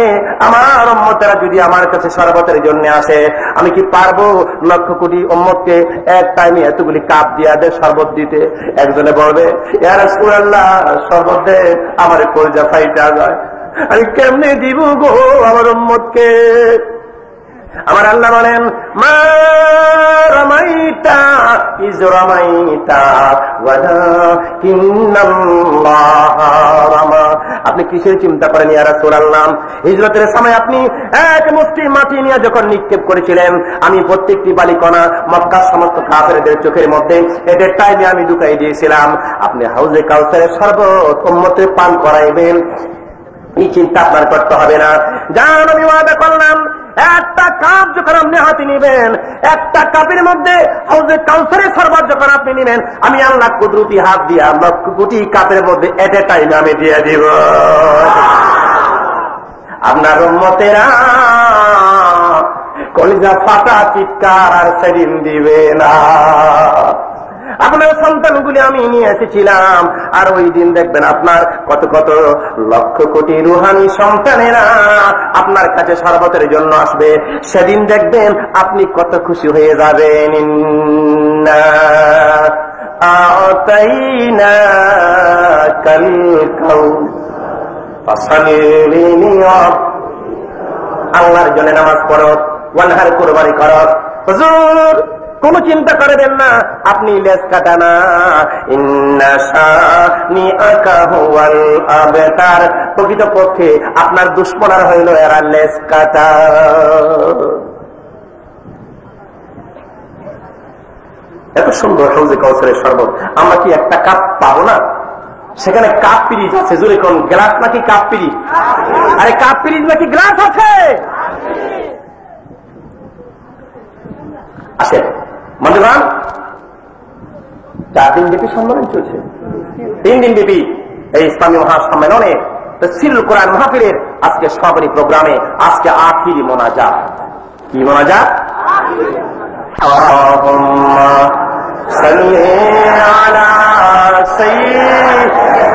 আমার উম্মতেরা যদি আমার কাছে শরবতের জন্য আসে, আমি কি পারবো লক্ষ কোটি উম্মতকে এক টাইমে এতগুলি কাপ দিয়া দে শরবত দিতে? একজনে বলবে, ইয়া রাসূলুল্লাহ, শরবত দে, আমার কলিজা ফাইটা যায়, আমি কেমনে দিব গো আমার উম্মতকে? আমার আল্লাহ বলেন, মা রামাইতা ইয রামাইতা ওয়ালাকিন্নাল্লাহ রামা। আপনি কিসের চিন্তা করেন ইয়া রাসূলুল্লাহ? হিজরতের সময় আপনি এক মুষ্টি মাটি নিয়ে যখন নিক্ষেপ করেছিলেন, আমি প্রত্যেকটি বালিকণা মক্কার সমস্ত কাফেরদের চোখের মধ্যে এদের টাইমে আমি ঢুকাই দিয়েছিলাম। আপনি হাউজে কাউসারের শরবত উম্মতে পান করাইবেন, এই চিন্তা আপনার করতে হবে না। জান, আমি ওয়াদা করলাম, একটা কাপ যখন আপনি হাতে নিবেন, একটা কাপের মধ্যে হাউজে কাউসারের শরবত যখন আপনি নিবেন, আমি আল্লাহ কুদরতি হাত দিয়ে লক্ষ কোটি কাপের মধ্যে এট এ টাইমে আমি দিয়ে দিব। আপনার উম্মতেরা কলিজা ফাটা চিৎকার আর সেদিন দিবে না। আপনার সন্তানগুলি আমি নিয়ে এসেছিলাম, আর ওই দিন দেখবেন আপনার কত কত লক্ষ কোটি রুহানি সন্তানেরা আপনার কাছে শরবতের জন্য আসবে। সেদিন দেখবেন আপনি কত খুশি হয়ে যাবেন। ইন্না আতাইনাকাল কাউসার, আল্লাহর জন্য নামাজ পড়ো, ওয়ানহার কুরবানি করো। হুজুর, কোন চিন্তা করবেন না, আপনি লেজ কাটা না। ইন্না শানিআকা হুয়াল আবতার, প্রকৃতপক্ষে আপনার দুশমনার হইল এরা লেজ কাটা। এত সুন্দর হাউজে কাউসারের শরবত, আমরা কি একটা কাপ পাবো না? সেখানে কাপ পিরিচ আছে, জোরে কোন, গ্লাস নাকি কাপ পিরিচ? আরে কাপ পিরিচ নাকি গ্লাস আছে? আসে বন্ধুগণ, 4 দিন ব্যাপী সম্মেলন চলছে। 3 দিন ব্যাপী এই ইসলামী মহাসম্মেলনে তাফসীরুল কোরআন মাহফিলের আজকে সমাপনী প্রোগ্রামে আজকে আখিরি মোনাজাত। কি মোনাজাত? আল্লাহুম্মা সাল্লি আলা সাইয়্যিদিনা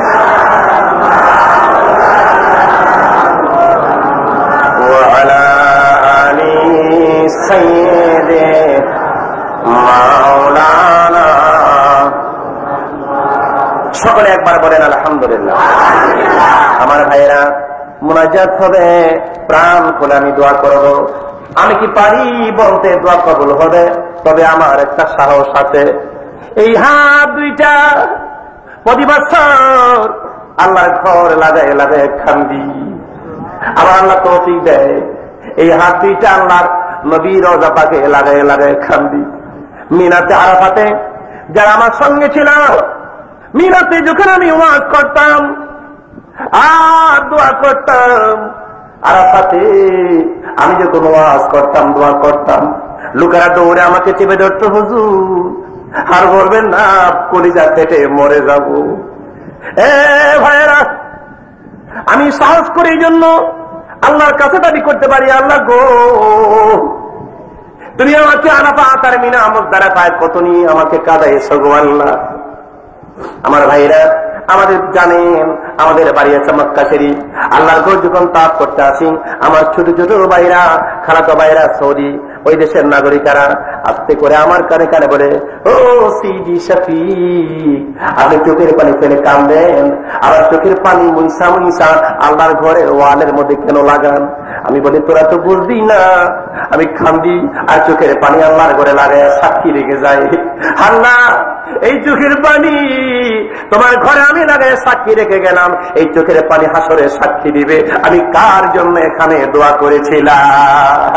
ওয়া আলা আলি সাইয়্যিদিনা মাওলানা। সকলে একবার বলেন আলহামদুলিল্লাহ। আমার ভাইয়েরা, মুনাজাত হবে, প্রাণ খুলে আমি দোয়া করব। আমি কি পারি বলতে দোয়া কবুল হবে? তবে আমার একটা সাহস আছে। এই হাত দুইটা প্রতি বছর আল্লাহর ঘর লাগায় লাগায় খান্দি, আবার আল্লাহ তৌফিক দেয় এই হাত দুইটা আল্লাহর নবীর রওজা পাকে লাগায় লাগায় খান্দি। মিনাতে আরাফাতে যারা আমার সঙ্গে ছিল, মিনাতে যখন আমি ওয়াজ করতাম আর দোয়া করতাম, আরাফাতে আমি যখন ওয়াজ করতাম, দোয়া করতাম, লোকেরা দৌড়ে আমাকে চেপে ধরত, হুজুর আর বলবেন না, কলিজা কেটে মরে যাব। এ ভাইয়েরা, আমি সাহস করে এই জন্য আল্লাহর কাছে দাবি করতে পারি, আল্লাহ গো, তুমি আমাকে আনাফা তার মিনা আমল দ্বারা পায় কত নিয়ে আমাকে কাঁদাইছো গো আল্লাহ। আমার ভাইরা, আমাদের জানেন আমাদের বাড়ি আছে মক্কা শরীফ। আল্লাহর ঘর যখন তাপ করতে আসি, আমার ছোট ছোট ভাইরা, খালাতো ভাইরা সৌদি, ওই দেশের নাগরিকেরা আস্তে করে আমার কানে কানে বলে, ও সিডি শফিক, আপনি চোখের পানি ফেলে কাঁদেন, আবার চোখের পানি মুইসা মুইসা আল্লাহর ঘরের ওয়ালের মধ্যে কেন লাগান? আমি বলি, তোরা তো বুঝবি না, আমি কান্দি আর চোখের পানি আল্লাহর ঘরে লাগায় সাক্ষী রেখে যাই। আল্লাহ, এই চোখের পানি তোমার ঘরে আমি লাগায় সাক্ষী রেখে গেলাম, এই চোখের পানি হাসরে সাক্ষী দিবে আমি কার জন্য এখানে দোয়া করেছিলাম।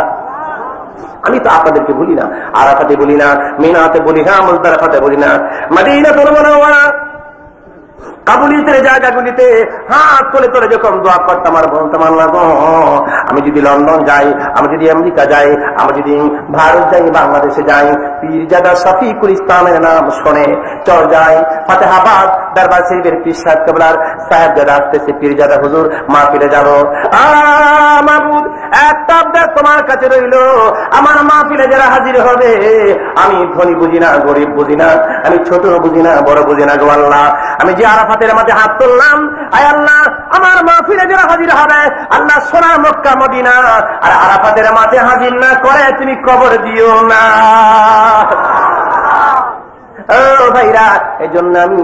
আমি তো আপনাদেরকে বলি না, আরাফাতে বলি না, মিনাতে বলি না, মুজদালিফাতে বলি না, মদিনাতুল মুনাওয়ারা কাবুলিতের জায়গাগুলিতে হাত তোলে তোলে যখন দোয়া করতাম আর বলতাম, আল্লাহ গো, আমি যদি লন্ডন যাই, আমি যদি আমেরিকা যাই, আমি যদি ভারত যাই, বাংলাদেশে যাই, পীরজাদা শফিকুল ইসলামের নাম শোনে চল যাই ফাতেহাবাদ দরবার শরীফের পীর সাহেব কেবলার সাহেবজাদা আসতেছে, পীরজাদা হুজুর মাহফিলে যাবো। মাহবুব, একটা আবদার তোমার কাছে রইল, আমার মাহফিলে যারা হাজির হবে, আমি ধনী বুঝি না, গরিব বুঝি না, আমি ছোট বুঝি না, বড় বুঝি না গো আল্লাহ, আমি যে আরাফাতের মাঝে হাত তুললাম, আয় আল্লাহ, আমার মাহফিলে যারা হাজির হবে, আল্লাহ সোনার মক্কা মদিনা, আর আরাফাতের মাঝে হাজির না করে তুমি কবর দিও না। ও ভাইরা, এই জন্য আমি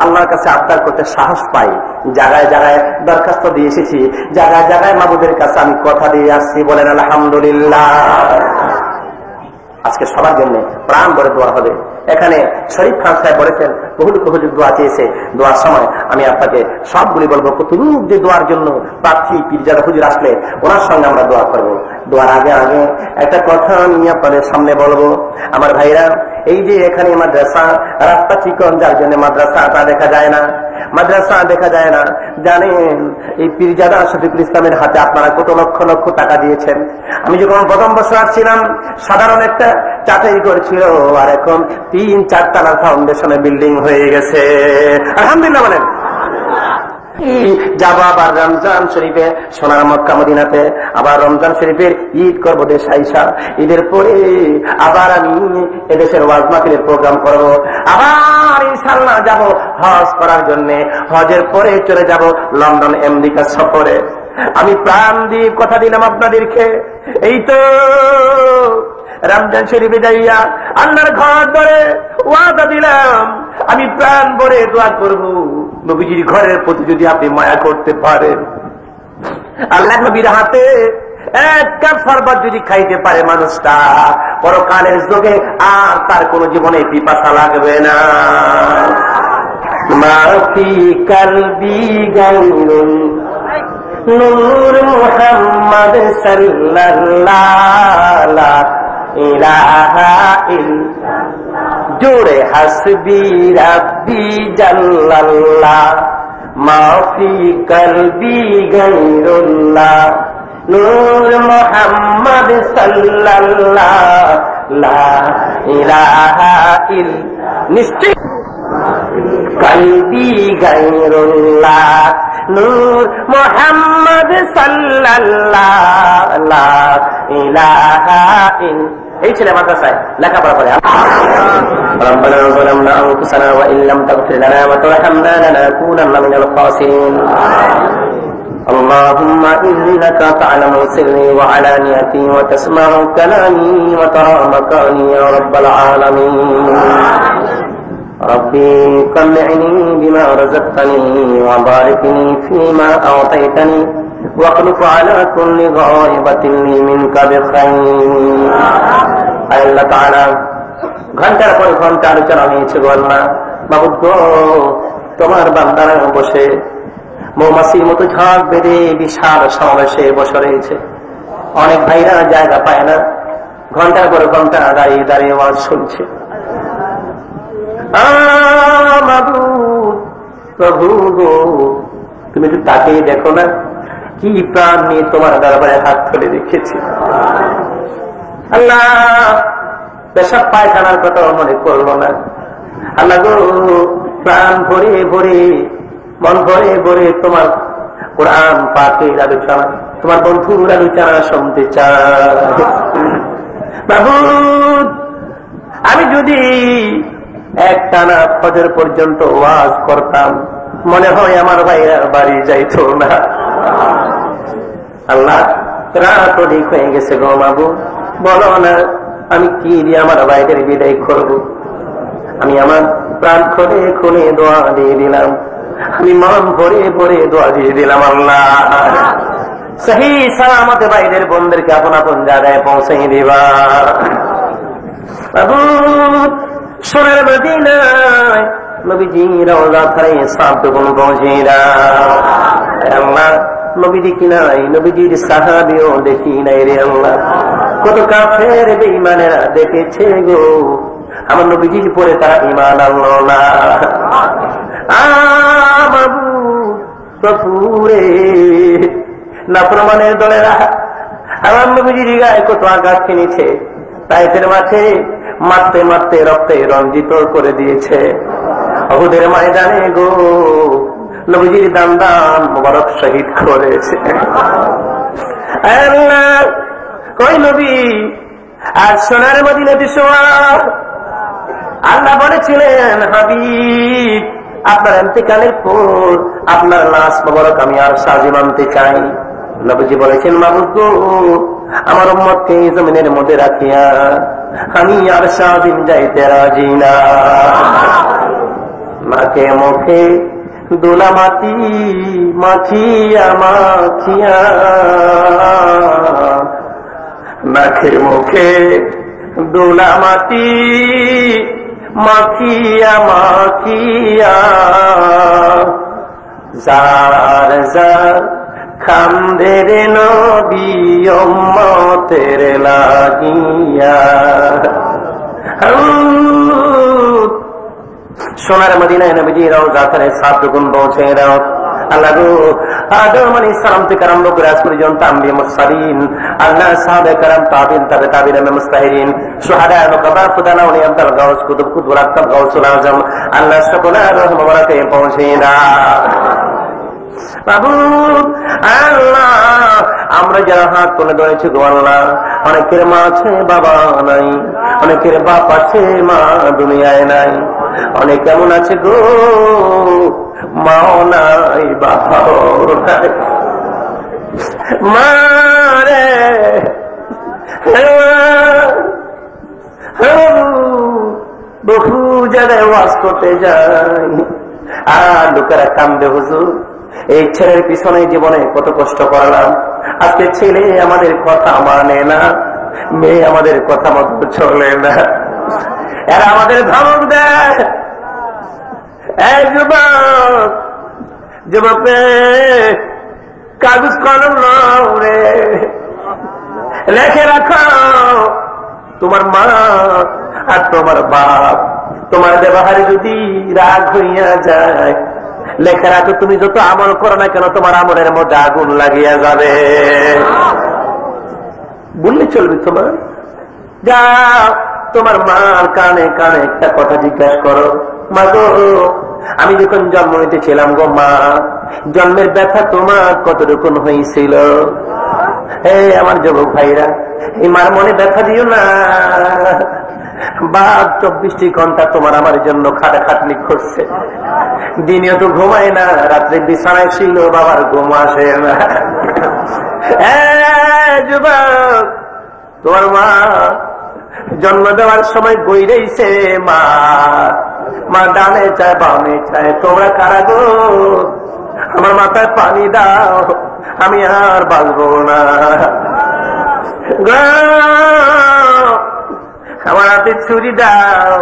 আল্লাহর কাছে আবদার করতে সাহস পাই, জায়গায় জায়গায় দরখাস্ত দিয়ে এসেছি, জায়গায় জায়গায় মাবুদের কাছে আমি কথা দিয়ে আসছি, বলেন আলহামদুলিল্লাহ। আজকে সবার জন্য প্রাণ ভরে দোয়া হবে। এখানে শরীফ খান সাহেব বলেছেন, বহু লোক হুজুর দোয়া চেয়েছে, দোয়ার সময় আমি আপনাকে সবগুলি বলবো, কতরূপ যে দোয়ার জন্য প্রার্থী পীরজাদা হুজুর আসলে ওনার সঙ্গে আমরা দোয়া করবো। দোয়ার আগে আগে একটা কথা আমি আপনাদের সামনে বলবো। আমার ভাইরা, এই যে এখানে মাদ্রাসা, রাস্তা চিকন, যার জন্য মাদ্রাসাটা দেখা যায় না, মাদ্রাসা দেখা যায় না। জানেন এই পীরজাদা শফিকুল ইসলামের হাতে আপনারা কত লক্ষ লক্ষ টাকা দিয়েছেন। আমি যখন প্রথম বছর আসছিলাম, সাধারণ একটা চাটাই করেছিল, আর এখন 3-4 তলার ফাউন্ডেশনে বিল্ডিং হয়ে গেছে। আলহামদুলিল্লাহ বলেন। যাবো আবার রমজান শরীফে সোনার মক্কা মদিনাতে, আবার রমজান শরীফের ঈদ করবো দেশ আইসা, ঈদের পরে আবার আমি এদেশের ওয়াজ মাহফিলের প্রোগ্রাম করবো, আবার ইনশাআল্লাহ যাব হজ করার জন্য, হজের পরে চলে যাব লন্ডন আমেরিকা সফরে। আমি প্রাণ দিয়ে কথা দিলাম আপনাদেরকে, এই তো রমজান শরীফে যাইয়া আল্লাহর ঘর ধরে ওয়াদা দিলাম, আমি প্রাণ ভরে দোয়া করব, নবীজির ঘরের প্রতি যদি আপনি মায়া করতে পারেন, আল্লাহ নবীর হাতে এক কাপ শরবত যদি খাইতে পারে মানুষটা, পরকালের যোগে আর তার কোন জীবনে পিপাসা লাগবে না। মাফি কালবি গায়রুন নূর মুহাম্মদ সাল্লাল্লাহু ইলাহা ইল্লাল্লাহ, জোরে হাসবি রাব্বি জাল্লাল্লাহ, মাফি কলবি গায়রুল্লাহ, নূর মুহাম্মদ সাল্লাল্লাহু লা ইলাহা ইল্লাল্লাহ, নিশ্চয় কলবি গায়রুল্লাহ, নূর মুহাম্মদ সাল্লাল্লাহু লা ইলাহা ইল্লাল্লাহ। এই ছেলে মাদ্রাসায় লেখাপড়া করে। ربنا ظلمنا أنفسنا وإن لم تغفر لنا وترحمنا لنكونن من الخاسرين اللهم إنك تعلم سري وعلانيتي وتسمع كلامي وترى مكاني يا رب العالمين ربي قنعني بما رزقتني وبارك لي فيما أعطيتني واخلف على كل غائبة لي منك بخير আল্লাহ তাআলা ঘন্টার পর ঘন্টা আলোচনা হয়েছে গো আল্লাহ, মাবুদ গো, তোমার বান্দারা বসে মৌমাছির মতো ঝাঁক বেঁধে বিশাল সমাবেশে বসে রয়েছে। অনেক ভাইরা জায়গা পায় না, ঘন্টার পর ঘন্টা দাঁড়িয়ে দাঁড়িয়ে ওয়াজ শুনছে। মাবুদ প্রভু গো, তুমি একটু তাকিয়ে দেখো না, কি প্রাণ নিয়ে তোমার দরবারে হাত তুলে রেখেছি। আল্লাহ পেশাব পায়খানার কথা মনে করলো না, আল্লাহ গো, প্রাণ ভরে ভরে মন ভরে ভরে তোমার কোরআন পাকের আলোচনা, তোমার বন্ধুর আলোচনা শুনতে চায়। মাবুদ, আমি যদি একটানা ফজর পর্যন্ত ওয়াজ করতাম, মনে হয় আমার ভাইরা বাড়ি যাইতো না। আল্লাহ, রাত অধিক হয়ে গেছে গো মাবুদ, বলো না আমি কি দিয়ে আমার ভাইদের বিদায় করব। আমি আমার প্রাণ খুলে খুলে দোয়া দিয়ে দিলাম, আমি মন ভরে ভরে দোয়া দিয়ে দিলাম। আল্লাহ, সহি সালামতে ভাইদের বোনদেরকে আপন আপন জায়গায় পৌঁছে দিবা। সোনার মদিনায় নবীজি রওজা ধরে সাতগুণ পৌঁছে দাও। আল্লাহ, নবী দেখি নাই, নবীজির সাহাবীও দেখি নাই রে আল্লাহ। কত কাফের বেঈমানেরা দেখেছে গো, আমার নবীজির পরে তারা ঈমান আনলো না। প্রভুরে, নাফরমানের দলেরা আমার নবীজির গায়ে কত আঘাত কিনেছে, তাইফের মাঠে মারতে মারতে রক্তে রঞ্জিত করে দিয়েছে। উহুদের ময়দানে গো নবীজির দান দান মুবারক শহীদ করেছে। আল্লাহ, কই নবী আর সোনার মদিনাতে শোয়া। আল্লাহ বলেছিলেন, হাবিব আপনার ইন্তেকালের পর আপনার লাশ মুবারক আমি আর সাজিম আনতে চাই। নবীজি বলেছেন, মাবুদ গো, আমার উম্মতকে জমিনের মধ্যে রাখিয়া আমি আর সাজিম যাইতে রাজি না। নাকে মুখে দোলা মাটি মাখিয়া মাখিয়া, নাকে মুখে দোলা মাটি মাখিয়া মাখিয়া, যার যার খামদের নবী উম্মতের লাগিয়া। সোনার মদিনায় নবীজি রওজা ধরে সাতগুণ পৌঁছে দাও। আল্লাহ গো, আদম আলাইহিস সালাম থেকে আরম্ভ করে আজ পর্যন্ত আম্বিয়া মুরসালিন, আল্লাহ সাহাবায়ে কেরাম, তাবিঈন, তাবিঈন, মুস্তাহিদিন, শুহাদা, নুকাবা, ফুদানা, ওলি আব্দুল গাউস, কুতুব, কুতুব আক্তাব, গাউসুল আজম, আল্লাহ সকলের রহমত মুবারকে পৌঁছে দাও। মাবুদ, আল্লাহ, আমরা যারা হাত তুলে ধরেছি গো আল্লাহ, অনেকের মা আছে বাবা নাই, অনেকের বাপ আছে মা দুনিয়ায় নাই, অনেক কেমন আছে গো মাও নাই বাবাও নাই। মারে বহু জায়গায় ওয়াজ করতে যাই, আর লোকেরা কান্দে, হুজুর এই ছেলের পিছনে জীবনে কত কষ্ট করলাম, আজকে ছেলে আমাদের কথা মানে না, মেয়ে আমাদের কথা মতো চলে না, এরা আমাদের ধমক দেয়। এই যুবক, যুবক কাগজ কলম নাও রে, লেখে রাখো তোমার মা আর তোমার বাপ, তোমার ব্যবহারে যদি রাগ হইয়া যায়, লেখা রাখো তুমি যত আমল করো না কেন তোমার আমলের মধ্যে আগুন লাগিয়া যাবে। বললে চলবে তোমার? যা তোমার মার কানে কানে একটা কথা জিজ্ঞাসা করো, মা গো আমি যখন জন্ম নিতেছিলাম গো মা, জন্মের ব্যথা তোমার কতটুকুন হয়েছিল? আমার যুবক ভাইরা, এই মার মনে ব্যথা দিও না। বাপ 24টি ঘন্টা তোমার আমার জন্য খাটাখাটনি করছে, দিনেও তো ঘুমায় না, রাত্রে বিছানায় ছিল, বাবার ঘুম আসে না। যুবক, তোমার মা জন্ম দেওয়ার সময় গইরেছে মা, মা ডানে চায় বামে চায়, তোমরা কারা গো আমার মাথায় পানি দাও, আমি আর বাঁচবো না, আমার হাতে ছুরি দাও,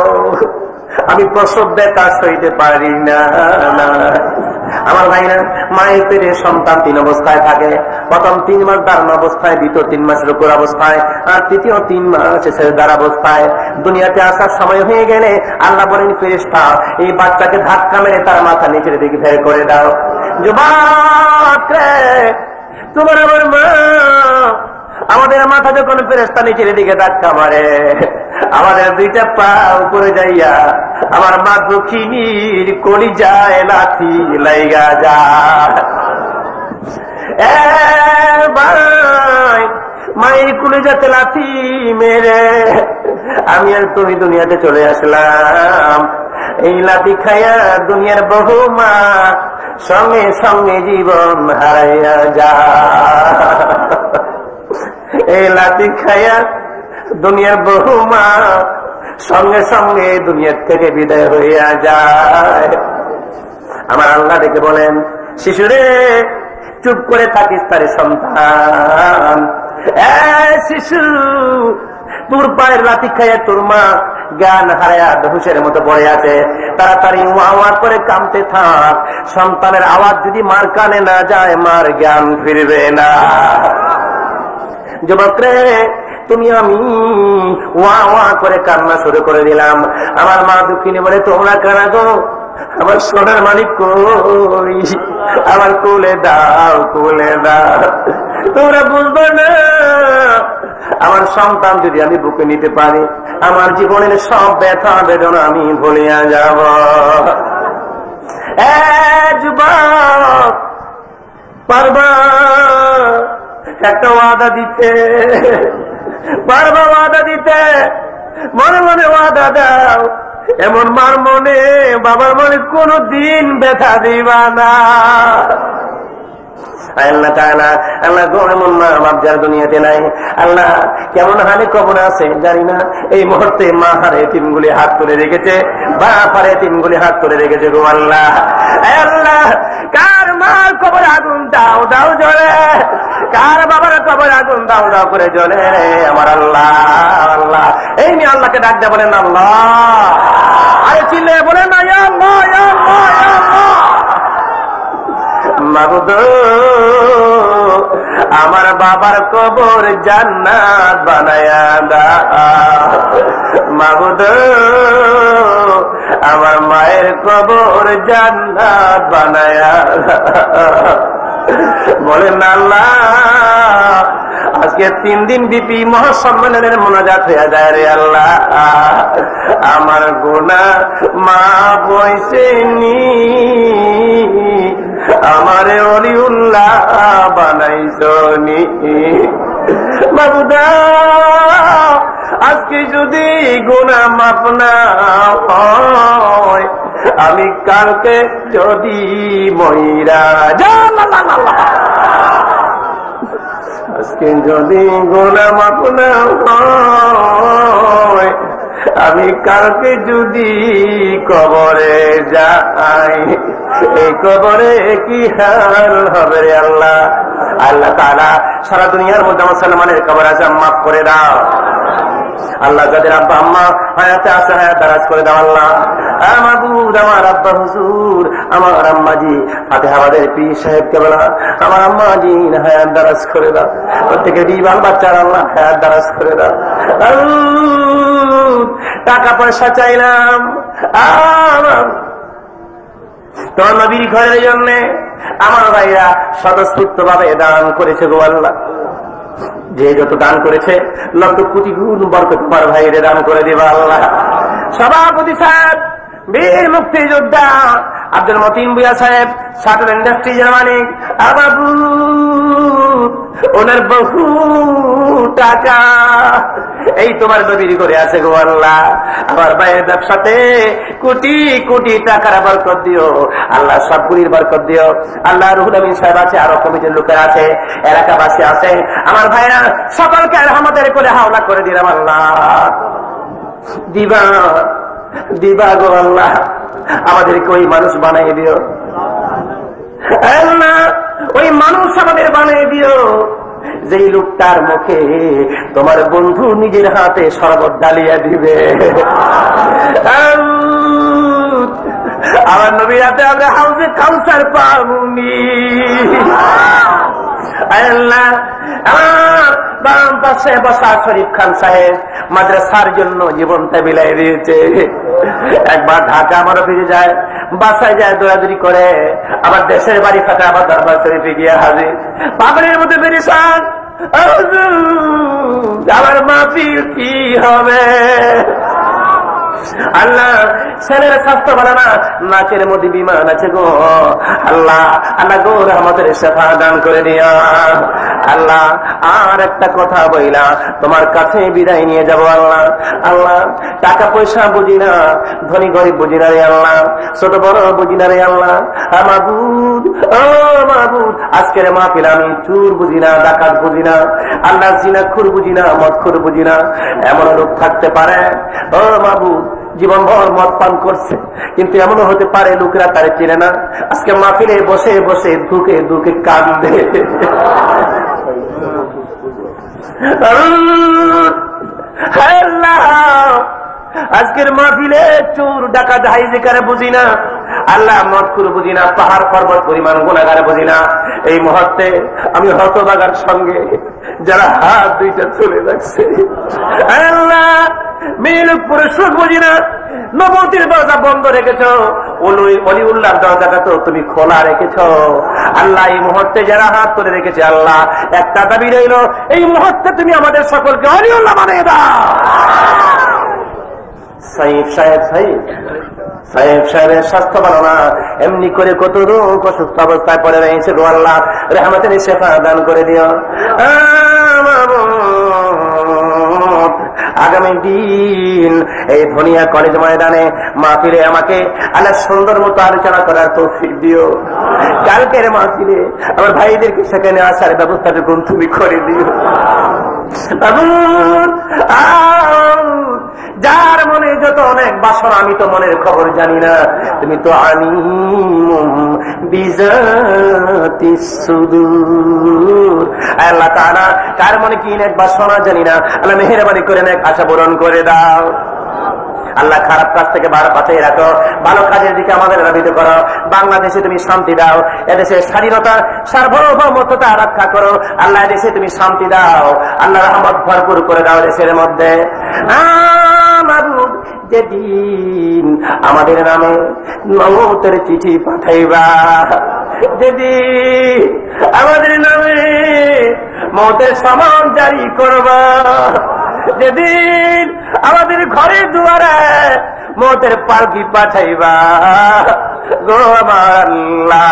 আমি প্রসব ব্যথা সইতে পারি না। আমার ভাইরা, মায়ের পেটে সন্তান 3 অবস্থায় থাকে, প্রথম 3 মাস ধারণ অবস্থায়, দ্বিতীয় 3 মাস রুকুর অবস্থায়, আর তৃতীয় 3 মাস সেজদার অবস্থায়। দুনিয়াতে আসার সময় হয়ে গেলে আল্লাহ বলেন, ফেরেশতা এই বাচ্চাকে ধাক্কা মেরে তার মাথা নিচের দিকে বের করে দাও। যুবক, তোমার আমার মা, আমাদের মাথা যখন ফেরেশতা নিচের দিকে ধাক্কা মারে, আমাদের 2টা পা উপরে যাইয়া আমার মা দক্ষিণীর কলিজায় লাথি লাইগা যায়। ভাই, মায়ের কুলে কলিজাতে লাথি মেরে আমি আর তুমি দুনিয়াতে চলে আসলাম। এই লাথি খাইয়া দুনিয়ার বহু মা সঙ্গে সঙ্গে জীবন হারাইয়া যা। এই লাথি খাইয়া দুনিয়ার বহু মা সঙ্গে সঙ্গে দুনিয়ার থেকে বিদায় হইয়া যায়। আমার আল্লাহ ডেকে বলেন, শিশুরে চুপ করে থাকিস তারে সন্তান। শিশু, তোর পায়ের লাথি খাইয়া তোর মা জ্ঞান হারায়া বেহুশের মতো পড়ে আছে, তাড়াতাড়ি ওয়া করে কামতে থাক। সন্তানের আওয়াজ যদি মার কানে না যায়, মার জ্ঞান ফিরবে না। যুবক রে, তুমি আমি ওয়া করে কান্না শুরু করে দিলাম। আমার মা দুঃখিনী বলে, তোমরা কানা গো, আমার সোনার মালিক কই, আমার কোলে দাও, কোলে দাও। তোমরা বুঝবে না, আমার সন্তান যদি আমি বুকে নিতে পারি, আমার জীবনের সব ব্যথা বেদনা আমি ভুলিয়া যাব। যুবক, পারবা একটা ওয়াদা দিতে? পারবা ওয়াদা দিতে? মনে মনে ওয়াদা দাও, এমন মার মনে বাবার মনে কোনো দিন ব্যথা দিবা না। আল্লাহ তাআলা, আল্লাহ গো এমন মা বাপ যার দুনিয়াতে নাই, আল্লাহ কেমন হালে কবর আছে জানি না। এই মুহূর্তে মা হারে তিনগুলি হাত তুলে রেখেছে, বাপ হারে তিনগুলি হাত তুলে রেখেছে গো আল্লাহ। আল্লাহ, কার মার কবর আগুন দাও দাও জ্বলে, কার বাবার কবর আগুন দাও দাও করে জ্বলে আমার আল্লাহ। আল্লাহ, এই নিয়ে আল্লাহকে ডাক দিয়ে বলেন আল্লাহ, আরে চিল্লে বলেন না ইয়া আল্লাহ, ইয়া আল্লাহ, ইয়া আল্লাহ। মাবুদ, আমার বাবার কবর জান্নাত বানায়া দাও। মাবুদ, আমার মায়ের কবর জান্নাত বানায়া দাও। বলেন আল্লাহ, আজকে 3 দিন ব্যাপী মহাসম্মেলনের মোনাজাত হয়ে যায় রে আল্লাহ। আমার গুনাহ মাফ হইছেনি, আমারে ওলিউল্লাহ বানাইছনি। মাবুদা, আজকে যদি গুনাহ মাফ না হয়, আমি কালকে যদি মইরা যাই, আজকে যদি গুনাহ মাফ না হয়, আমি কালকে যদি কবরে যাই, এই কবরে কি হাল হবে রে আল্লাহ। আল্লাহ তাআলা সারা দুনিয়ার মধ্যে মুসলমানের কবর আযাব মাফ করে দাও আল্লাহ। যাদের আব্বা আম্মা হায়াতে আছে, হায়াত দারাজ করে দাও আল্লাহ। মাবুদ, আমার আব্বা হুজুর, আমার আম্মাজি ফাতেহাবাদের পীর সাহেব কেবলা, আমার আম্মাজি হায়াত দারাজ করে দাও। প্রত্যেকের বিবাহ বাচ্চার আল্লাহ হায়াত দারাজ করে দাও। টাকা পয়সা চাইলাম তোমার নবীর ঘরের জন্য, আমার ভাইরা স্বতঃস্ফূর্ত ভাবে দান করেছে গো আল্লাহ। যে যত দান করেছে লক্ষ কোটি গুণ বরকত তোমার ভাইরে দান করে দিবা আল্লাহ। সভাপতি সাহেব, বীর মুক্তিযোদ্ধা আব্দুল মতিন ভুঁইয়া সাহেব, শাটল ইন্ডাস্ট্রিজের মালিক, বাবু ওনার বহু টাকা এই তোমার নবীর করে আছে গো আল্লাহ। আমার ভাইয়ের ব্যবসাতে কোটি কোটি টাকার বরকত দিও আল্লাহ, সবগুলির বরকত দিও আল্লাহ। রুহুল আমিন সাহেব আছে, আরো কমিটির লোকের আছে, এলাকাবাসী আছে, আমার ভাইরা সকলকে রহমতের করে হাওলা করে দিলাম আল্লাহ। দিবা দিবা গো আল্লাহ, আমাদেরকে ওই মানুষ বানিয়ে দিও আল্লাহ, ওই মানুষ আমাদের বানিয়ে দিও যেই লোকটার মুখে তোমার বন্ধু নিজের হাতে শরবত ডালিয়া দিবে। আমার নবীর হাতে আমরা হাউজে কাউসার পাবনি আল্লাহ। বাম পাশে বসা শরীফ খান সাহেব মাদ্রাসার জন্য জীবনটা বিলাই দিয়েছে। একবার ঢাকা আমারও ফিরে যায়, বাসায় যায় দৌড়াদৌড়ি করে, আবার দেশের বাড়ি ফাঁকা, আবার দরবার শরীফে গিয়ে হাজির, পাগলের মধ্যে বেরিয়েছেন। আমার মাহফিল কি হবে? আল্লাহ ছেলের স্বাস্থ্য ভালো না, নাকের মধ্যে বিমান আছে গো আল্লাহ, আল্লাহ গো রহমতের শেফা দান করে দিও আল্লাহ। আর একটা কথা বইলা তোমার কাছে বিদায় নিয়ে যাব আল্লাহ। আল্লাহ টাকা পয়সা বুঝি না, ধনী গরিব বুঝি না রে আল্লাহ, ছোট বড় বুঝি না রে আল্লাহ। মাবুদ ও মাবুদ, আজকের মাহফিল আমি চুর বুঝি না, ডাকাত বুঝি না আল্লাহ, জিনাখুর বুঝি না, মদখুর বুঝি না। এমন লোক থাকতে পারে ও মাবুদ জীবন ভর মদ পান করছে, কিন্তু এমনও হতে পারে লোকেরা তারে চেনে না, আজকে মাহফিলে বসে বসে ধুকে ধুকে কাঁদবে। আজকের মাহফিলে চোর ডাকাত হাইজেকারে বুঝি না আল্লাহ, মদখুর বুঝি না, পাহাড় পর্বত পরিমাণ গুনাহগার বুঝি না। এই মুহূর্তে আমি হতভাগার সঙ্গে যারা হাত দুইটা তুলে রাখছে আল্লাহ, মেয়ে লোক পুরুষ বুঝি না, নবতির দরজা বন্ধ রেখেছ, অলিউল্লাহর দরজাটা তো তুমি খোলা রেখেছ আল্লাহ। এই মুহূর্তে যারা হাত তুলে রেখেছে আল্লাহ, একটা দাবি রইল, এই মুহূর্তে তুমি আমাদের সকলকে অলিউল্লাহ বানিয়ে দাও। সাহেব সাহেবের স্বাস্থ্য ভালো না, এমনি করে কত রোগ অসুস্থ অবস্থায় পড়ে রয়েছে গো আল্লাহ, রহমতের শেফা দান করে দিও। আগামী দিন এই ধনিয়া কলেজ ময়দানে মাহফিলে আমাকে আল্লাহ সুন্দর মতো আলোচনা করার তৌফিক দিও। কালকের মাহফিলে আমার ভাইদেরকে সেখানে আসার ব্যবস্থাটুকু তুমি করে দিও। যার মনে যত অনেক বাসনা, আমি তো মনের খবর জানি না, তুমি তো আলিমুম বিজাতিস সুদূর। আল্লাহ তাআলা কার মনে কি নেক বাসনা জানি না, আল্লাহ মেহেরবানি করে নেক আশা পূরণ করে দাও। আল্লাহ খারাপ কাজ থেকে বাঁচিয়ে রাখো, ভালো কাজের দিকে আমাদের ধাবিত করো। বাংলাদেশে তুমি শান্তি দাও, এদেশের স্বাধীনতা সার্বভৌমত্বতা রক্ষা করো আল্লাহ, এদেশে তুমি শান্তি দাও আল্লাহ, রহমত ভরপুর করে দাও দেশের মধ্যে। যেদিন আমাদের নামে মৌতের চিঠি পাঠাইবা, যেদিন আমাদের নামে মৌতের সামান জারি করবা, যেদিন আমাদের ঘরে দুয়ারে মৌতের পালকি পাঠাইবা গো আমার আল্লাহ,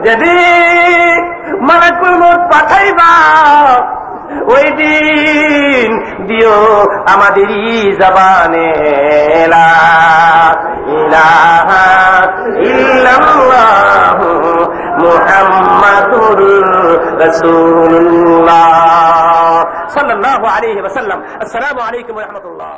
যেদিন মালাকুল মউত পাঠাইবা, ওই দিন দিও আমাদেরই জবানে লা ইলাহা ইল্লাল্লাহু মুহাম্মাদুর রাসূলুল্লাহ সাল্লাল্লাহু আলাইহি ওয়াসাল্লাম। আসসালামু আলাইকুম ওয়া রাহমাতুল্লাহ।